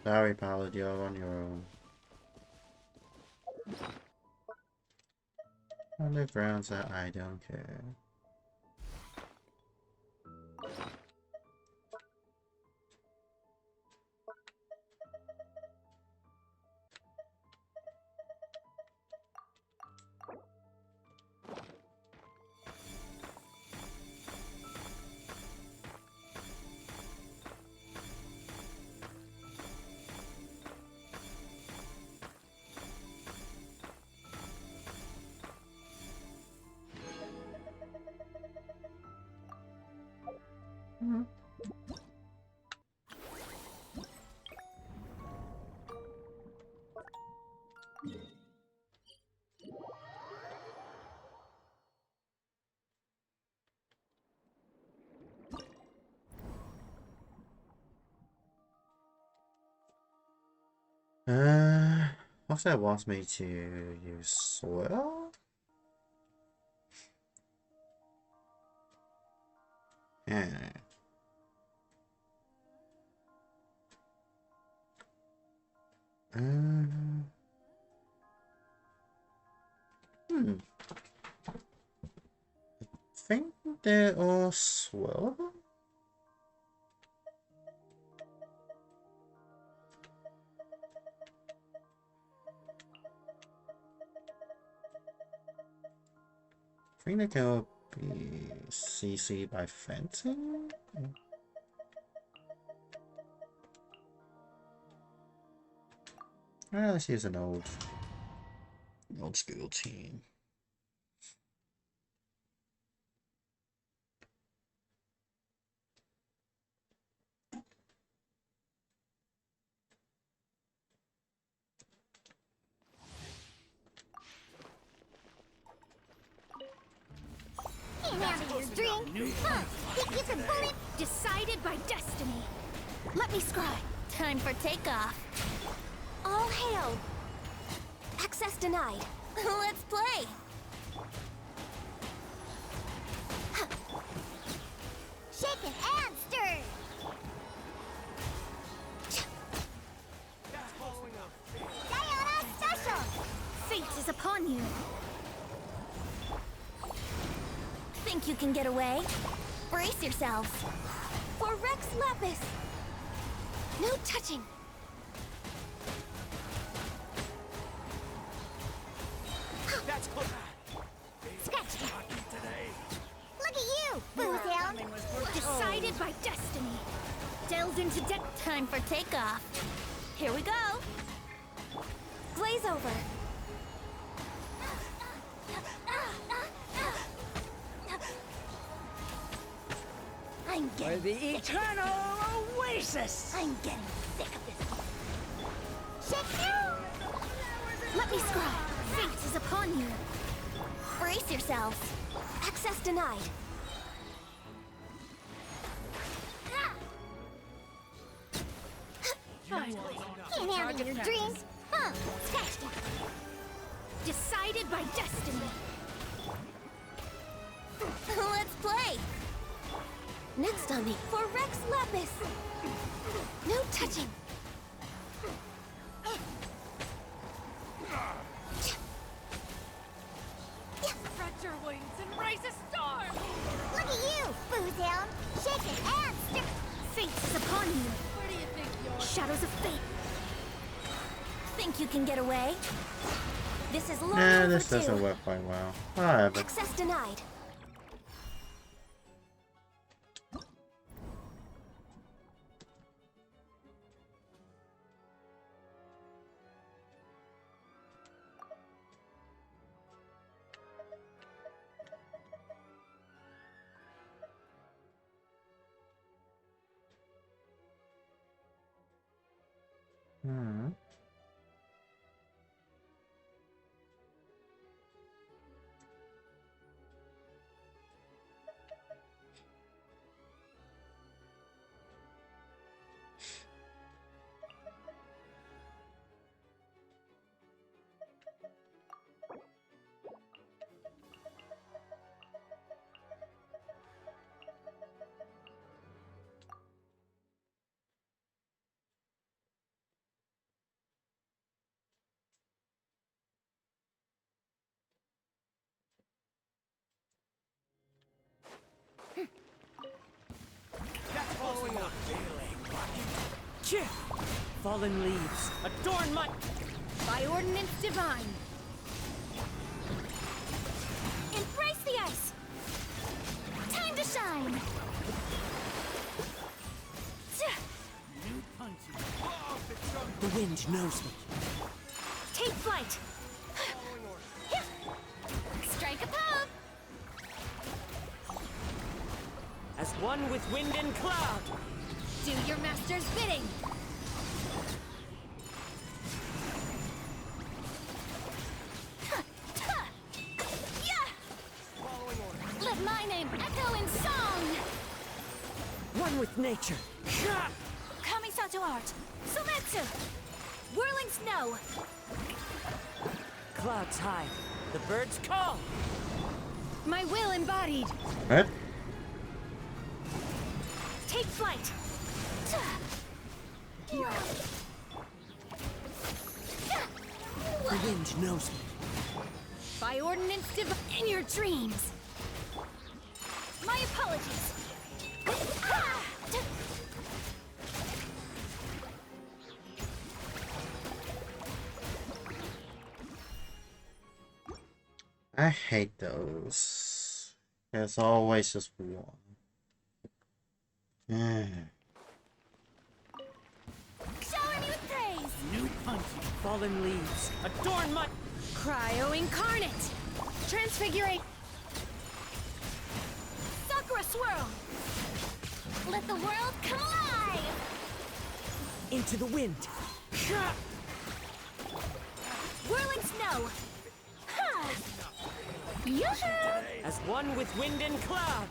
Sorry, Pilot, you're on your own. On the grounds that I don't care. Also it wants me to use soil? Yeah. Hmm. I think they're all swellable? I think they can all be CC by fencing? Let's use an old school team. Can't handle your drink? Huh? Think you can pull it? Decided by destiny. Let me scry. Time for takeoff. All hail! Access denied. Let's play. Shaken and stirred. Diana special. Fate is upon you. Think you can get away? Brace yourselves. For Rex Lapis! No touching. That's close. Scratch it. Look at you, Booze Hound. Decided by destiny. Delved into depth. Time for takeoff. Here we go. Glaze over. I'm For getting, the eternal oasis! I'm getting sick of this. Shake Let me scry. Fate is upon you. Brace yourselves. Access denied. Can't handle your drink? Huh? Scratched it. Decided by destiny. Let's play. Next on me. For Rex Lapis! No touching. Spread your wings and raise a storm. Look at you, Booze Hound. Shaken and stirred. Fate is upon you. Where do you think you're? Shadows of fate. Think you can get away? This is long Nah, overdue. this doesn't work quite well. Alright, but Access denied. hmm. Fallen leaves, adorn my... By ordinance divine. Embrace the ice. Time to shine. The wind knows me. Take flight. Strike a pose. As one with wind and cloud. Do your master's bidding. Let my name echo in song. One with nature. Kamisato art. Sumetsu. Whirling snow. Clouds high. The birds call. My will embodied. What? Take flight. The wind knows me. By ordinance divine. In your dreams. My apologies. I hate those. There's always just one. Shower me with praise. New punch. Fallen leaves, adorn my... Cryo incarnate. Transfigurate. Sakura swirl. Let the world come alive. Into the wind. Whirling snow. Yoo-hoo! As one with wind and cloud.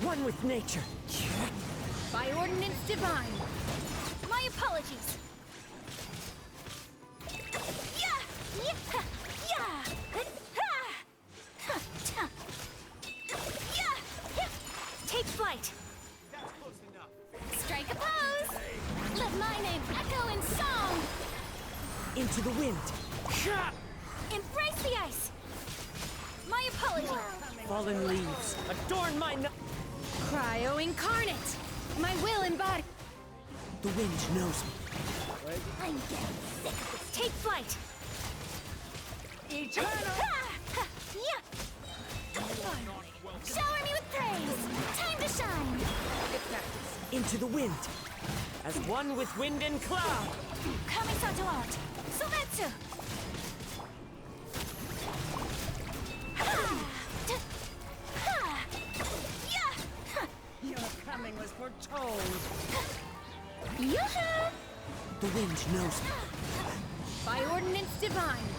One with nature. By ordinance divine. My apologies. Yeah! Yeah! Yeah! Yeah! Take flight. That's close enough. Strike a pose. Let my name echo in song. Into the wind. Embrace the ice. My apologies. Fallen leaves, adorn my... Cryo incarnate. My will embodied. The wind knows me. I'm getting sick of this. Take flight. Eternal! Yeah. Shower me with praise. Time to shine. Into the wind. As one with wind and cloud. Kamisato art. Sumetsu. Your coming was foretold. Yoo-hoo! The wind knows me. By ordinance divine.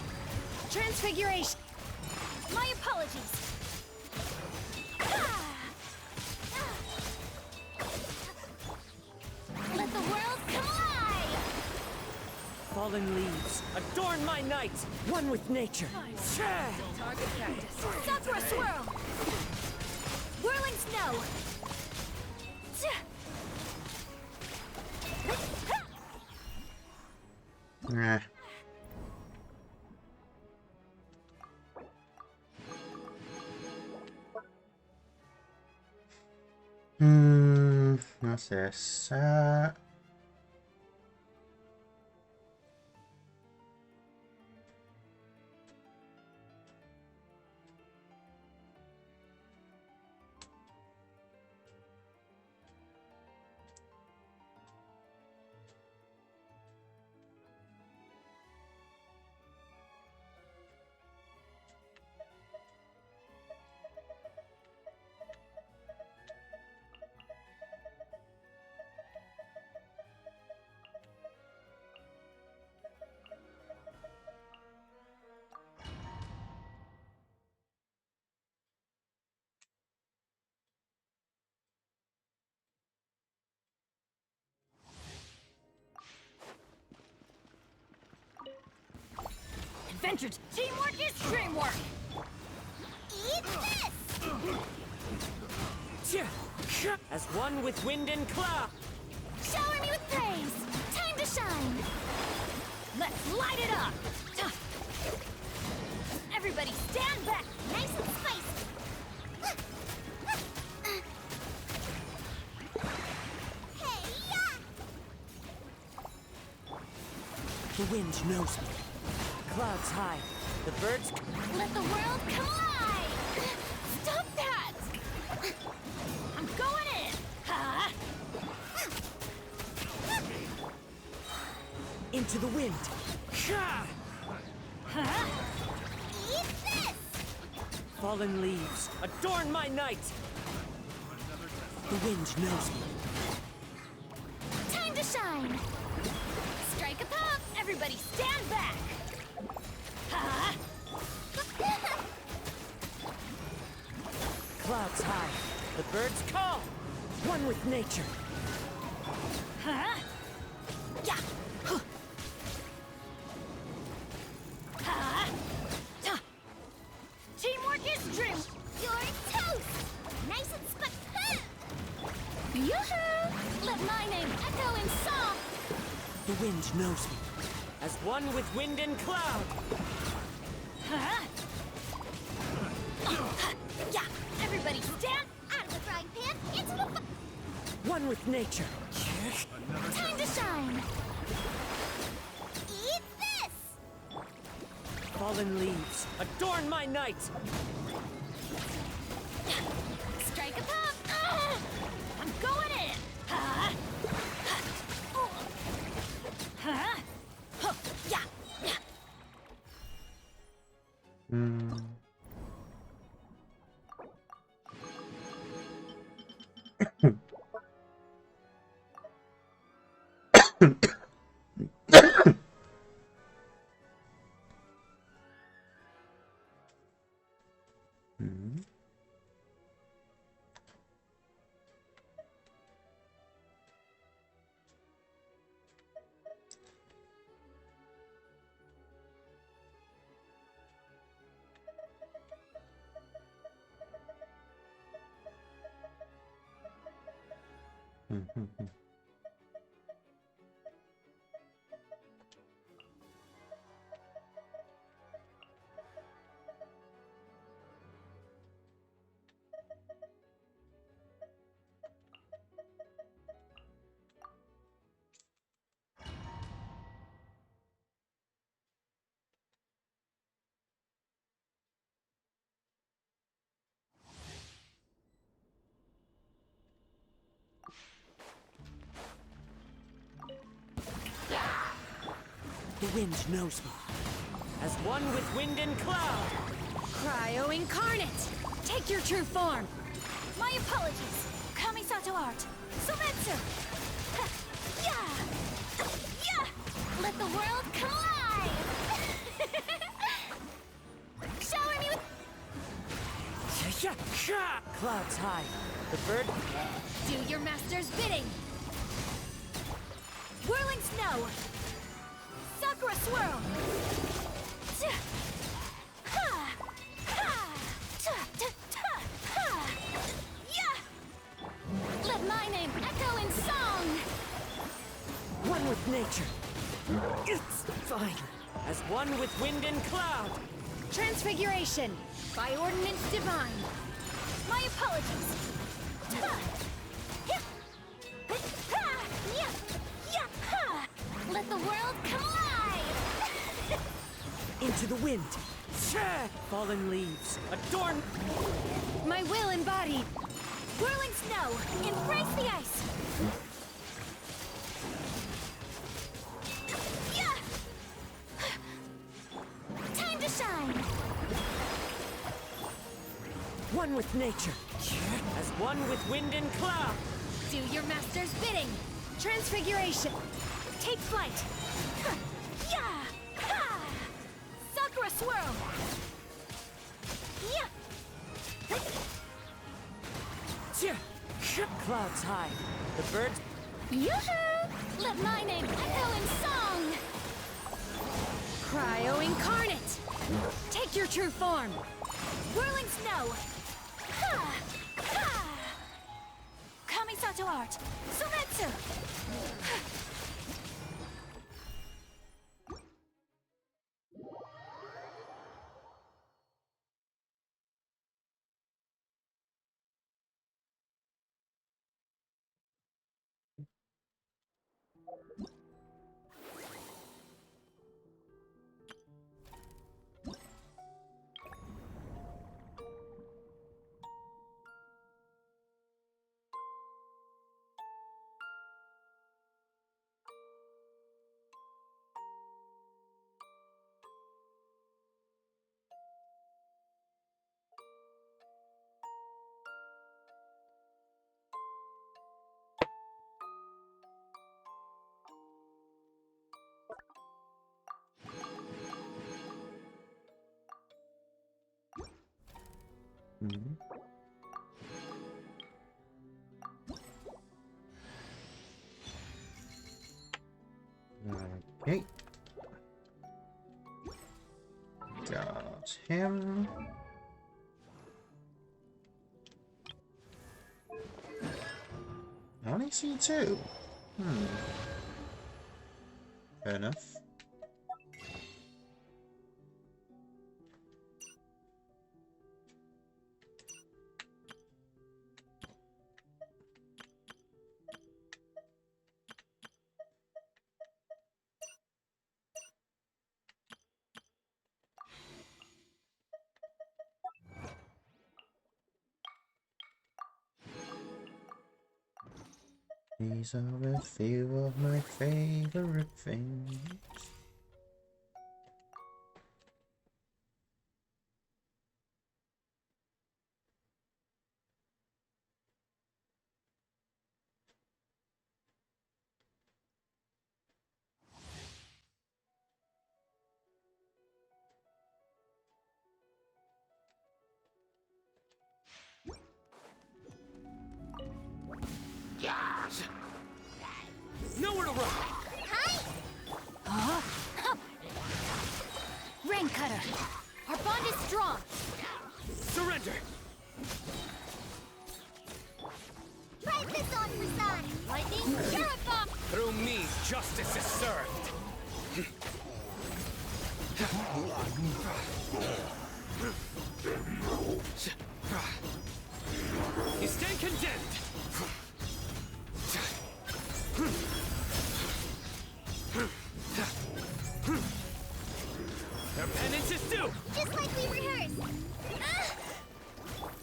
Transfiguration. My apologies. Let the world come alive! Fallen leaves, adorn my night. One with nature. Target practice. Sakura swirl! Whirling snow! Nah. What's this? Adventures. Teamwork is dreamwork. Eat this! As one with wind and cloud. Shower me with praise! Time to shine! Let's light it up. Everybody stand back. Nice and spicy! Hey, yeah! The wind knows me. Clouds high. The birds... Let the world collide! Stop that! I'm going in! Huh? Into the wind. Huh? Eat this! Fallen leaves, adorn my night! The wind knows me. Time to shine! Strike a pop! Everybody stand back! Huh? Clouds high. The birds call. One with nature. Huh? Yeah! Huh? Teamwork is true! You're toast! Nice and Yoo-hoo! Let my name echo in song! The wind knows me. As one with wind and cloud. Huh? Yeah! Everybody stand out of the frying pan into the One with nature. Time to shine! Eat this! Fallen leaves, adorn my night! Strike a pop! I'm going in! Huh? Yeah! The wind knows me. As one with wind and cloud. Cryo incarnate! Take your true form! My apologies! Kamisato art! Sometsu! Yeah! Yeah! Let the world collide! Shower me with... Clouds high. The bird... Do your master's bidding! Whirling snow! Sakura swirl! Ha! Ha! Ha! Yeah! Let my name echo in song! One with nature. It's fine. As one with wind and cloud. Transfiguration! By ordinance divine! My apologies! Ha! Yeah! Ha! Yeah! Yeah! Ha! Let the world collide! Into the wind. Fallen leaves, adorn... My will embodied! Whirling snow! Embrace the ice! Yeah! Time to shine! One with nature. As one with wind and cloud. Do your master's bidding! Transfiguration! Take flight! Yeah! Ha! Sakura swirl! Yeah! Clouds high. The birds... Yoo-hoo! Let my name echo in song! Cryo incarnate! Take your true form! Whirling snow! Ha! Ha! Kamisato art! Sometsu! Okay. Got him. I only see two. Fair enough. These are a few of my favorite things. Nowhere to run! Rain Cutter! Our bond is strong! Surrender! Try this on for Sun! Lightning, Purify! Through me, justice is served! You stand condemned! Their penance is due! Just like we rehearsed!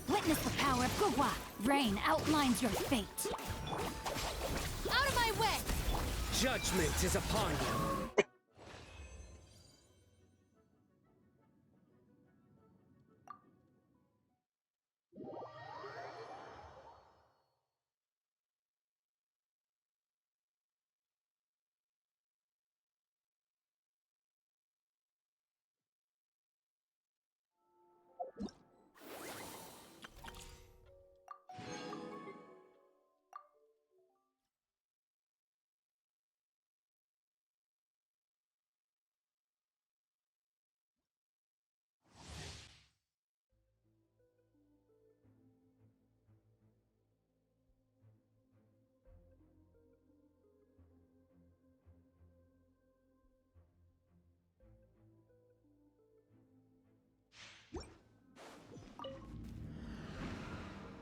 Witness the power of Gugwa! Rain outlines your fate! Out of my way! Judgment is upon you!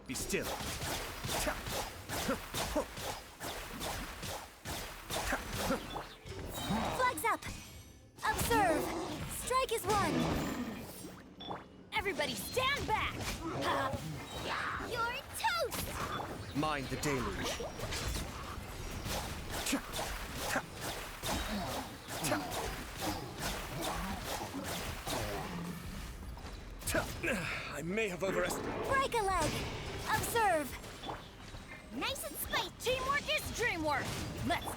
Be still. Flags up! Observe! Strike is one! Everybody stand back! You're toast! Mind the deluge. I may have overestimated. Break a leg! Observe! Nice and spicy! Teamwork is dreamwork! Let's...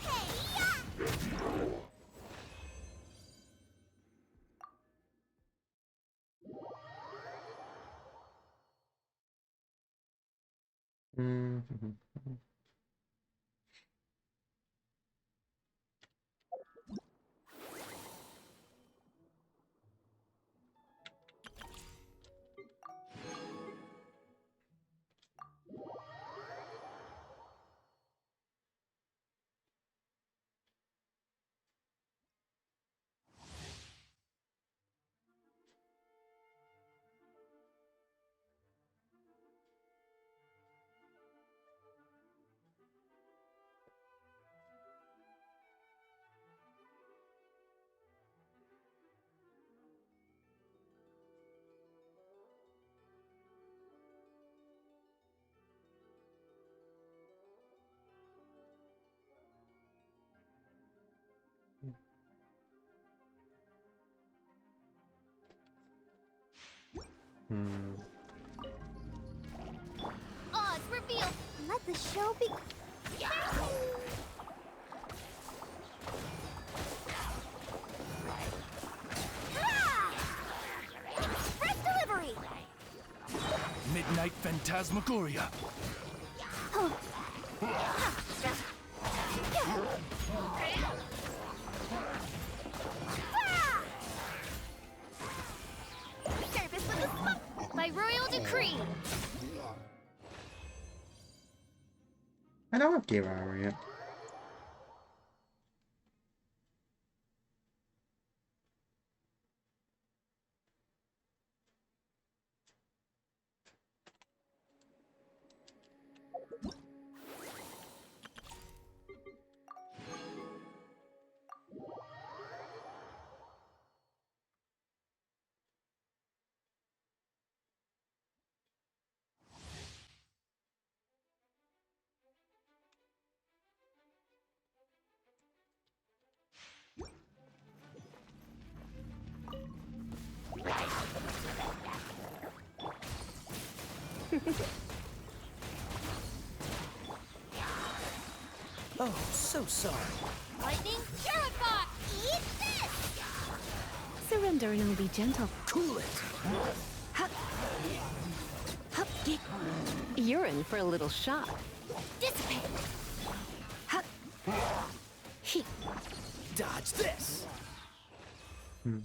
Hey, yeah! Oz, reveal! Let the show be... Express delivery! phantasmagoria. Service with the smoke by royal decree. I don't have gear armor yet. Oh, so sorry. Lightning Purify! Eat this! Surrender and I'll be gentle. Cool it. Hup. Hup. You're in for a little shock. Dissipate! Hup. He. Dodge this. Hmm.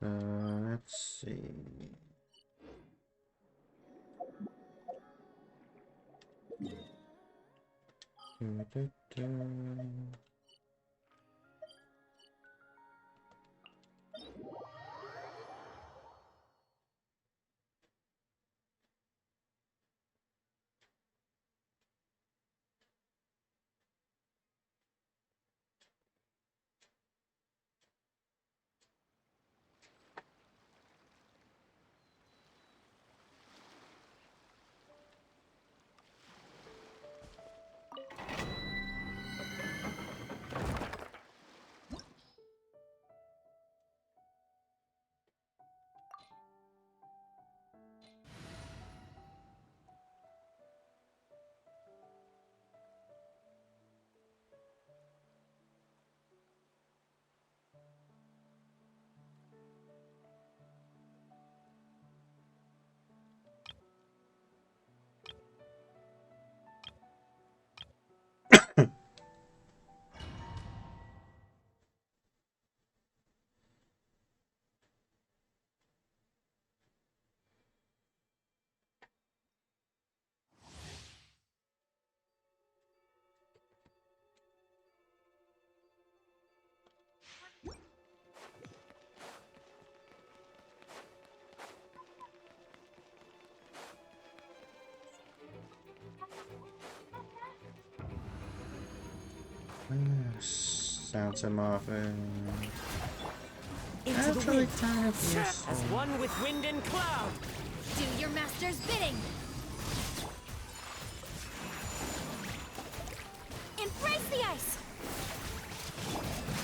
Let's see. Sounds him off Into the actually wind. kind of Snap useful. as one with wind and cloud. Do your master's bidding. Embrace the ice!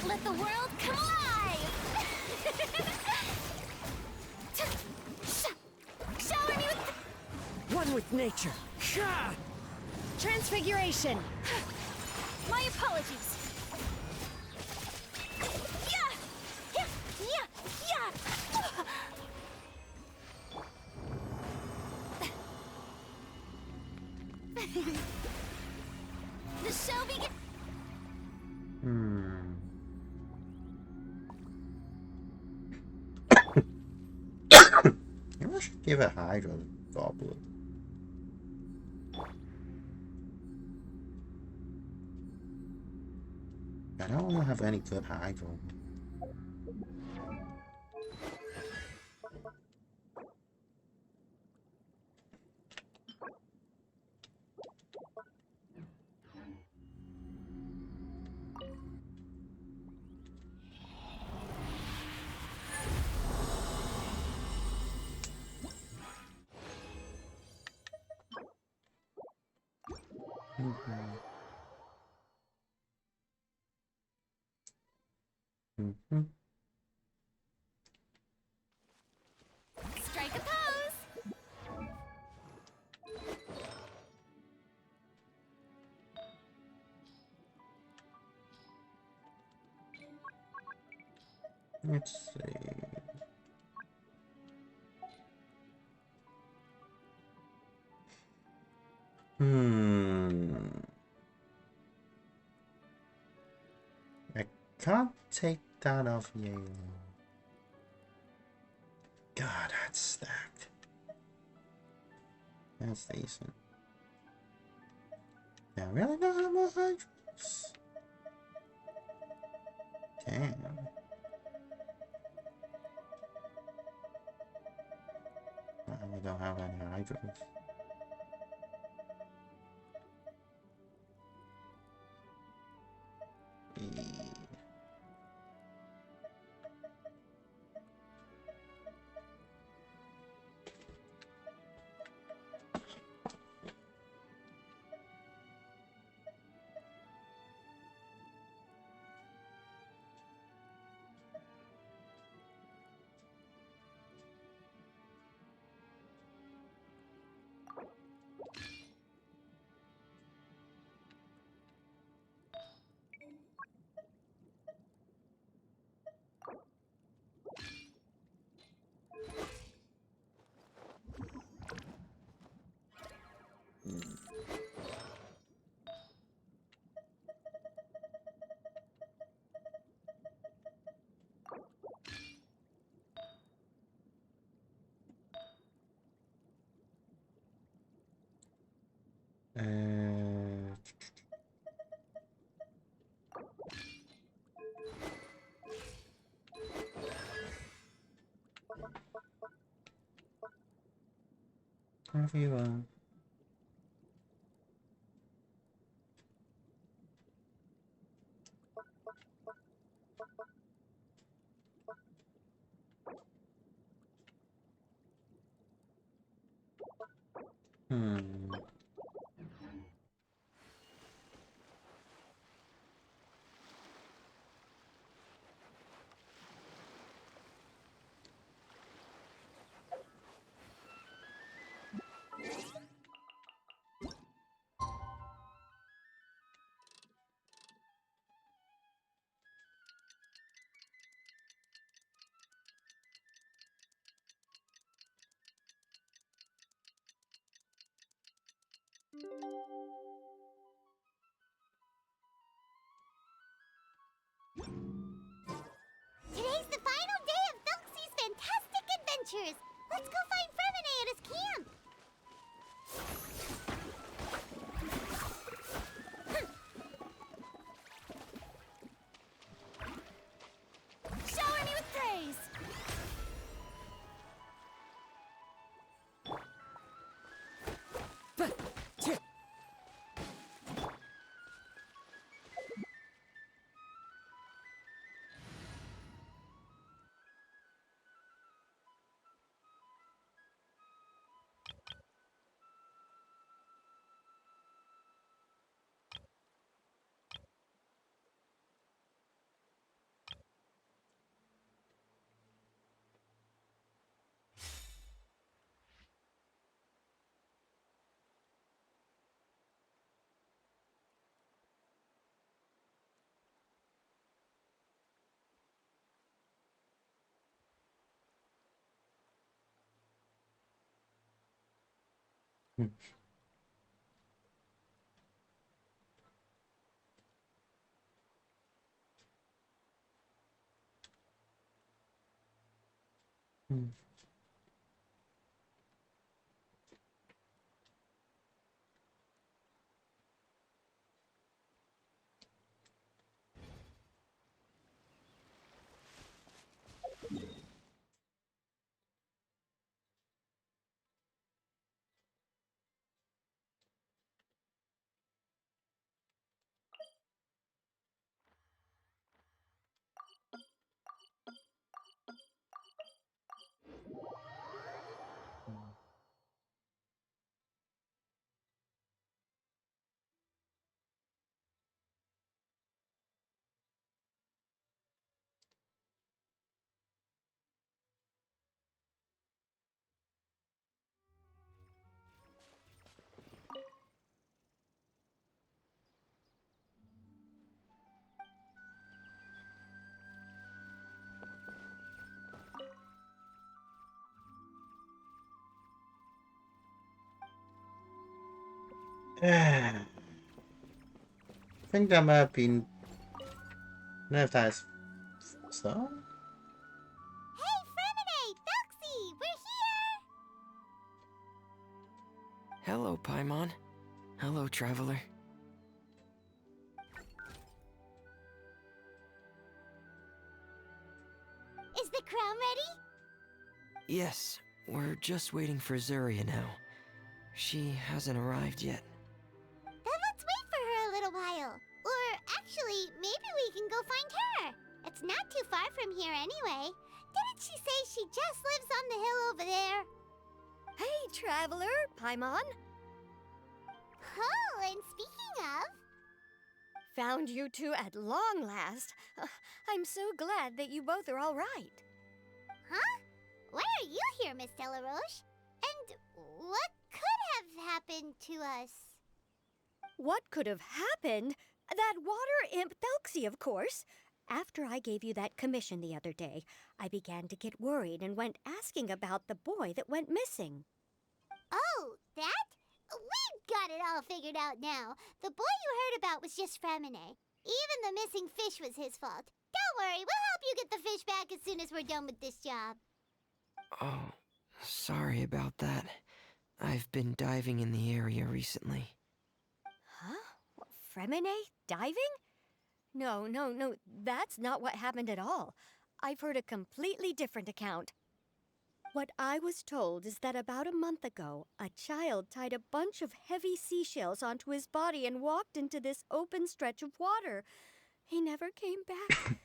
Let the world come alive! Shower me with... One with nature. Ha! Transfiguration. My apologies. Yeah! Yeah! The show begins. Maybe I should give a Hydro Goblet. I don't have any good Hydro. Mm-hmm. Strike a pose! Let's see. I can't take that off Yale. God, that's stacked. That's decent. Yeah, I really don't have more hydros. Damn. I really don't have any hydros. Everyone. Hmm. Today's the final day of Felxie's fantastic adventures. Let's go find Fermine at his camp. Shower me with praise! Hmm. Hmm. I think that might have been. No, if that's so. Hey, Fremine! Felxie! We're here! Hello, Paimon. Hello, traveler. Is the crown ready? Yes, we're just waiting for Zuria now. She hasn't arrived yet. Then let's wait for her a little while. Or actually, maybe we can go find her. It's not too far from here anyway. Didn't she say she just lives on the hill over there? Hey, traveler, Paimon. Oh, and speaking of... Found you two at long last. I'm so glad that you both are all right. Huh? Why are you here, Miss Delaroche? And what could have happened to us? What could have happened? That water imp Felxie, of course. After I gave you that commission the other day, I began to get worried and went asking about the boy that went missing. Oh, that? We've got it all figured out now. The boy you heard about was just Fremine. Even the missing fish was his fault. Don't worry, we'll help you get the fish back as soon as we're done with this job. Oh, sorry about that. I've been diving in the area recently. Huh? Fremine? Diving? No, that's not what happened at all. I've heard a completely different account. What I was told is that about a month ago, a child tied a bunch of heavy seashells onto his body and walked into this open stretch of water. He never came back.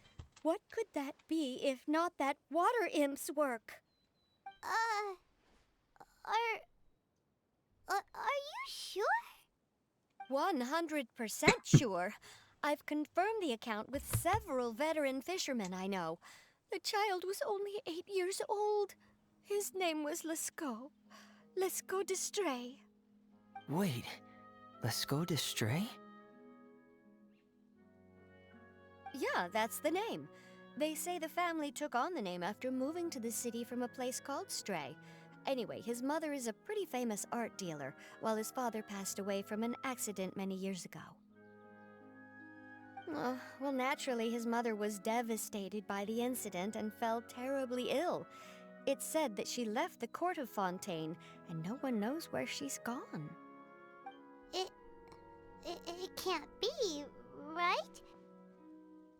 What could that be if not that water imp's work? Are you sure? 100% sure. I've confirmed the account with several veteran fishermen I know. The child was only 8 years old. His name was Lescaut. Lescaut d'Estray. Wait, Lescaut d'Estray? Yeah, that's the name. They say the family took on the name after moving to the city from a place called Stray. Anyway, his mother is a pretty famous art dealer, while his father passed away from an accident many years ago. Well, naturally, his mother was devastated by the incident and fell terribly ill. It's said that she left the court of Fontaine, and no one knows where she's gone. It can't be, right?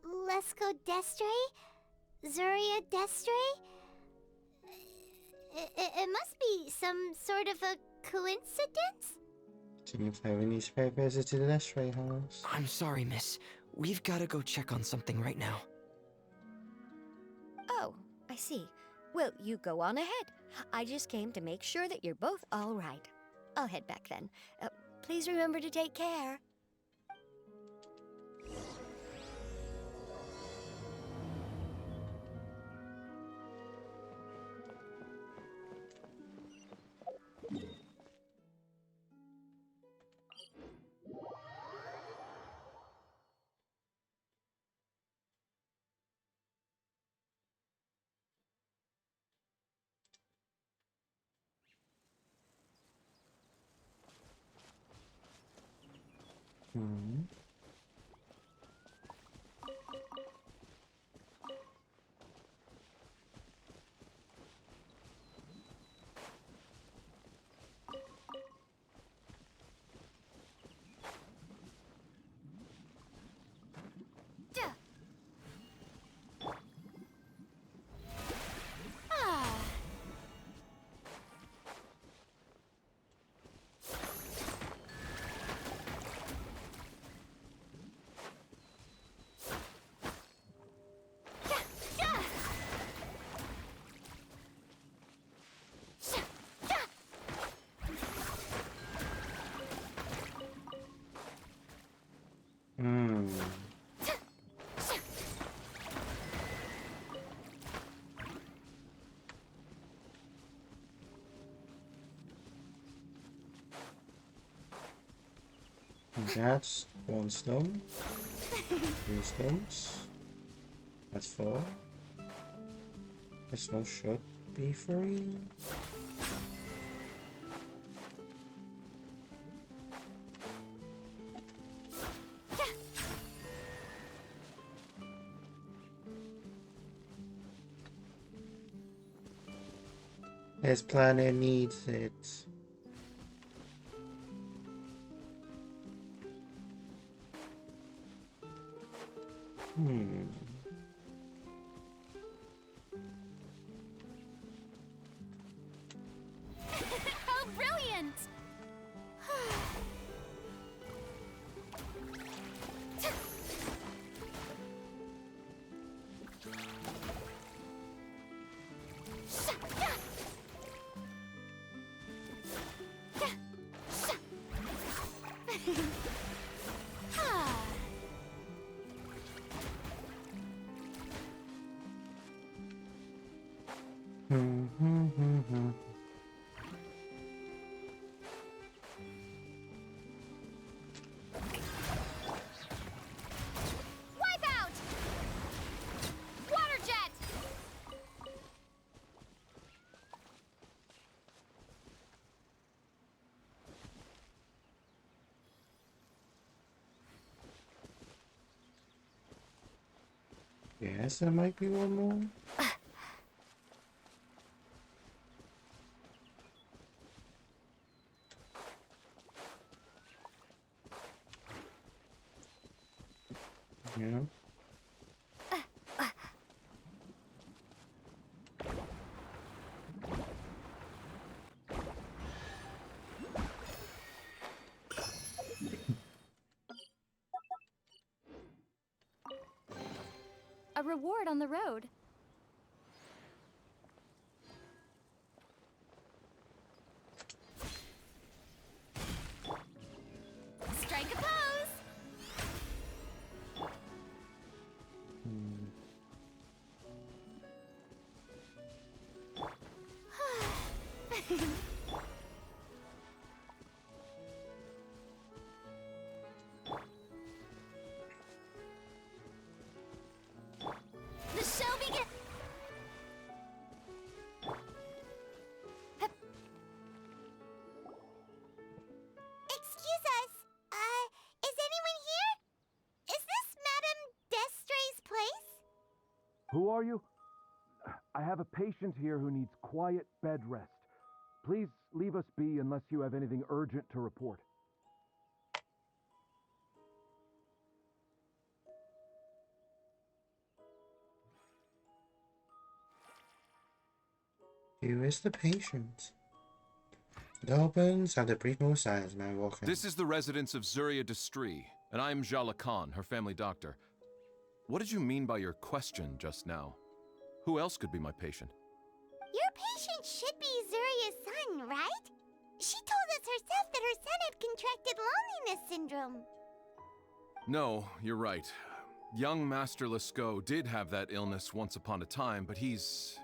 Lescaut d'Estray? Zuria d'Estray? It must be some sort of a coincidence? Seems like we need to pay a visit to the Destray house. I'm sorry, miss. We've gotta go check on something right now. Oh, I see. Well, you go on ahead. I just came to make sure that you're both all right. I'll head back then. Please remember to take care. Hmm. Hmm. That's one stone. 3 stones. That's 4. This one should be 3. His planet needs it. Hmm. How brilliant! Wipe out! Water jet! Yes, there might be one more. Yeah. A reward on the road. Strike a pose! The show begins. Excuse us. Is anyone here? Is this Madame Destray's place? Who are you? I have a patient here who needs quiet bed rest. Please leave us be unless you have anything urgent to report. Who is the patient? It opens and a brief more silence man walking. This is the residence of Zuria Destri, and I'm Jala Khan, her family doctor. What did you mean by your question just now? Who else could be my patient? Your patient should be Zuria's son, right? She told us herself that her son had contracted loneliness syndrome. No, you're right. Young Master Lescaut did have that illness once upon a time, but he's...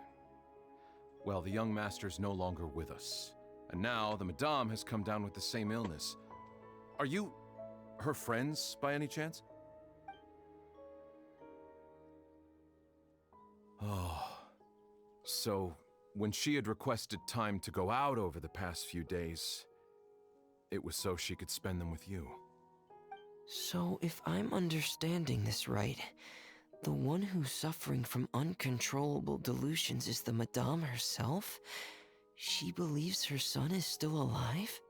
Well, the young master's no longer with us. And now the Madame has come down with the same illness. Are you her friends by any chance? Oh. So, when she had requested time to go out over the past few days, it was so she could spend them with you. So, if I'm understanding this right, the one who's suffering from uncontrollable delusions is the Madame herself? She believes her son is still alive?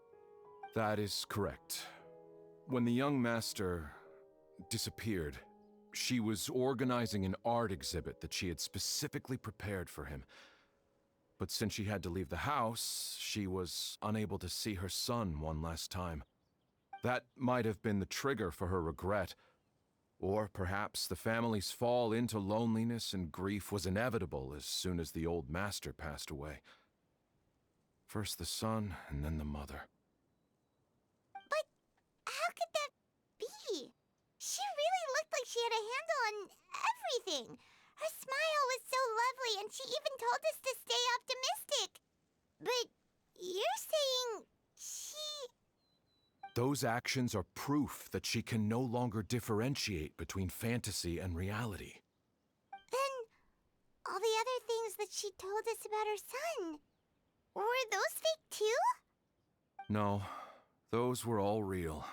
That is correct. When the young master disappeared, she was organizing an art exhibit that she had specifically prepared for him. But since she had to leave the house, she was unable to see her son one last time. That might have been the trigger for her regret. Or perhaps the family's fall into loneliness and grief was inevitable as soon as the old master passed away. First the son, and then the mother. But how could that be? She really looked like she had a handle on everything. Her smile was so lovely, and she even told us to stay optimistic. But you're saying she... Those actions are proof that she can no longer differentiate between fantasy and reality. Then all the other things that she told us about her son, were those fake too? No, those were all real.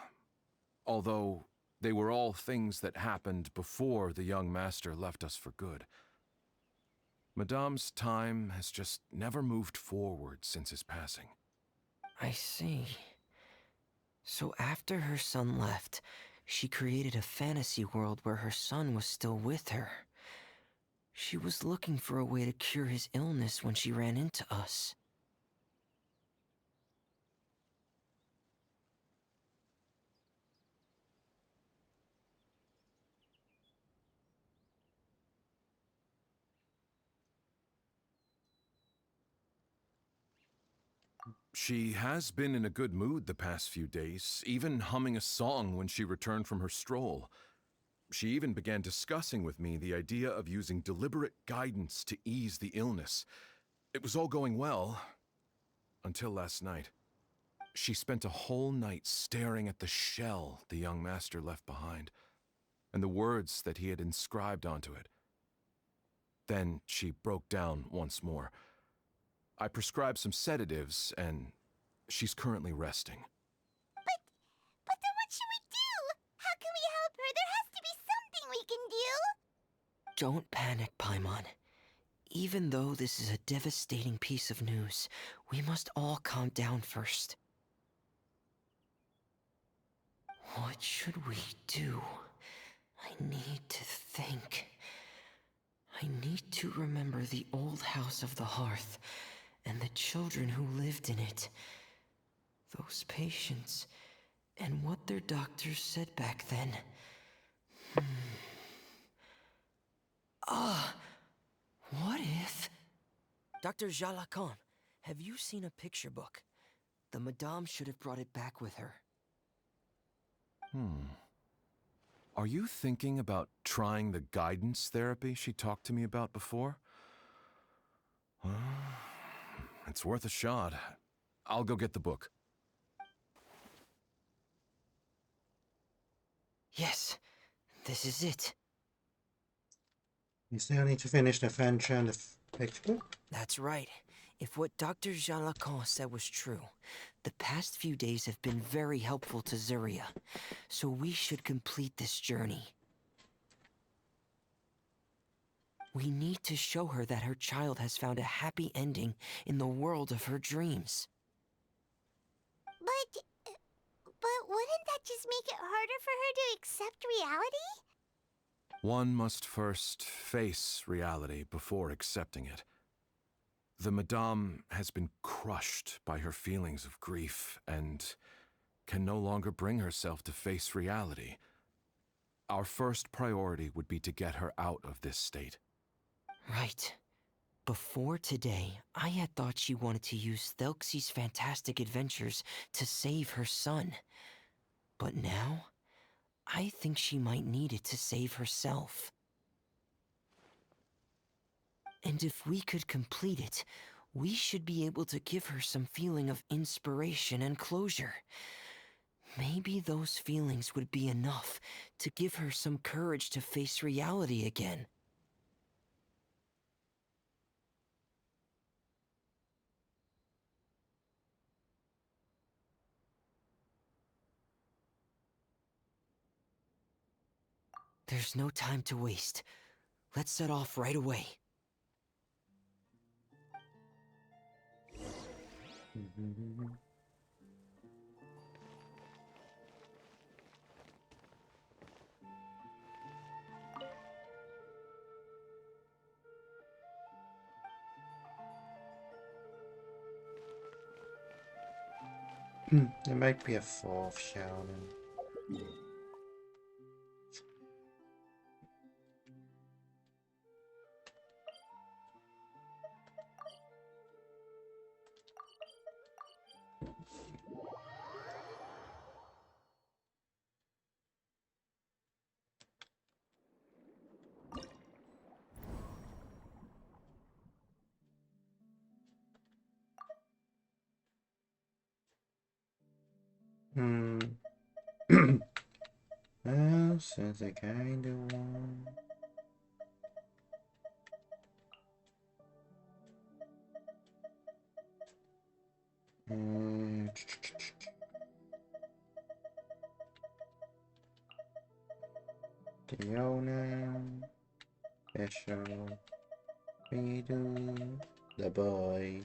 Although they were all things that happened before the young master left us for good. Madame's time has just never moved forward since his passing. I see. So after her son left, she created a fantasy world where her son was still with her. She was looking for a way to cure his illness when she ran into us. She has been in a good mood the past few days, even humming a song when she returned from her stroll. She even began discussing with me the idea of using deliberate guidance to ease the illness. It was all going well, until last night. She spent a whole night staring at the shell the young master left behind, and the words that he had inscribed onto it. Then she broke down once more. I prescribed some sedatives, and she's currently resting. But then what should we do? How can we help her? There has to be something we can do. Don't panic, Paimon. Even though this is a devastating piece of news, we must all calm down first. What should we do? I need to think. I need to remember the old house of the hearth and the children who lived in it. Those patients and what their doctors said back then. What if... Dr. Jalacon, have you seen a picture book? The Madame should have brought it back with her. Are you thinking about trying the guidance therapy she talked to me about before? Well, it's worth a shot. I'll go get the book. Yes, this is it. You still need to finish the adventure and the picture book? That's right. If what Dr. Jalacon said was true, the past few days have been very helpful to Zuria, so we should complete this journey. We need to show her that her child has found a happy ending in the world of her dreams. But wouldn't that just make it harder for her to accept reality? One must first face reality before accepting it. The Madame has been crushed by her feelings of grief and can no longer bring herself to face reality. Our first priority would be to get her out of this state. Right. Before today, I had thought she wanted to use Thelxie's fantastic adventures to save her son. But now, I think she might need it to save herself. And if we could complete it, we should be able to give her some feeling of inspiration and closure. Maybe those feelings would be enough to give her some courage to face reality again. There's no time to waste. Let's set off right away. There might be a fourth shouting. Well, since I kinda want... Fiona, Bishop, Freedom, the boy.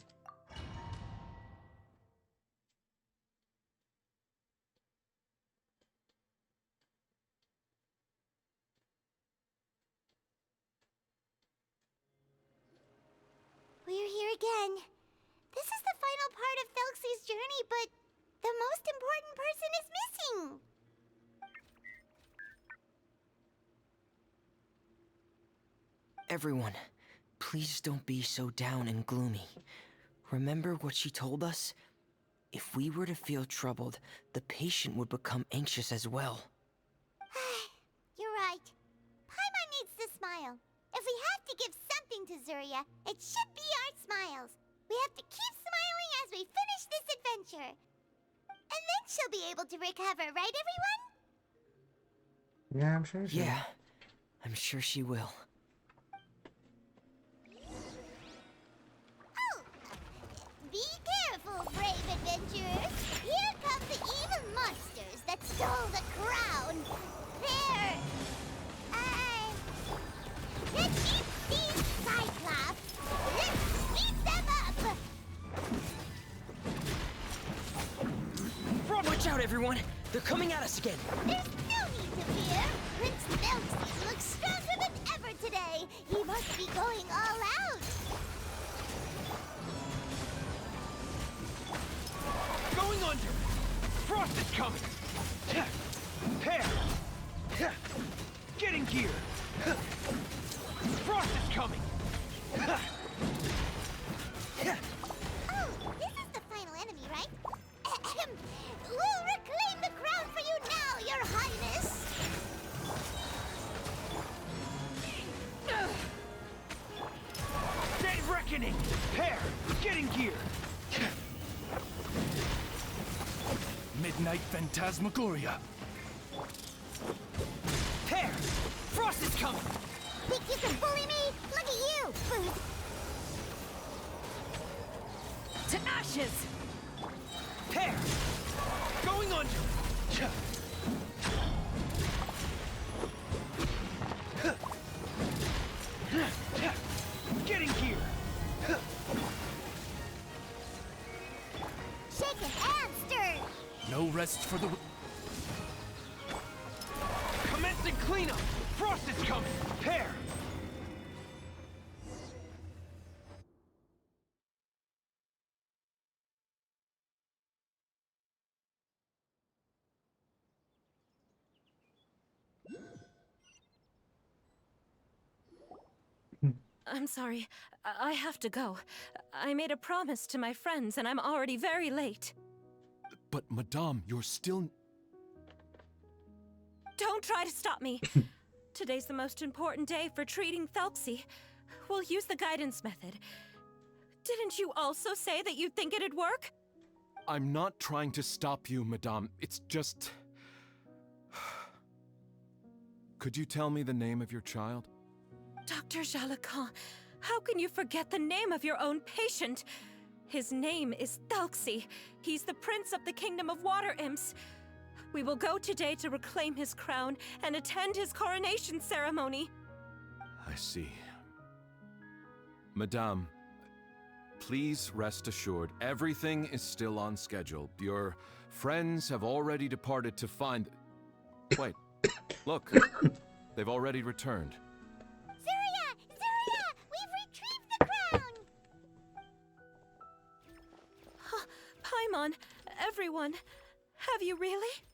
We're here again. This is the final part of Thelxie's journey, but the most important person is missing. Everyone, please don't be so down and gloomy. Remember what she told us? If we were to feel troubled, the patient would become anxious as well. You're right. Paimon needs to smile. If we have to give something to Zuria, it should be our smiles. We have to keep smiling as we finish this adventure. And then she'll be able to recover, right, everyone? Yeah, I'm sure she will. Yeah, I'm sure she will. Oh! Be careful, brave adventurers. Here come the evil monsters that stole the crown. They're... Let's eat these Cyclops. Let's eat them up. Watch out, everyone! They're coming at us again! There's no need to fear. Prince Thelxie looks stronger than ever today. He must be going all out. Going under! Frost is coming! Hair! Getting gear! Frost is coming! Oh, this is the final enemy, right? Ahem. We'll reclaim the crown for you now, Your Highness! Day reckoning! Hair! Getting gear! Midnight Phantasmagoria! Hair! Frost is coming! Think you can bully me? Look at you, Booth! To ashes! Hair! Going under! Getting gear! Shaken and stirred! No rest for the... Commencing cleanup! Frost is coming! Hair! I'm sorry. I have to go. I made a promise to my friends, and I'm already very late. But, Madame, you're still... Don't try to stop me. Today's the most important day for treating Thelxie. We'll use the guidance method. Didn't you also say that you'd think it'd work? I'm not trying to stop you, Madame. It's just... Could you tell me the name of your child? Dr. Jalacan, how can you forget the name of your own patient? His name is Thelxie. He's the prince of the kingdom of water imps. We will go today to reclaim his crown and attend his coronation ceremony. I see. Madame, please rest assured, everything is still on schedule. Your friends have already departed to find... Wait, look, they've already returned. Zuria! Zuria! We've retrieved the crown! Paimon, everyone, have you really?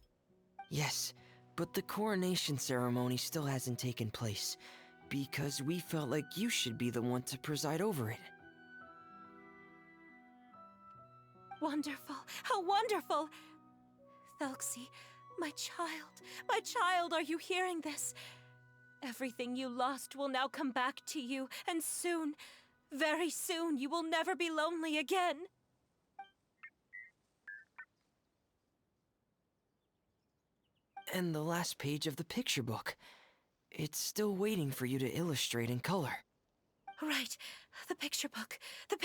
Yes, but the coronation ceremony still hasn't taken place, because we felt like you should be the one to preside over it. Wonderful! How wonderful! Thelxie, my child, are you hearing this? Everything you lost will now come back to you, and soon, very soon, you will never be lonely again. And the last page of the picture book. It's still waiting for you to illustrate in color. Right, the picture book. But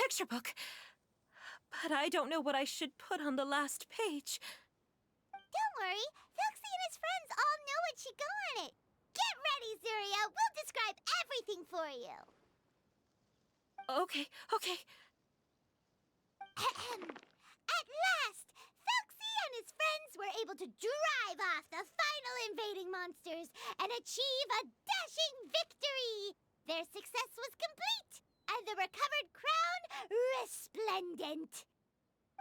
I don't know what I should put on the last page. Don't worry, Thelxie and his friends all know what should go on it. Get ready, Zuria. We'll describe everything for you. Okay, okay. Ahem. At last, Foxy and his friends were able to drive off the final invading monsters and achieve a dashing victory. Their success was complete, and the recovered crown resplendent.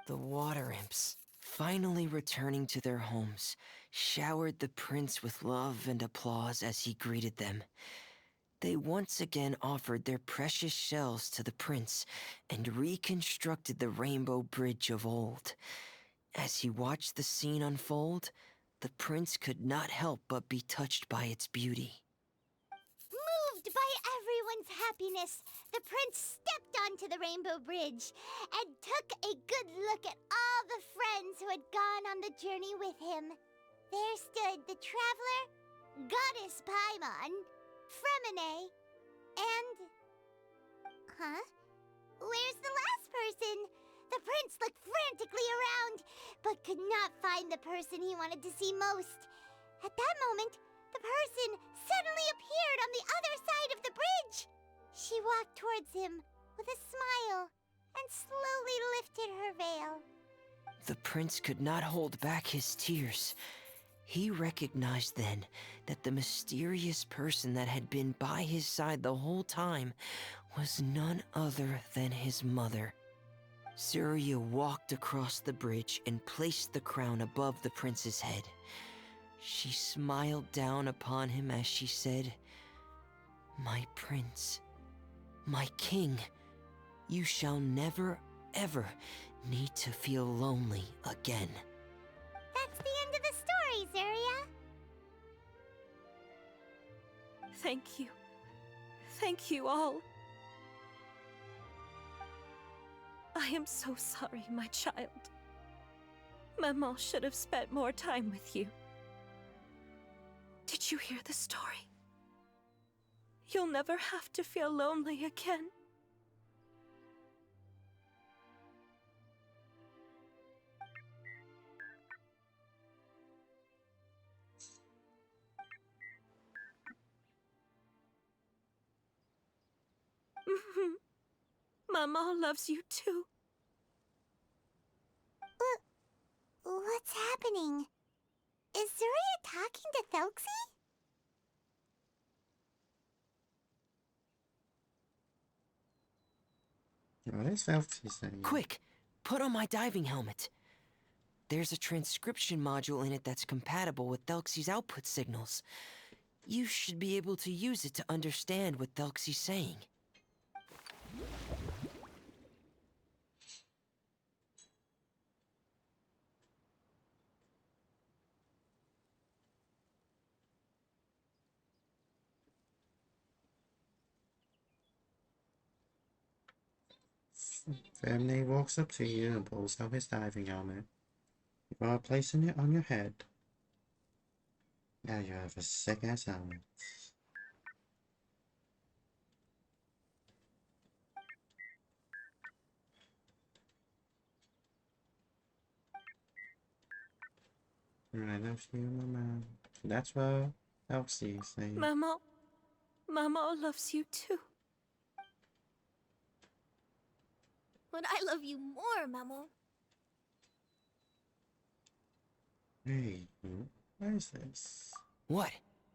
The water imps, finally returning to their homes, showered the prince with love and applause as he greeted them. They once again offered their precious shells to the prince and reconstructed the rainbow bridge of old. As he watched the scene unfold, the prince could not help but be touched by its beauty. Moved by everyone's happiness, the prince stepped onto the rainbow bridge and took a good look at all the friends who had gone on the journey with him. There stood the traveler, Goddess Paimon, Fremine, and... Huh? Where's the last person? The prince looked frantically around, but could not find the person he wanted to see most. At that moment, the person suddenly appeared on the other side of the bridge. She walked towards him with a smile and slowly lifted her veil. The prince could not hold back his tears. He recognized then that the mysterious person that had been by his side the whole time was none other than his mother. Surya walked across the bridge and placed the crown above the prince's head. She smiled down upon him as she said, "My prince, my king, you shall never, ever need to feel lonely again." That's the end of the story, Zarya. Thank you. Thank you all. I am so sorry, my child. Maman should have spent more time with you. Did you hear the story? You'll never have to feel lonely again. Maman loves you too. What's happening? Is Zarya talking to Thelxie? What is Felty saying? Quick, put on my diving helmet. There's a transcription module in it that's compatible with Thelxie's output signals. You should be able to use it to understand what Thelxie's saying. Family walks up to you and pulls out his diving helmet. You are placing it on your head. Now you have a sick-ass helmet. I love you, Mama. That's what Elsie is saying. Maman loves you too. But I love you more, Maman. Hey, what is this? What?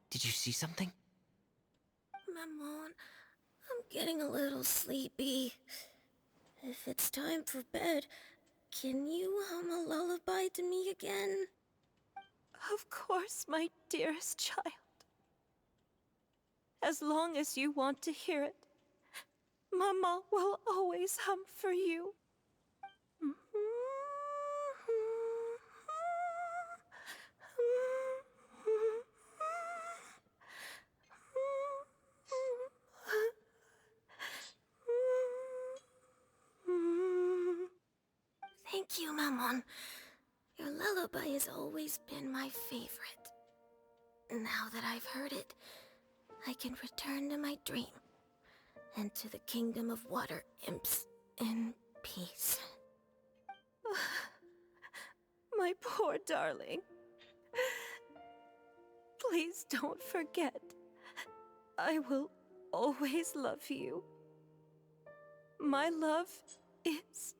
Did you see something? Maman, I'm getting a little sleepy. If it's time for bed, can you hum a lullaby to me again? Of course, my dearest child. As long as you want to hear it, Mama will always hum for you. Thank you, Maman. Your lullaby has always been my favorite. Now that I've heard it, I can return to my dream and to the kingdom of water imps in peace. My poor darling. Please don't forget. I will always love you. My love is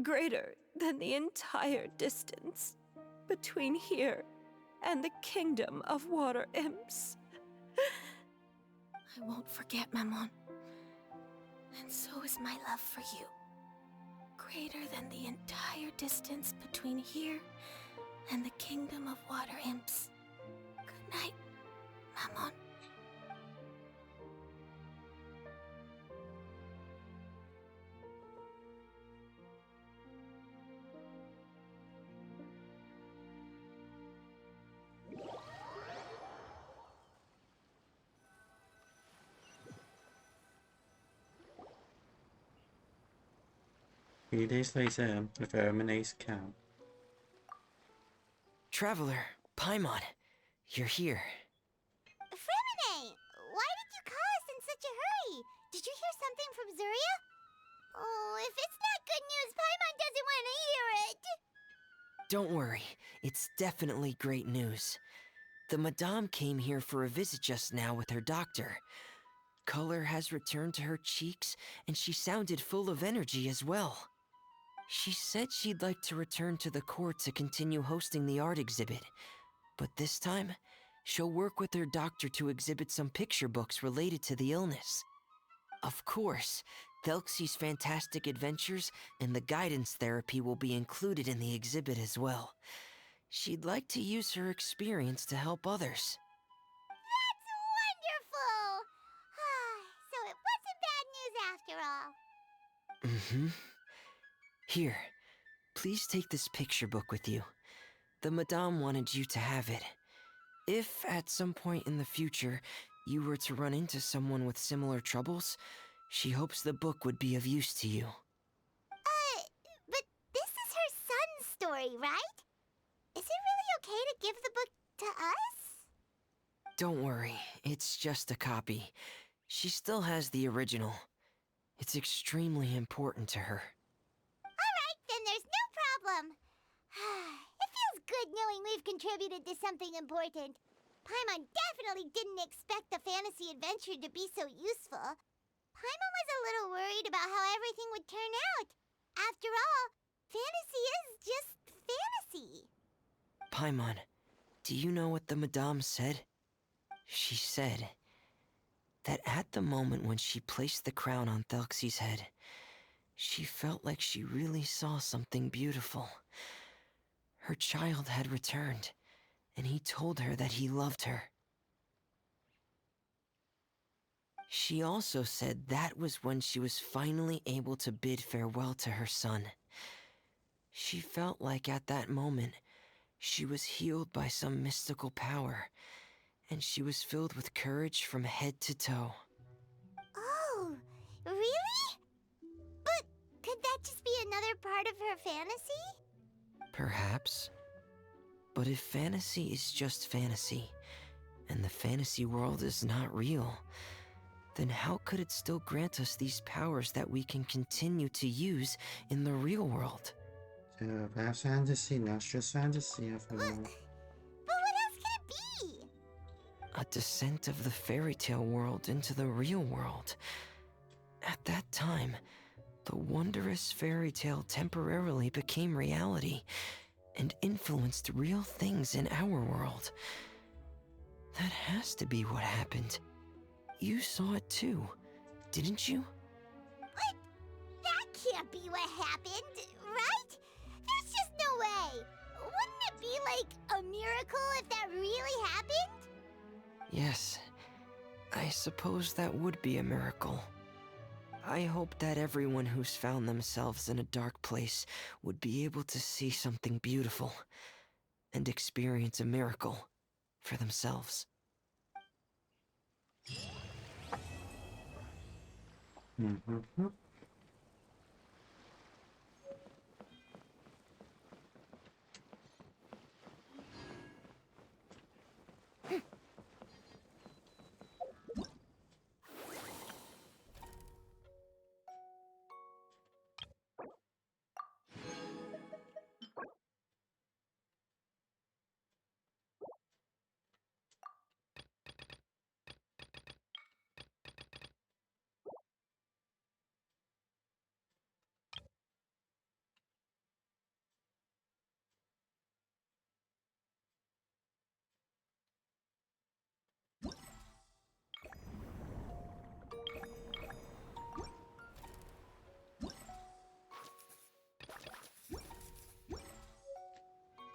greater than the entire distance between here and the kingdom of water imps. I won't forget, Mammon. And so is my love for you. Greater than the entire distance between here and the kingdom of water imps. Good night, Mammon. Few days later, the Verminates camp. Traveler, Paimon, you're here. Fremine! Why did you call us in such a hurry? Did you hear something from Zuria? Oh, if it's not good news, Paimon doesn't want to hear it! Don't worry, it's definitely great news. The Madame came here for a visit just now with her doctor. Color has returned to her cheeks, and she sounded full of energy as well. She said she'd like to return to the court to continue hosting the art exhibit. But this time, she'll work with her doctor to exhibit some picture books related to the illness. Of course, Thelxie's fantastic adventures and the guidance therapy will be included in the exhibit as well. She'd like to use her experience to help others. That's wonderful! So it wasn't bad news after all. Mm-hmm. Here, please take this picture book with you. The Madame wanted you to have it. If, at some point in the future, you were to run into someone with similar troubles, she hopes the book would be of use to you. But this is her son's story, right? Is it really okay to give the book to us? Don't worry, it's just a copy. She still has the original. It's extremely important to her. Alright, then there's no problem. It feels good knowing we've contributed to something important. Paimon definitely didn't expect the fantasy adventure to be so useful. Paimon was a little worried about how everything would turn out. After all, fantasy is just fantasy. Paimon, do you know what the Madame said? She said that at the moment when she placed the crown on Thelxie's head, she felt like she really saw something beautiful. Her child had returned, and he told her that he loved her. She also said that was when she was finally able to bid farewell to her son. She felt like at that moment, she was healed by some mystical power, and she was filled with courage from head to toe. Oh, really? But could that just be another part of her fantasy? Perhaps. But if fantasy is just fantasy, and the fantasy world is not real, then how could it still grant us these powers that we can continue to use in the real world? Perhaps fantasy, not just fantasy, after all. But what else could it be? A descent of the fairy tale world into the real world. At that time, the wondrous fairy tale temporarily became reality and influenced real things in our world. That has to be what happened. You saw it too, didn't you? What? That can't be what happened, right? There's just no way. Wouldn't it be like a miracle if that really happened? Yes, I suppose that would be a miracle. I hope that everyone who's found themselves in a dark place would be able to see something beautiful and experience a miracle for themselves. Mm-hmm.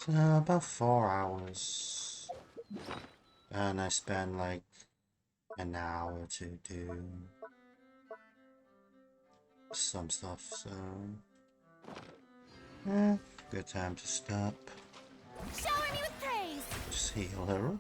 So about 4 hours. And I spend like an hour to do some stuff, so good time to stop. Shower me with praise! Just heal her up.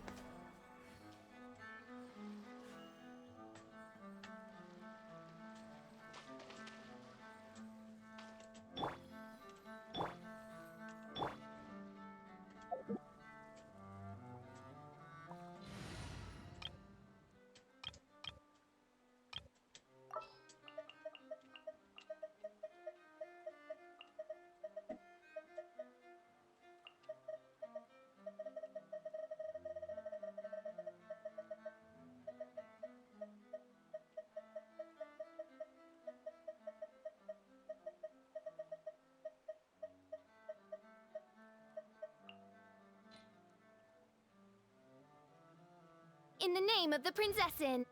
In the name of the Princessin.